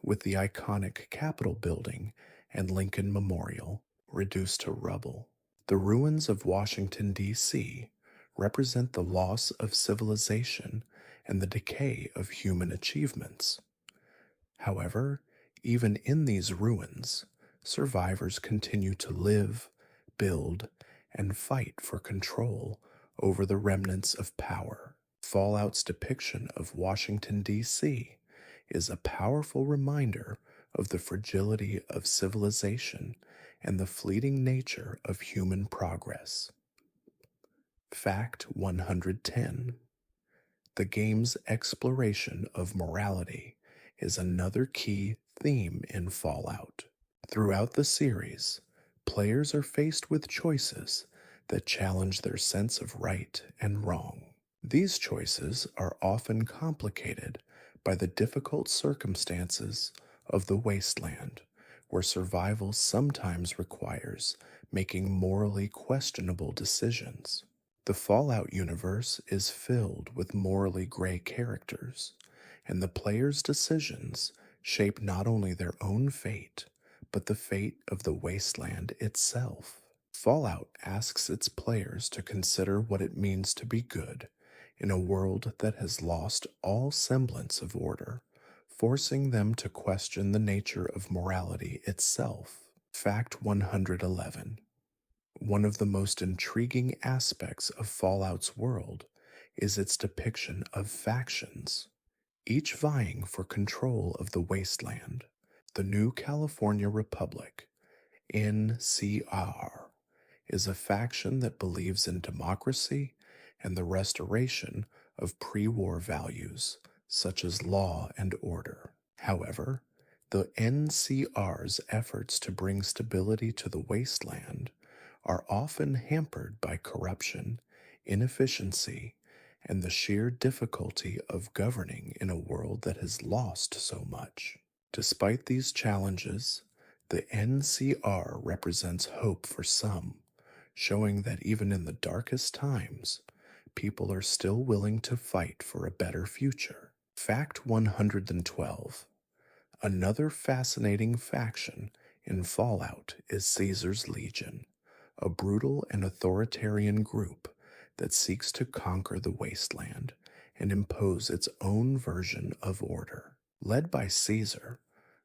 S1: with the iconic Capitol building and Lincoln Memorial reduced to rubble. The ruins of Washington, D.C. represent the loss of civilization and the decay of human achievements. However, even in these ruins, survivors continue to live, build, and fight for control over the remnants of power. Fallout's depiction of Washington, D.C. is a powerful reminder of the fragility of civilization and the fleeting nature of human progress. Fact 110. The game's exploration of morality is another key theme in Fallout. Throughout the series, players are faced with choices that challenge their sense of right and wrong. These choices are often complicated by the difficult circumstances of the Wasteland, where survival sometimes requires making morally questionable decisions. The Fallout universe is filled with morally gray characters, and the player's decisions shape not only their own fate, but the fate of the wasteland itself. Fallout asks its players to consider what it means to be good in a world that has lost all semblance of order, forcing them to question the nature of morality itself. Fact 111. One of the most intriguing aspects of Fallout's world is its depiction of factions, each vying for control of the wasteland. The New California Republic, NCR, is a faction that believes in democracy and the restoration of pre war values such as law and order. However, the NCR's efforts to bring stability to the wasteland are often hampered by corruption, inefficiency, and the sheer difficulty of governing in a world that has lost so much. Despite these challenges, the NCR represents hope for some, showing that even in the darkest times, people are still willing to fight for a better future. Fact 112. Another fascinating faction in Fallout is Caesar's Legion, a brutal and authoritarian group that seeks to conquer the wasteland and impose its own version of order. Led by Caesar,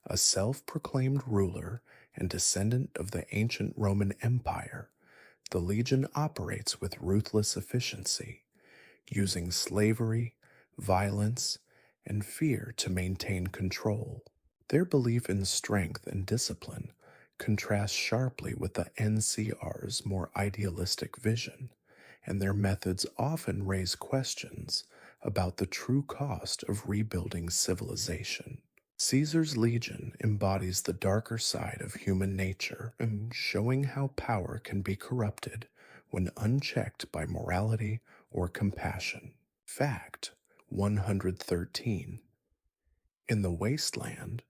S1: a self proclaimed ruler and descendant of the ancient Roman Empire, the Legion operates with ruthless efficiency, using slavery, violence, and fear to maintain control. Their belief in strength and discipline contrasts sharply with the NCR's more idealistic vision, and their methods often raise questions about the true cost of rebuilding civilization. Caesar's Legion embodies the darker side of human nature, showing how power can be corrupted when unchecked by morality or compassion. Fact 113. In the wasteland,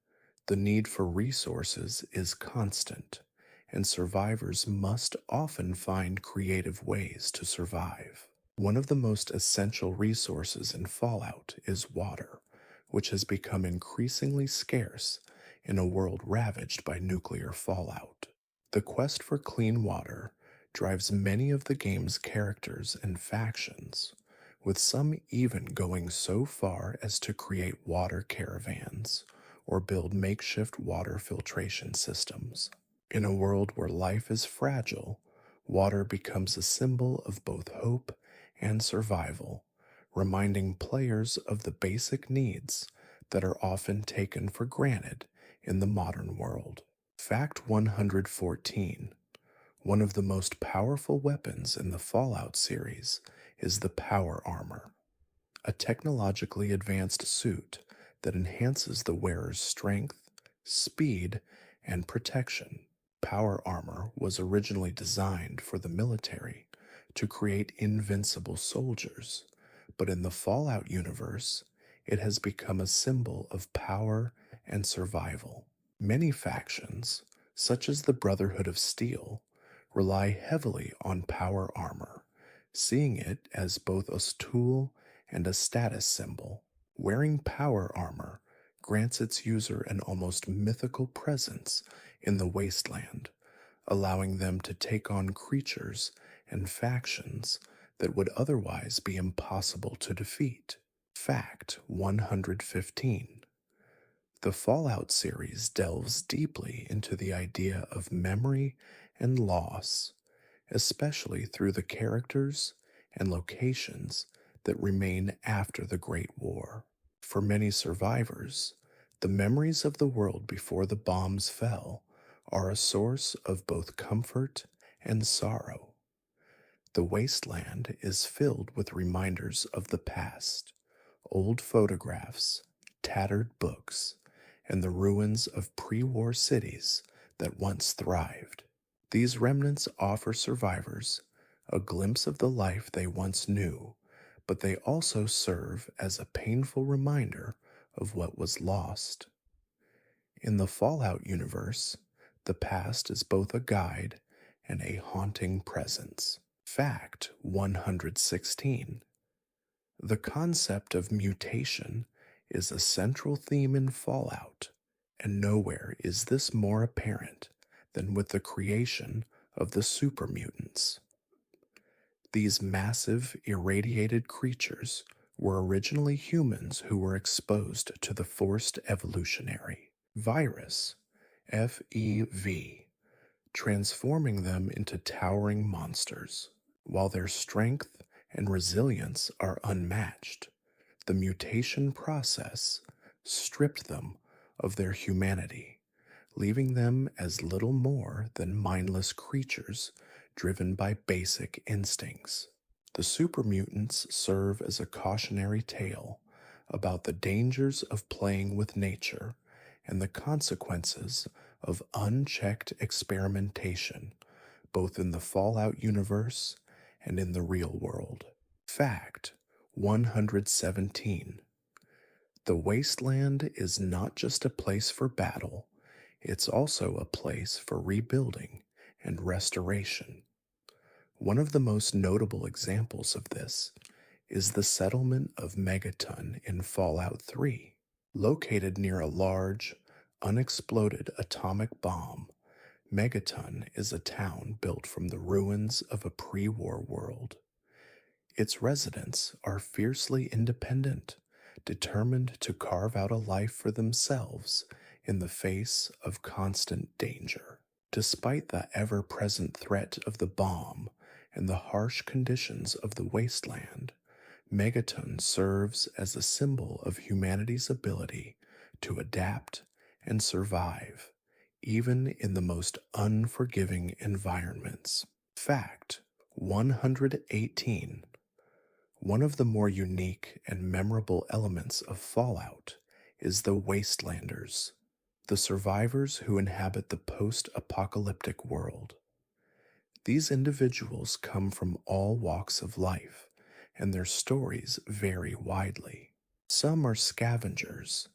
S1: the need for resources is constant, and survivors must often find creative ways to survive. One of the most essential resources in Fallout is water, which has become increasingly scarce in a world ravaged by nuclear fallout. The quest for clean water drives many of the game's characters and factions, with some even going so far as to create water caravans or build makeshift water filtration systems. In a world where life is fragile, water becomes a symbol of both hope and survival, reminding players of the basic needs that are often taken for granted in the modern world. Fact 114. One of the most powerful weapons in the Fallout series is the power armor, a technologically advanced suit that enhances the wearer's strength, speed, and protection. Power armor was originally designed for the military to create invincible soldiers, but in the Fallout universe, it has become a symbol of power and survival. Many factions, such as the Brotherhood of Steel, rely heavily on power armor, seeing it as both a tool and a status symbol. Wearing power armor grants its user an almost mythical presence in the wasteland, allowing them to take on creatures and factions that would otherwise be impossible to defeat. Fact 115. The Fallout series delves deeply into the idea of memory and loss, especially through the characters and locations that remain after the Great War. For many survivors, the memories of the world before the bombs fell are a source of both comfort and sorrow. The Wasteland is filled with reminders of the past, old photographs, tattered books, and the ruins of pre war cities that once thrived. These remnants offer survivors a glimpse of the life they once knew, but they also serve as a painful reminder of what was lost. In the Fallout universe, the past is both a guide and a haunting presence. Fact 116. The concept of mutation is a central theme in Fallout, and nowhere is this more apparent than with the creation of the super mutants. These massive, irradiated creatures were originally humans who were exposed to the forced evolutionary virus, FEV, transforming them into towering monsters. While their strength and resilience are unmatched, the mutation process stripped them of their humanity, leaving them as little more than mindless creatures driven by basic instincts. The super mutants serve as a cautionary tale about the dangers of playing with nature and the consequences of unchecked experimentation, both in the Fallout universe and in the real world. Fact 117. The Wasteland is not just a place for battle, it's also a place for rebuilding and restoration. One of the most notable examples of this is the settlement of Megaton in Fallout 3. Located near a large, unexploded atomic bomb, Megaton is a town built from the ruins of a pre war world. Its residents are fiercely independent, determined to carve out a life for themselves in the face of constant danger. Despite the ever present threat of the bomb and the harsh conditions of the wasteland, Megaton serves as a symbol of humanity's ability to adapt and survive, even in the most unforgiving environments. Fact 118. One of the more unique and memorable elements of Fallout is the Wastelanders, the survivors who inhabit the post-apocalyptic world. These individuals come from all walks of life, and their stories vary widely. Some are scavengers,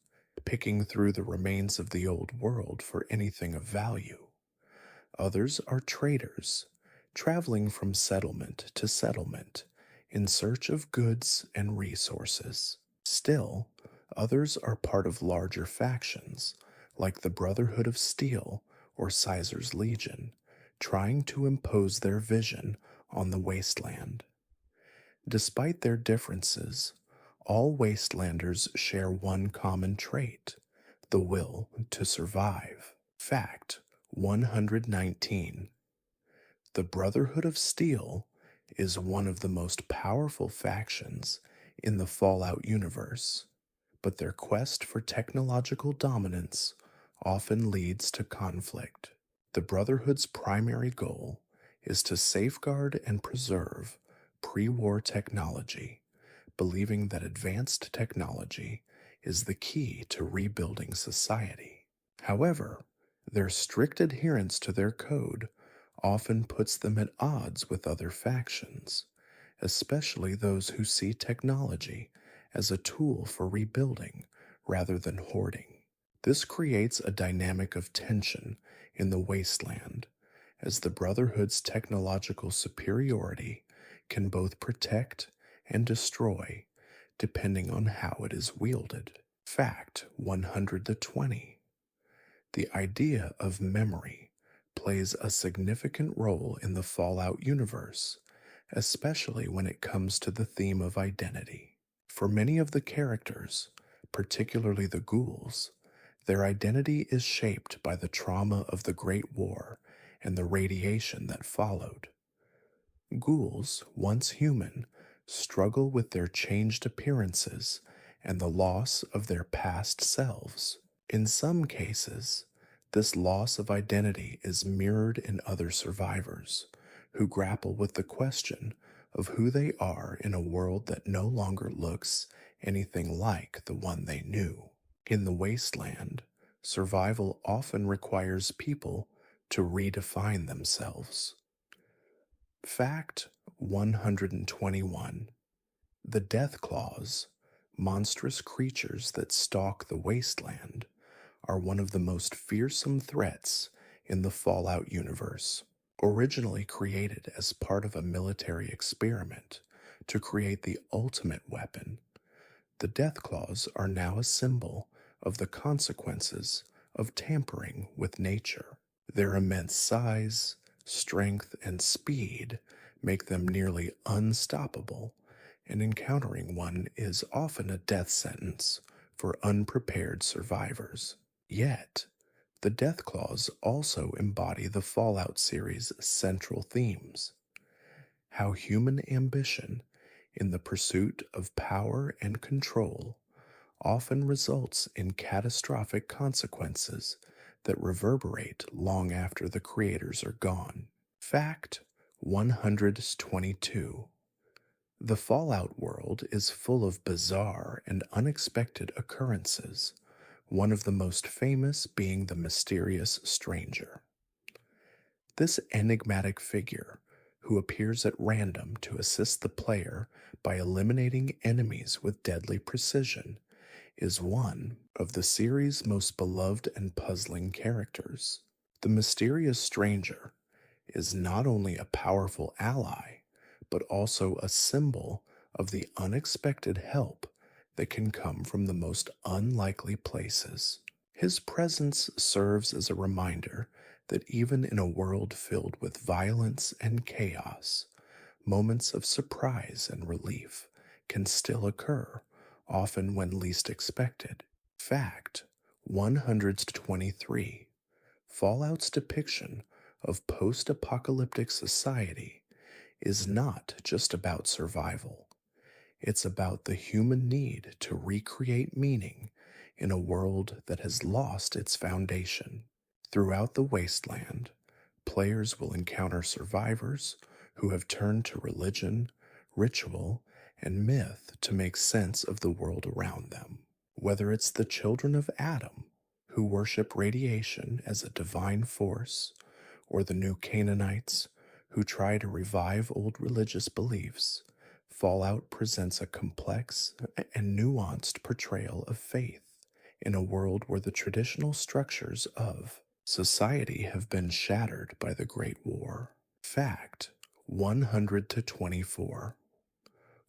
S1: picking through the remains of the old world for anything of value. Others are traders, traveling from settlement to settlement in search of goods and resources. Still, others are part of larger factions, like the Brotherhood of Steel or Caesar's Legion, trying to impose their vision on the wasteland. Despite their differences, all wastelanders share one common trait: the will to survive. Fact 119. The Brotherhood of Steel is one of the most powerful factions in the Fallout universe, but their quest for technological dominance often leads to conflict. The Brotherhood's primary goal is to safeguard and preserve pre-war technology, believing that advanced technology is the key to rebuilding society. However, their strict adherence to their code often puts them at odds with other factions, especially those who see technology as a tool for rebuilding rather than hoarding. This creates a dynamic of tension in the wasteland, as the Brotherhood's technological superiority can both protect and destroy, depending on how it is wielded. Fact 120. The idea of memory plays a significant role in the Fallout universe, especially when it comes to the theme of identity. For many of the characters, particularly the ghouls, their identity is shaped by the trauma of the Great War and the radiation that followed. Ghouls, once human, struggle with their changed appearances and the loss of their past selves. In some cases, this loss of identity is mirrored in other survivors who grapple with the question of who they are in a world that no longer looks anything like the one they knew. In the Wasteland, survival often requires people to redefine themselves. Fact 121. The Death Claws, monstrous creatures that stalk the wasteland, are one of the most fearsome threats in the Fallout universe. Originally created as part of a military experiment to create the ultimate weapon, the Death Claws are now a symbol of the consequences of tampering with nature. Their immense size, strength, and speed make them nearly unstoppable, and encountering one is often a death sentence for unprepared survivors. Yet, the Deathclaws also embody the Fallout series' central themes: how human ambition in the pursuit of power and control often results in catastrophic consequences that reverberate long after the creators are gone. Fact 122. The Fallout world is full of bizarre and unexpected occurrences, one of the most famous being the mysterious stranger. This enigmatic figure, who appears at random to assist the player by eliminating enemies with deadly precision, is one of the series' most beloved and puzzling characters. The mysterious stranger is not only a powerful ally, but also a symbol of the unexpected help that can come from the most unlikely places. His presence serves as a reminder that even in a world filled with violence and chaos, moments of surprise and relief can still occur, often when least expected. Fact 123. Fallout's depiction of post-apocalyptic society is not just about survival. It's about the human need to recreate meaning in a world that has lost its foundation. Throughout the wasteland, players will encounter survivors who have turned to religion, ritual, and myth to make sense of the world around them. Whether it's the children of Adam, who worship radiation as a divine force, or the new Canaanites, who try to revive old religious beliefs, Fallout presents a complex and nuanced portrayal of faith in a world where the traditional structures of society have been shattered by the Great War. Fact 124.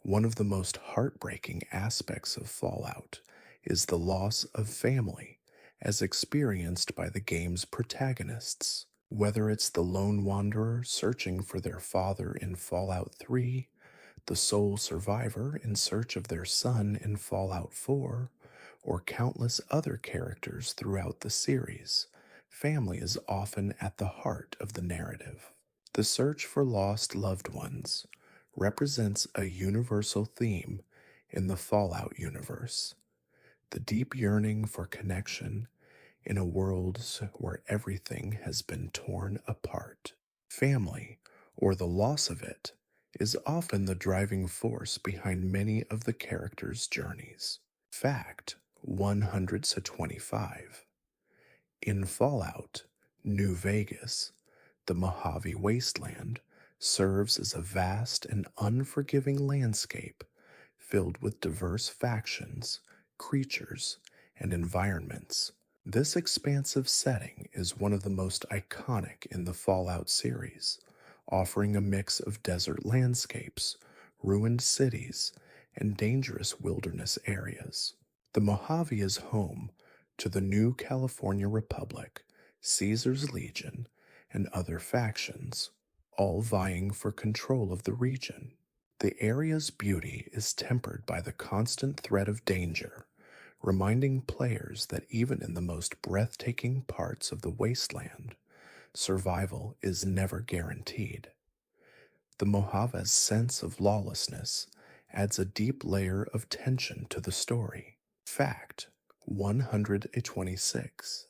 S1: One of the most heartbreaking aspects of Fallout is the loss of family as experienced by the game's protagonists. Whether it's the lone wanderer searching for their father in Fallout 3, the sole survivor in search of their son in Fallout 4, or countless other characters throughout the series, family is often at the heart of the narrative. The search for lost loved ones represents a universal theme in the Fallout universe: the deep yearning for connection in a world where everything has been torn apart. Family, or the loss of it, is often the driving force behind many of the characters' journeys. Fact 125. In Fallout, New Vegas, the Mojave Wasteland serves as a vast and unforgiving landscape filled with diverse factions, creatures, and environments. This expansive setting is one of the most iconic in the Fallout series, offering a mix of desert landscapes, ruined cities, and dangerous wilderness areas. The Mojave is home to the New California Republic, Caesar's Legion, and other factions, all vying for control of the region. The area's beauty is tempered by the constant threat of danger, reminding players that even in the most breathtaking parts of the wasteland, survival is never guaranteed. The Mojave's sense of lawlessness adds a deep layer of tension to the story. Fact 126.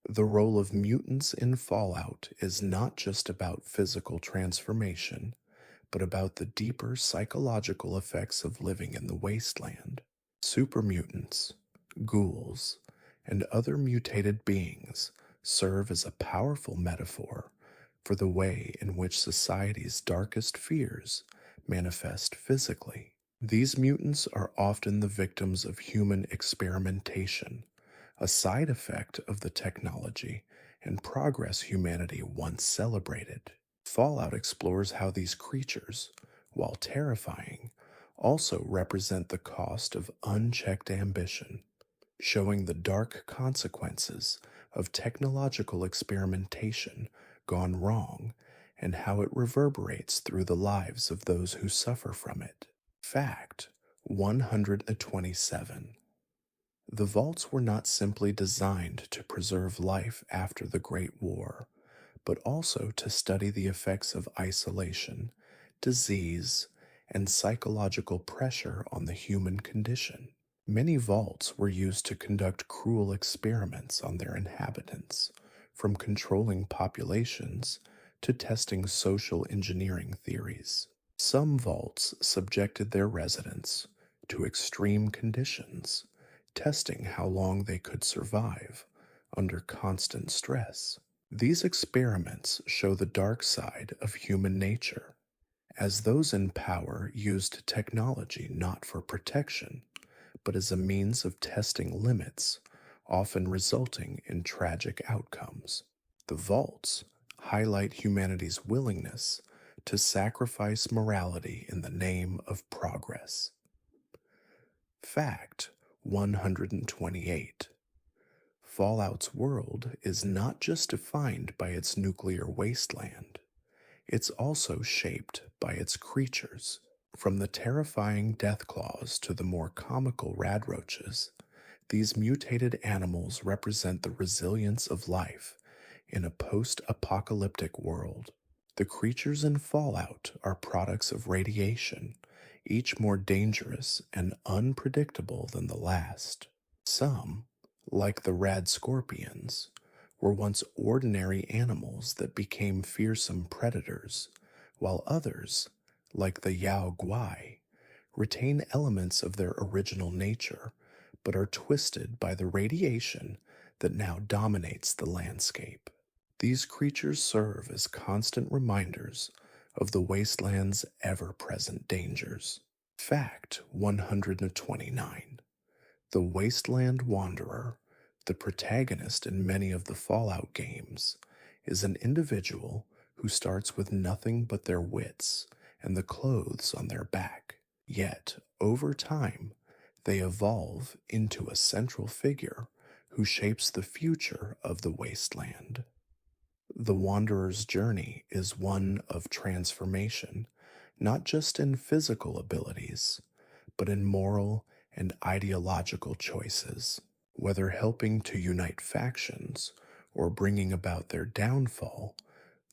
S1: The role of mutants in Fallout is not just about physical transformation, but about the deeper psychological effects of living in the wasteland. Super mutants, ghouls, and other mutated beings serve as a powerful metaphor for the way in which society's darkest fears manifest physically. These mutants are often the victims of human experimentation, a side effect of the technology and progress humanity once celebrated. Fallout explores how these creatures, while terrifying, also represent the cost of unchecked ambition, showing the dark consequences of technological experimentation gone wrong and how it reverberates through the lives of those who suffer from it. Fact 127. The vaults were not simply designed to preserve life after the Great War, but also to study the effects of isolation, disease, and psychological pressure on the human condition. Many vaults were used to conduct cruel experiments on their inhabitants, from controlling populations to testing social engineering theories. Some vaults subjected their residents to extreme conditions, testing how long they could survive under constant stress. These experiments show the dark side of human nature, as those in power used technology not for protection, but as a means of testing limits, often resulting in tragic outcomes. The vaults highlight humanity's willingness to sacrifice morality in the name of progress. Fact 128. Fallout's world is not just defined by its nuclear wasteland, it's also shaped by its creatures. From the terrifying deathclaws to the more comical radroaches, these mutated animals represent the resilience of life in a post apocalyptic world. The creatures in Fallout are products of radiation, each more dangerous and unpredictable than the last. Some, like the rad scorpions, were once ordinary animals that became fearsome predators, while others, like the Yao Guai, retain elements of their original nature but are twisted by the radiation that now dominates the landscape. These creatures serve as constant reminders of the wasteland's ever present dangers. Fact 129. The Wasteland Wanderer, the protagonist in many of the Fallout games, is an individual who starts with nothing but their wits and the clothes on their back. Yet, over time, they evolve into a central figure who shapes the future of the wasteland. The Wanderer's journey is one of transformation, not just in physical abilities, but in moral and ideological choices. Whether helping to unite factions or bringing about their downfall,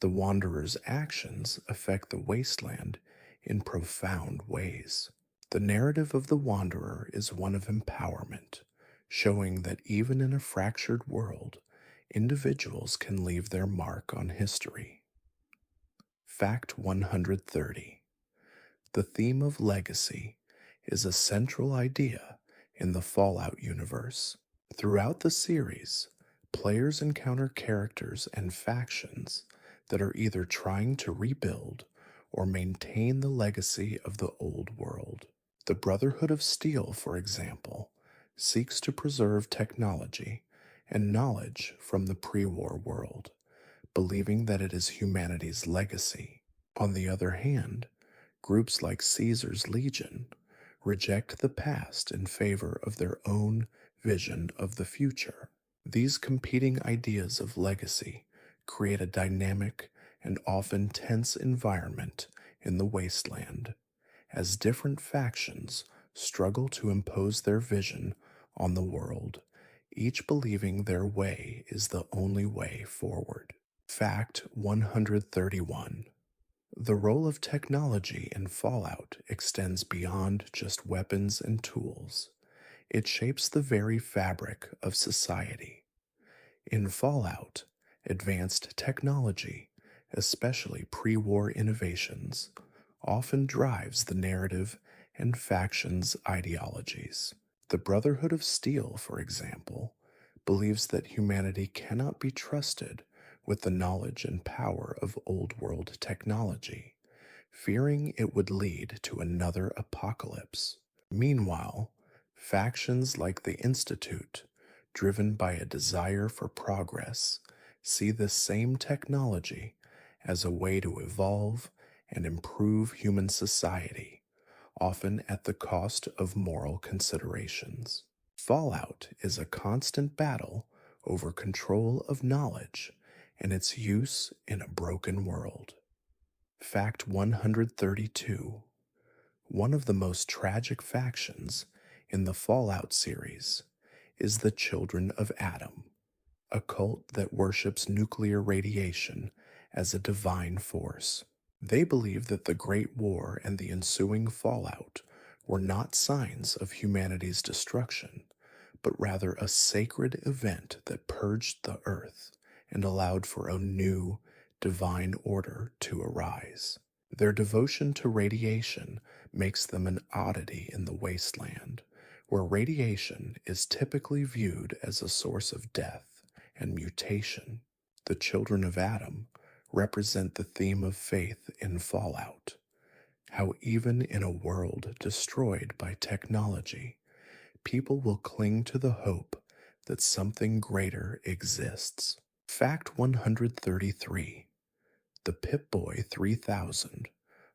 S1: the Wanderer's actions affect the wasteland in profound ways. The narrative of the Wanderer is one of empowerment, showing that even in a fractured world, individuals can leave their mark on history. Fact 130. The theme of legacy is a central idea in the Fallout universe. Throughout the series, players encounter characters and factions that are either trying to rebuild or maintain the legacy of the old world. The Brotherhood of Steel, for example, seeks to preserve technology and knowledge from the pre-war world, believing that it is humanity's legacy. On the other hand, groups like Caesar's Legion reject the past in favor of their own vision of the future. These competing ideas of legacy create a dynamic and often tense environment in the Wasteland as different factions struggle to impose their vision on the world, each believing their way is the only way forward. Fact 131. The role of technology in Fallout extends beyond just weapons and tools. It shapes the very fabric of society. In Fallout, advanced technology, especially pre war innovations, often drives the narrative and factions' ideologies. The Brotherhood of Steel, for example, believes that humanity cannot be trusted with the knowledge and power of old world technology, fearing it would lead to another apocalypse. Meanwhile, factions like the Institute, driven by a desire for progress, see this same technology as a way to evolve and improve human society, often at the cost of moral considerations. Fallout is a constant battle over control of knowledge and its use in a broken world. Fact 132. One of the most tragic factions in the Fallout series is the Children of Adam, a cult that worships nuclear radiation as a divine force. They believe that the Great War and the ensuing fallout were not signs of humanity's destruction, but rather a sacred event that purged the earth and allowed for a new, divine order to arise. Their devotion to radiation makes them an oddity in the wasteland, where radiation is typically viewed as a source of death and mutation. The children of Adam represent the theme of faith in Fallout, how even in a world destroyed by technology, people will cling to the hope that something greater exists. Fact 133. The Pip-Boy 3000,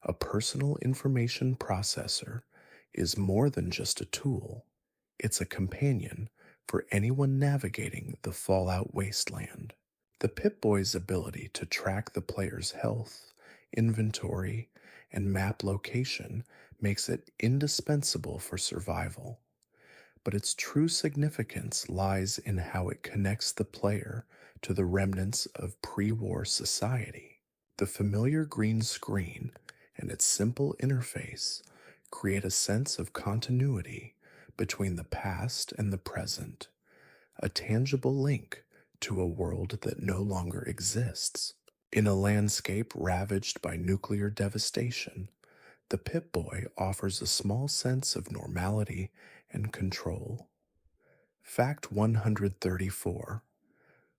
S1: a personal information processor, is more than just a tool. It's a companion for anyone navigating the Fallout wasteland. The Pip-Boy's ability to track the player's health, inventory, and map location makes it indispensable for survival. But its true significance lies in how it connects the player to the remnants of pre-war society. The familiar green screen and its simple interface create a sense of continuity between the past and the present, a tangible link to a world that no longer exists. In a landscape ravaged by nuclear devastation, the Pip-Boy offers a small sense of normality and control. Fact 134.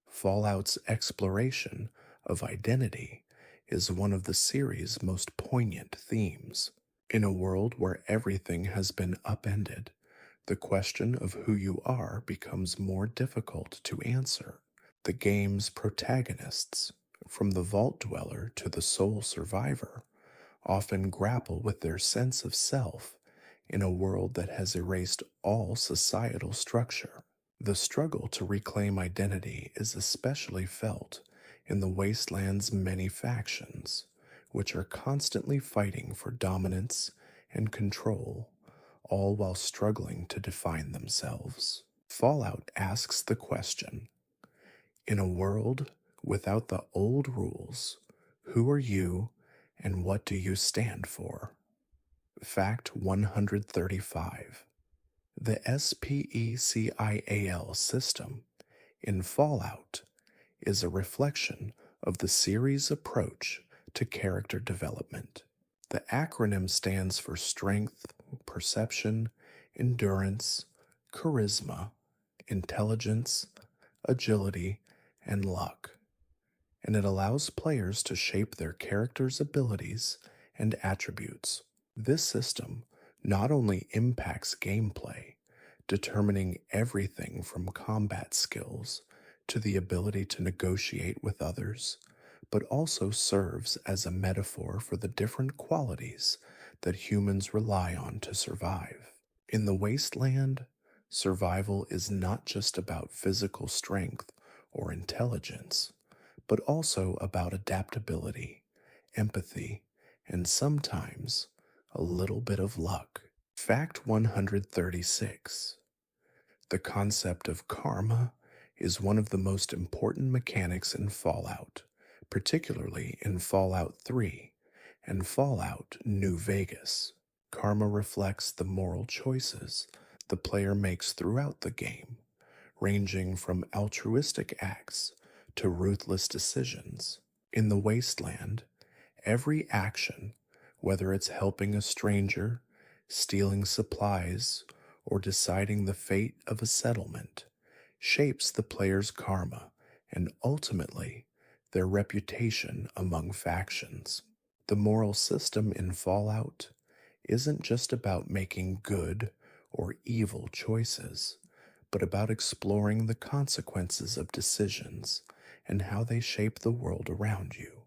S1: Fallout's exploration of identity is one of the series' most poignant themes. In a world where everything has been upended, the question of who you are becomes more difficult to answer. The game's protagonists, from the Vault Dweller to the Soul Survivor, often grapple with their sense of self in a world that has erased all societal structure. The struggle to reclaim identity is especially felt in the Wasteland's many factions, which are constantly fighting for dominance and control, all while struggling to define themselves. Fallout asks the question, in a world without the old rules, who are you and what do you stand for? Fact 135. The SPECIAL system in Fallout is a reflection of the series' approach to character development. The acronym stands for Strength, Perception, Endurance, Charisma, Intelligence, Agility, and Luck, and it allows players to shape their character's abilities and attributes. This system not only impacts gameplay, determining everything from combat skills to the ability to negotiate with others, but also serves as a metaphor for the different qualities that humans rely on to survive. In the wasteland, survival is not just about physical strength or intelligence, but also about adaptability, empathy, and sometimes a little bit of luck. Fact 136. The concept of karma is one of the most important mechanics in Fallout, particularly in Fallout 3 and Fallout New Vegas. Karma reflects the moral choices the player makes throughout the game, ranging from altruistic acts to ruthless decisions. In the Wasteland, every action, whether it's helping a stranger, stealing supplies, or deciding the fate of a settlement, shapes the player's karma and ultimately their reputation among factions. The moral system in Fallout isn't just about making good or evil choices, but about exploring the consequences of decisions and how they shape the world around you.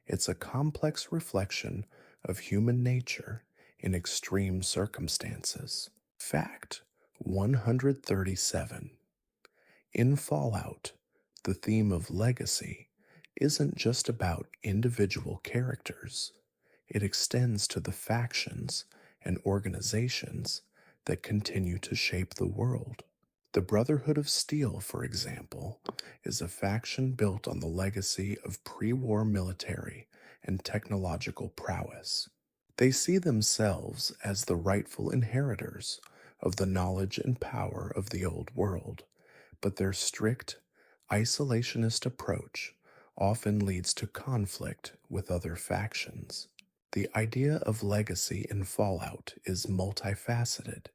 S1: It's a complex reflection of human nature in extreme circumstances. Fact 137. In Fallout, the theme of legacy isn't just about individual characters, it extends to the factions and organizations that continue to shape the world. The Brotherhood of Steel, for example, is a faction built on the legacy of pre war military and technological prowess. They see themselves as the rightful inheritors of the knowledge and power of the old world, but their strict, isolationist approach often leads to conflict with other factions. The idea of legacy in Fallout is multifaceted.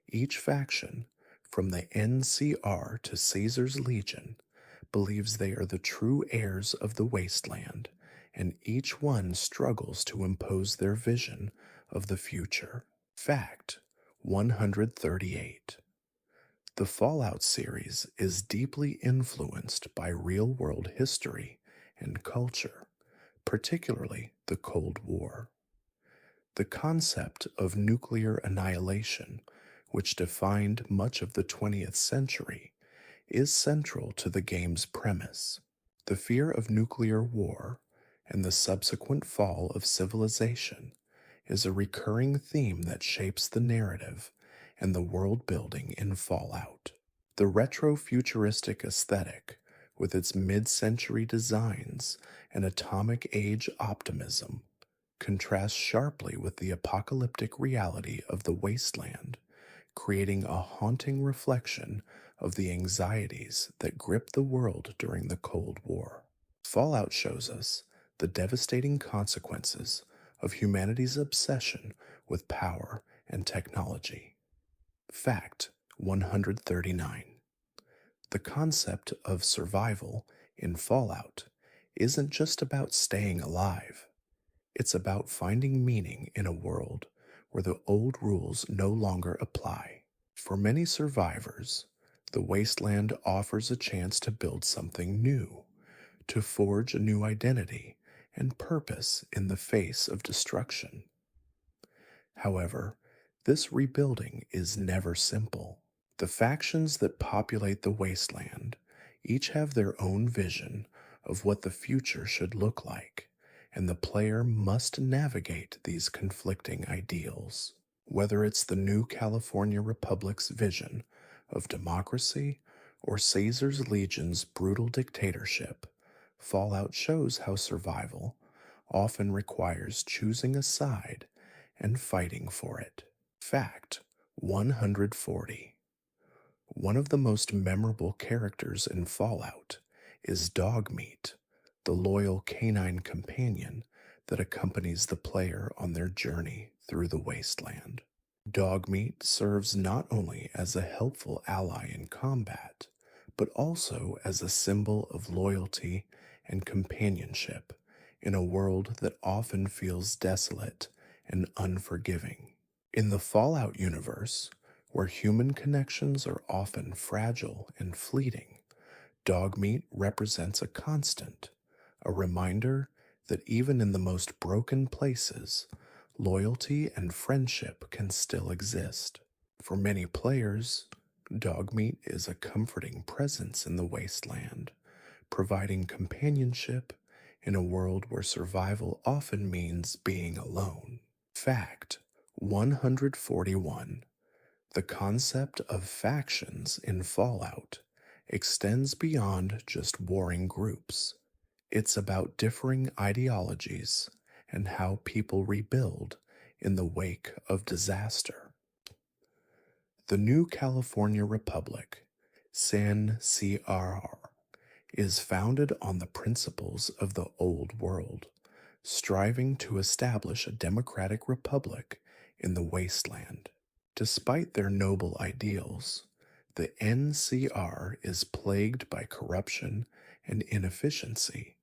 S1: Each faction, from the NCR to Caesar's Legion, believes they are the true heirs of the Wasteland, and each one struggles to impose their vision of the future. Fact 138. The Fallout series is deeply influenced by real world history and culture, particularly the Cold War. The concept of nuclear annihilation, which defined much of the 20th century, is central to the game's premise. The fear of nuclear war and the subsequent fall of civilization is a recurring theme that shapes the narrative and the world building in Fallout. The retro futuristic aesthetic, with its mid century designs and atomic age optimism, contrasts sharply with the apocalyptic reality of the Wasteland, creating a haunting reflection of the anxieties that gripped the world during the Cold War. Fallout shows us the devastating consequences of humanity's obsession with power and technology. Fact 139. The concept of survival in Fallout isn't just about staying alive. It's about finding meaning in a world where the old rules no longer apply. For many survivors, the Wasteland offers a chance to build something new, to forge a new identity and purpose in the face of destruction. However, this rebuilding is never simple. The factions that populate the Wasteland each have their own vision of what the future should look like, and the player must navigate these conflicting ideals. Whether it's the new California Republic's vision of democracy or Caesar's Legion's brutal dictatorship, Fallout shows how survival often requires choosing a side and fighting for it. Fact 140. One of the most memorable characters in Fallout is Dogmeat, the loyal canine companion that accompanies the player on their journey through the Wasteland. Dogmeat serves not only as a helpful ally in combat, but also as a symbol of loyalty and companionship in a world that often feels desolate and unforgiving. In the Fallout universe, where human connections are often fragile and fleeting, Dogmeat represents a constant, a reminder that even in the most broken places, loyalty and friendship can still exist. For many players, Dogmeat is a comforting presence in the Wasteland, providing companionship in a world where survival often means being alone. Fact 141. The concept of factions in Fallout extends beyond just warring groups. It's about differing ideologies and how people rebuild in the wake of disaster. The new California Republic, San CRR, is founded on the principles of the Old World, striving to establish a democratic republic in the Wasteland. Despite their noble ideals, the NCR is plagued by corruption and inefficiency,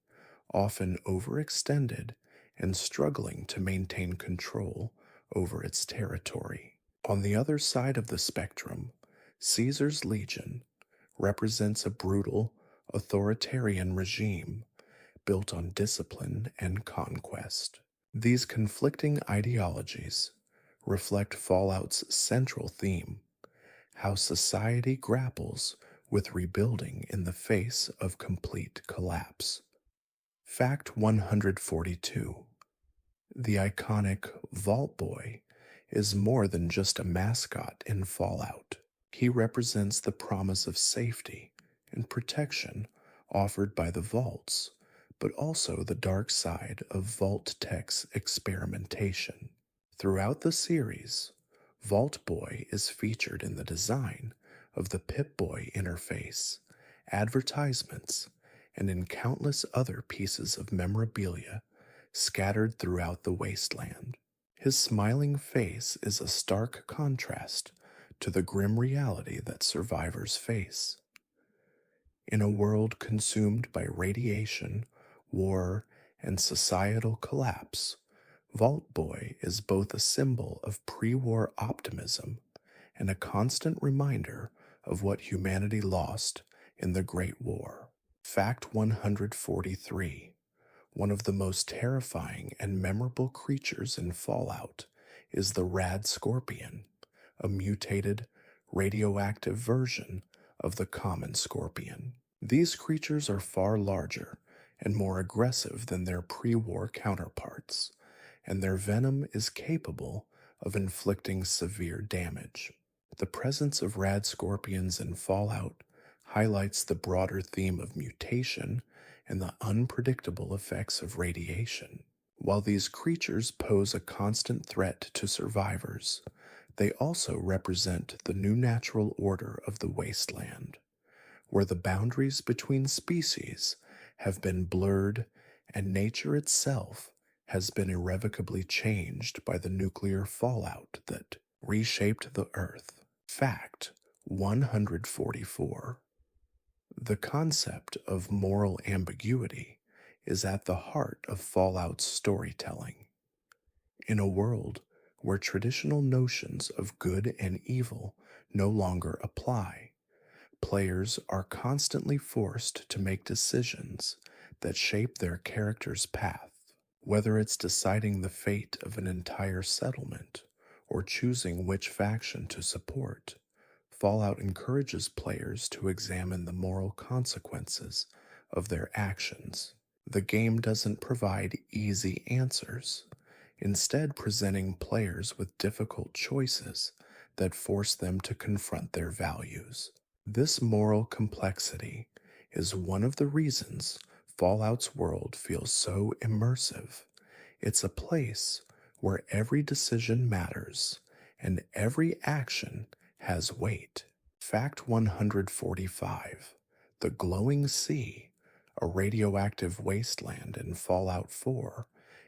S1: often overextended and struggling to maintain control over its territory. On the other side of the spectrum, Caesar's Legion represents a brutal, authoritarian regime built on discipline and conquest. These conflicting ideologies reflect Fallout's central theme: how society grapples with rebuilding in the face of complete collapse. Fact 142. The iconic Vault Boy is more than just a mascot in Fallout. He represents the promise of safety and protection offered by the vaults, but also the dark side of Vault Tech's experimentation. Throughout the series, Vault Boy is featured in the design of the Pip-Boy interface, advertisements, and in countless other pieces of memorabilia scattered throughout the Wasteland. His smiling face is a stark contrast to the grim reality that survivors face. In a world consumed by radiation, war, and societal collapse, Vault Boy is both a symbol of pre-war optimism and a constant reminder of what humanity lost in the Great War. Fact 143. One of the most terrifying and memorable creatures in Fallout is the Rad Scorpion, a mutated, radioactive version of the common scorpion. These creatures are far larger and more aggressive than their pre-war counterparts, and their venom is capable of inflicting severe damage. The presence of rad scorpions in Fallout highlights the broader theme of mutation and the unpredictable effects of radiation. While these creatures pose a constant threat to survivors, they also represent the new natural order of the Wasteland, where the boundaries between species have been blurred and nature itself has been irrevocably changed by the nuclear fallout that reshaped the Earth. Fact 144. The concept of moral ambiguity is at the heart of Fallout's storytelling. In a world where traditional notions of good and evil no longer apply, players are constantly forced to make decisions that shape their character's path. Whether it's deciding the fate of an entire settlement or choosing which faction to support, Fallout encourages players to examine the moral consequences of their actions. The game doesn't provide easy answers, instead presenting players with difficult choices that force them to confront their values. This moral complexity is one of the reasons Fallout's world feels so immersive. It's a place where every decision matters and every action has weight. Fact 145. The Glowing Sea, a radioactive wasteland in Fallout 4,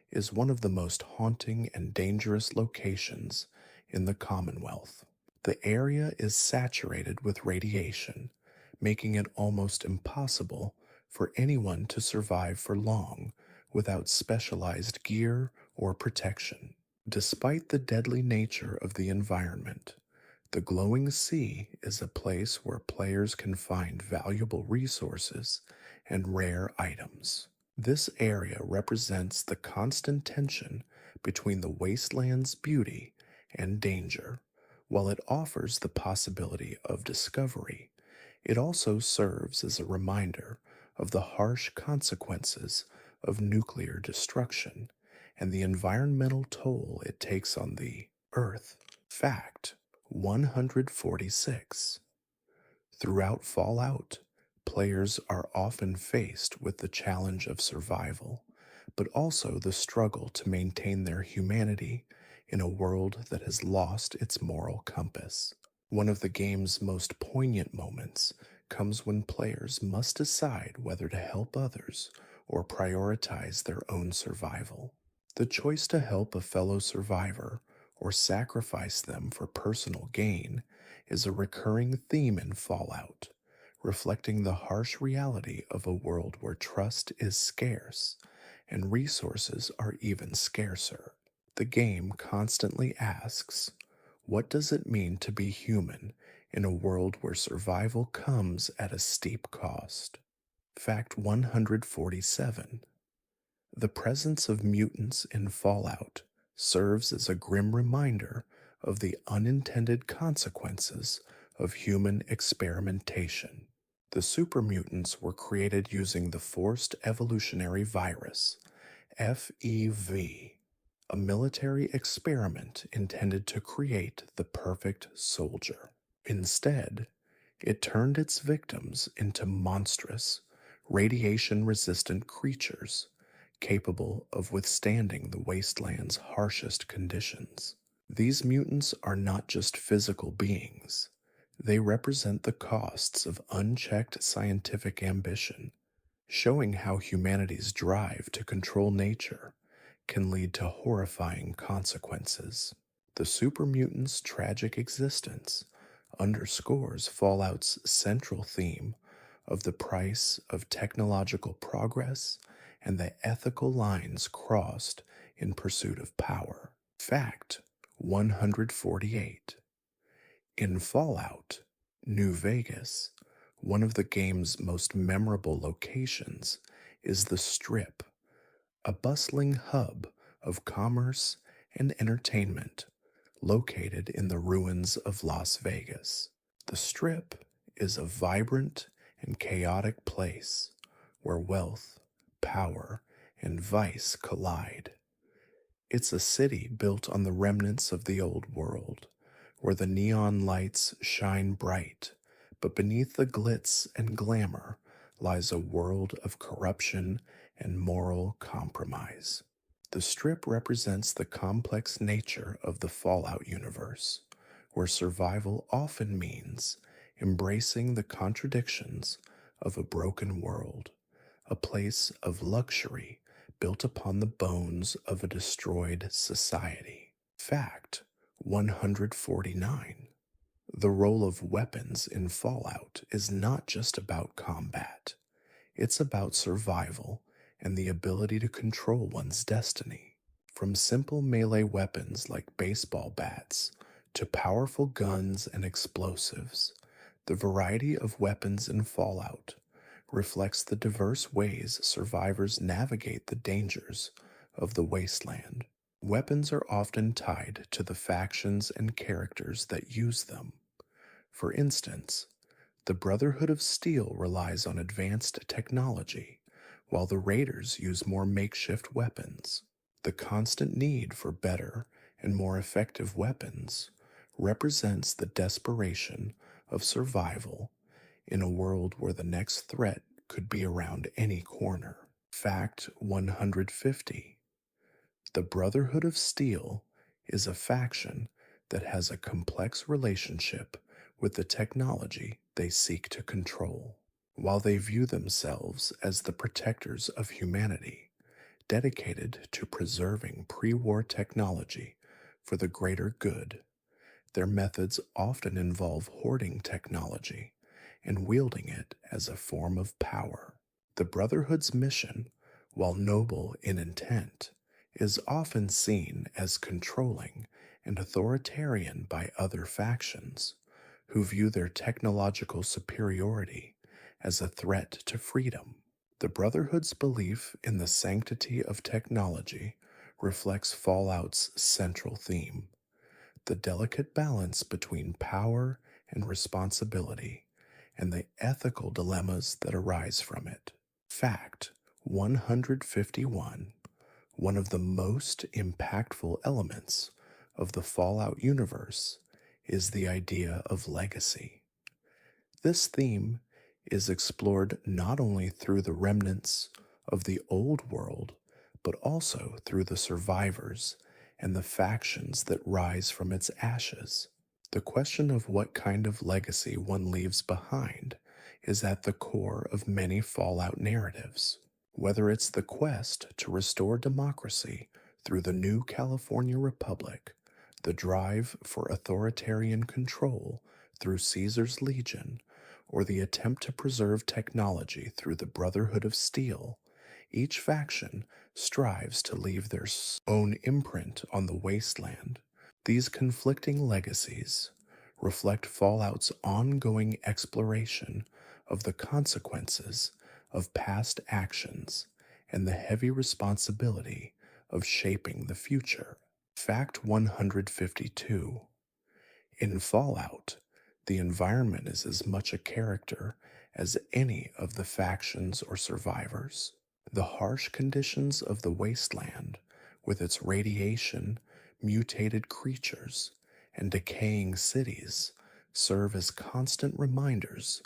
S1: is one of the most haunting and dangerous locations in the Commonwealth. The area is saturated with radiation, making it almost impossible for anyone to survive for long without specialized gear or protection. Despite the deadly nature of the environment, the Glowing Sea is a place where players can find valuable resources and rare items. This area represents the constant tension between the wasteland's beauty and danger. While it offers the possibility of discovery, it also serves as a reminder of the harsh consequences of nuclear destruction and the environmental toll it takes on the Earth. Fact 146. Throughout Fallout, players are often faced with the challenge of survival, but also the struggle to maintain their humanity in a world that has lost its moral compass. One of the game's most poignant moments comes when players must decide whether to help others or prioritize their own survival. The choice to help a fellow survivor or sacrifice them for personal gain is a recurring theme in Fallout, reflecting the harsh reality of a world where trust is scarce and resources are even scarcer. The game constantly asks, what does it mean to be human in a world where survival comes at a steep cost? Fact 147. The presence of mutants in Fallout serves as a grim reminder of the unintended consequences of human experimentation. The super mutants were created using the forced evolutionary virus, FEV, a military experiment intended to create the perfect soldier. Instead, it turned its victims into monstrous, radiation resistant creatures capable of withstanding the wasteland's harshest conditions. These mutants are not just physical beings, they represent the costs of unchecked scientific ambition, showing how humanity's drive to control nature can lead to horrifying consequences. The super mutants' tragic existence underscores Fallout's central theme of the price of technological progress and the ethical lines crossed in pursuit of power. Fact 148. In Fallout, New Vegas, one of the game's most memorable locations is the Strip, a bustling hub of commerce and entertainment located in the ruins of Las Vegas. The Strip is a vibrant and chaotic place where wealth, power, and vice collide. It's a city built on the remnants of the old world, where the neon lights shine bright, but beneath the glitz and glamour lies a world of corruption and moral compromise. The Strip represents the complex nature of the Fallout universe, where survival often means embracing the contradictions of a broken world, a place of luxury built upon the bones of a destroyed society. Fact 149. The role of weapons in Fallout is not just about combat, it's about survival and the ability to control one's destiny. From simple melee weapons like baseball bats to powerful guns and explosives, the variety of weapons in Fallout reflects the diverse ways survivors navigate the dangers of the wasteland. Weapons are often tied to the factions and characters that use them. For instance, the Brotherhood of Steel relies on advanced technology, while the Raiders use more makeshift weapons. The constant need for better and more effective weapons represents the desperation of survival in a world where the next threat could be around any corner. Fact 150. The Brotherhood of Steel is a faction that has a complex relationship with the technology they seek to control. While they view themselves as the protectors of humanity, dedicated to preserving pre-war technology for the greater good, their methods often involve hoarding technology and wielding it as a form of power. The Brotherhood's mission, while noble in intent, is often seen as controlling and authoritarian by other factions who view their technological superiority as a threat to freedom. The Brotherhood's belief in the sanctity of technology reflects Fallout's central theme, the delicate balance between power and responsibility, and the ethical dilemmas that arise from it. Fact 151. One of the most impactful elements of the Fallout universe is the idea of legacy. This theme is explored not only through the remnants of the old world, but also through the survivors and the factions that rise from its ashes. The question of what kind of legacy one leaves behind is at the core of many Fallout narratives. Whether it's the quest to restore democracy through the new California Republic, the drive for authoritarian control through Caesar's Legion, or the attempt to preserve technology through the Brotherhood of Steel, each faction strives to leave their own imprint on the wasteland. These conflicting legacies reflect Fallout's ongoing exploration of the consequences of past actions and the heavy responsibility of shaping the future. Fact 152. In Fallout, the environment is as much a character as any of the factions or survivors. The harsh conditions of the wasteland, with its radiation, mutated creatures, and decaying cities, serve as constant reminders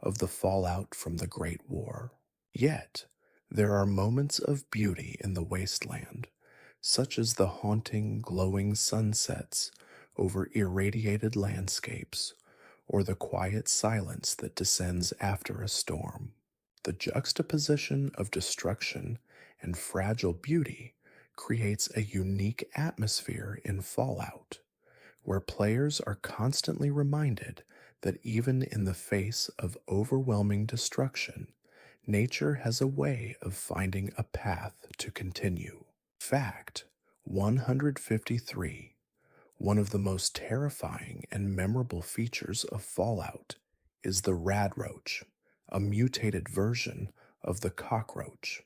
S1: of the fallout from the Great War. Yet, there are moments of beauty in the wasteland, such as the haunting, glowing sunsets over irradiated landscapes, or the quiet silence that descends after a storm. The juxtaposition of destruction and fragile beauty creates a unique atmosphere in Fallout, where players are constantly reminded that even in the face of overwhelming destruction, nature has a way of finding a path to continue. Fact 153. One of the most terrifying and memorable features of Fallout is the radroach, a mutated version of the cockroach.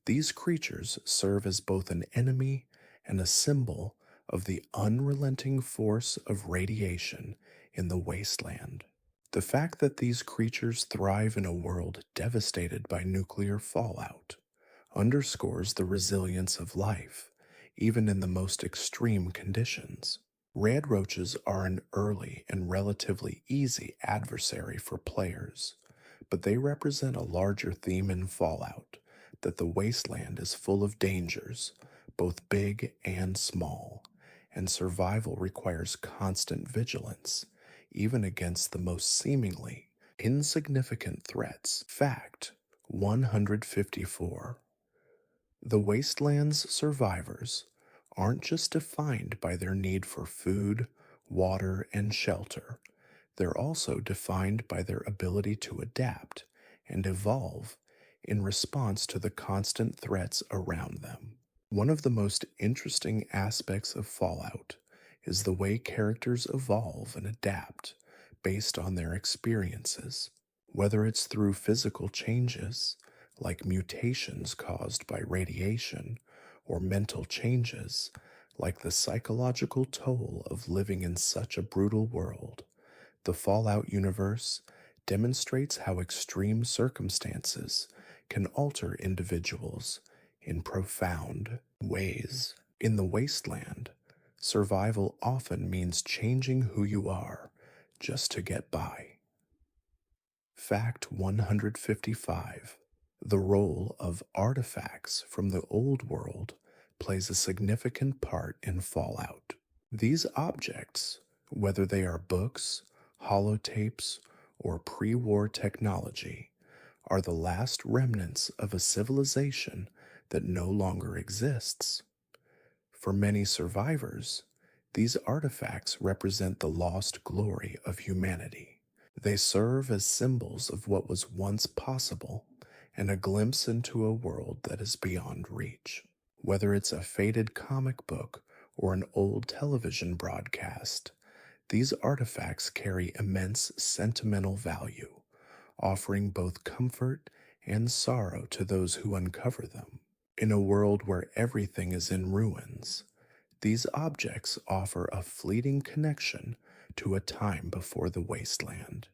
S1: These creatures serve as both an enemy and a symbol of the unrelenting force of radiation in the wasteland. The fact that these creatures thrive in a world devastated by nuclear fallout underscores the resilience of life, even in the most extreme conditions. Red roaches are an early and relatively easy adversary for players, but they represent a larger theme in Fallout that the wasteland is full of dangers, both big and small, and survival requires constant vigilance, even against the most seemingly insignificant threats. Fact 154. The wasteland's survivors aren't just defined by their need for food, water, and shelter. They're also defined by their ability to adapt and evolve in response to the constant threats around them. One of the most interesting aspects of Fallout is the way characters evolve and adapt based on their experiences, whether it's through physical changes, like mutations caused by radiation, or mental changes, like the psychological toll of living in such a brutal world. The Fallout universe demonstrates how extreme circumstances can alter individuals in profound ways. In the wasteland, survival often means changing who you are just to get by. Fact 155. The role of artifacts from the old world plays a significant part in Fallout. These objects, whether they are books, holotapes, or pre-war technology, are the last remnants of a civilization that no longer exists. For many survivors, these artifacts represent the lost glory of humanity. They serve as symbols of what was once possible and a glimpse into a world that is beyond reach. Whether it's a faded comic book or an old television broadcast, these artifacts carry immense sentimental value, offering both comfort and sorrow to those who uncover them. In a world where everything is in ruins, these objects offer a fleeting connection to a time before the wasteland.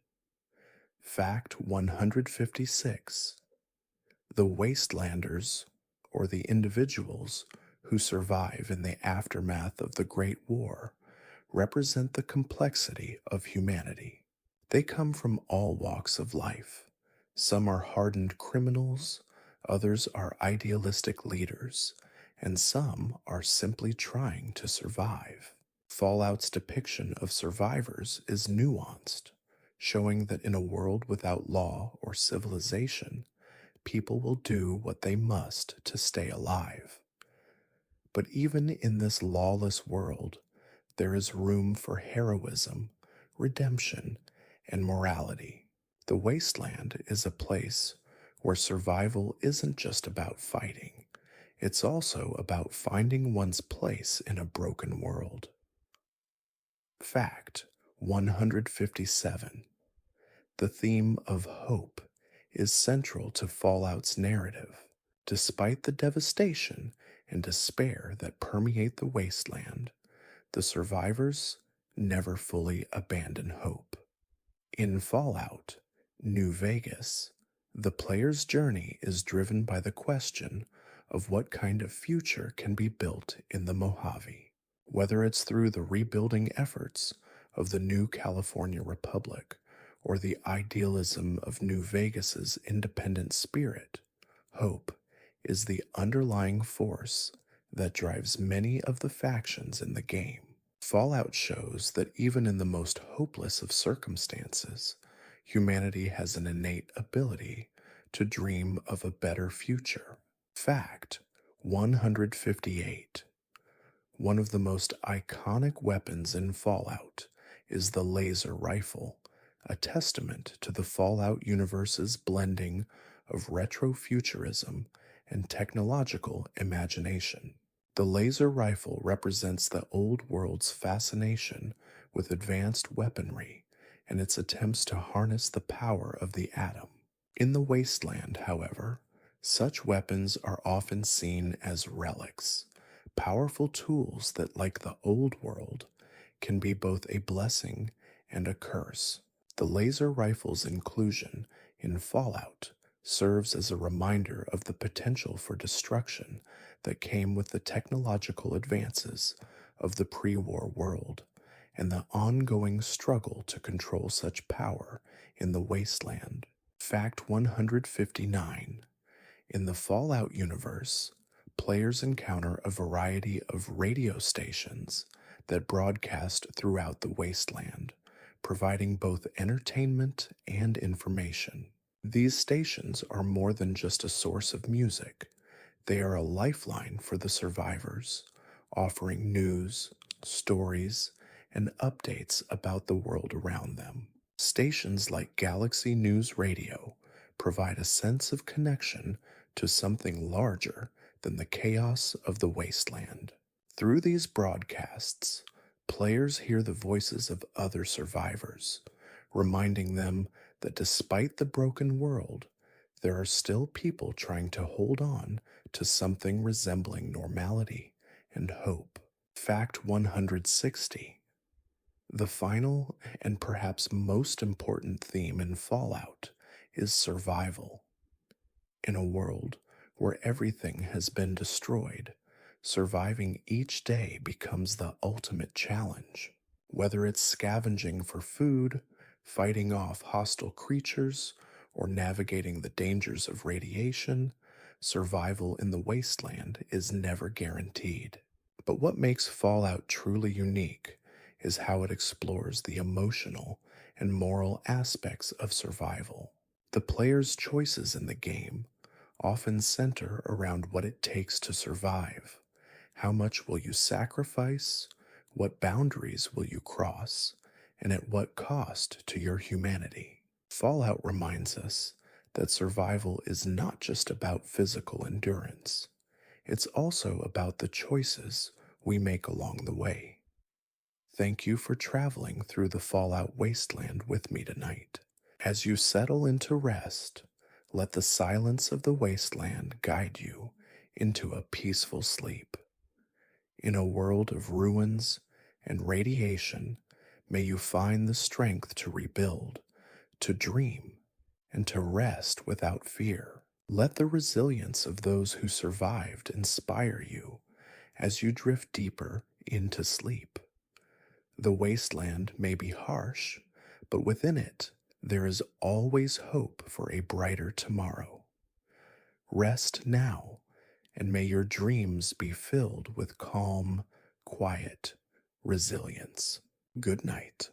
S1: Fact 156. The Wastelanders, or the individuals who survive in the aftermath of the Great War, represent the complexity of humanity. They come from all walks of life. Some are hardened criminals, others are idealistic leaders, and some are simply trying to survive. Fallout's depiction of survivors is nuanced, showing that in a world without law or civilization, people will do what they must to stay alive. But even in this lawless world, there is room for heroism, redemption, and morality. The wasteland is a place where survival isn't just about fighting, it's also about finding one's place in a broken world. Fact 157. The theme of hope is central to Fallout's narrative. Despite the devastation and despair that permeate the wasteland, the survivors never fully abandon hope. In Fallout, New Vegas, the player's journey is driven by the question of what kind of future can be built in the Mojave. Whether it's through the rebuilding efforts of the new California Republic or the idealism of New Vegas's independent spirit, hope is the underlying force that drives many of the factions in the game. Fallout shows that even in the most hopeless of circumstances, humanity has an innate ability to dream of a better future. Fact 158. One of the most iconic weapons in Fallout is the laser rifle, a testament to the Fallout universe's blending of retrofuturism and technological imagination. The laser rifle represents the old world's fascination with advanced weaponry and its attempts to harness the power of the atom. In the wasteland, however, such weapons are often seen as relics, powerful tools that, like the old world, can be both a blessing and a curse. The laser rifle's inclusion in Fallout serves as a reminder of the potential for destruction that came with the technological advances of the pre-war world and the ongoing struggle to control such power in the wasteland. Fact 159. In the Fallout universe, players encounter a variety of radio stations that broadcast throughout the wasteland, providing both entertainment and information. These stations are more than just a source of music. They are a lifeline for the survivors, offering news, stories, and updates about the world around them. Stations like Galaxy News Radio provide a sense of connection to something larger than the chaos of the wasteland. Through these broadcasts, players hear the voices of other survivors, reminding them that despite the broken world, there are still people trying to hold on to something resembling normality and hope. Fact 160. The final and perhaps most important theme in Fallout is survival. In a world where everything has been destroyed, surviving each day becomes the ultimate challenge. Whether it's scavenging for food, fighting off hostile creatures, or navigating the dangers of radiation, survival in the wasteland is never guaranteed. But what makes Fallout truly unique is how it explores the emotional and moral aspects of survival. The player's choices in the game often center around what it takes to survive. How much will you sacrifice? What boundaries will you cross? And at what cost to your humanity? Fallout reminds us that survival is not just about physical endurance. It's also about the choices we make along the way. Thank you for traveling through the Fallout wasteland with me tonight. As you settle into rest, let the silence of the wasteland guide you into a peaceful sleep. In a world of ruins and radiation, may you find the strength to rebuild, to dream, and to rest without fear. Let the resilience of those who survived inspire you as you drift deeper into sleep. The wasteland may be harsh, but within it there is always hope for a brighter tomorrow. Rest now, and may your dreams be filled with calm, quiet resilience. Good night.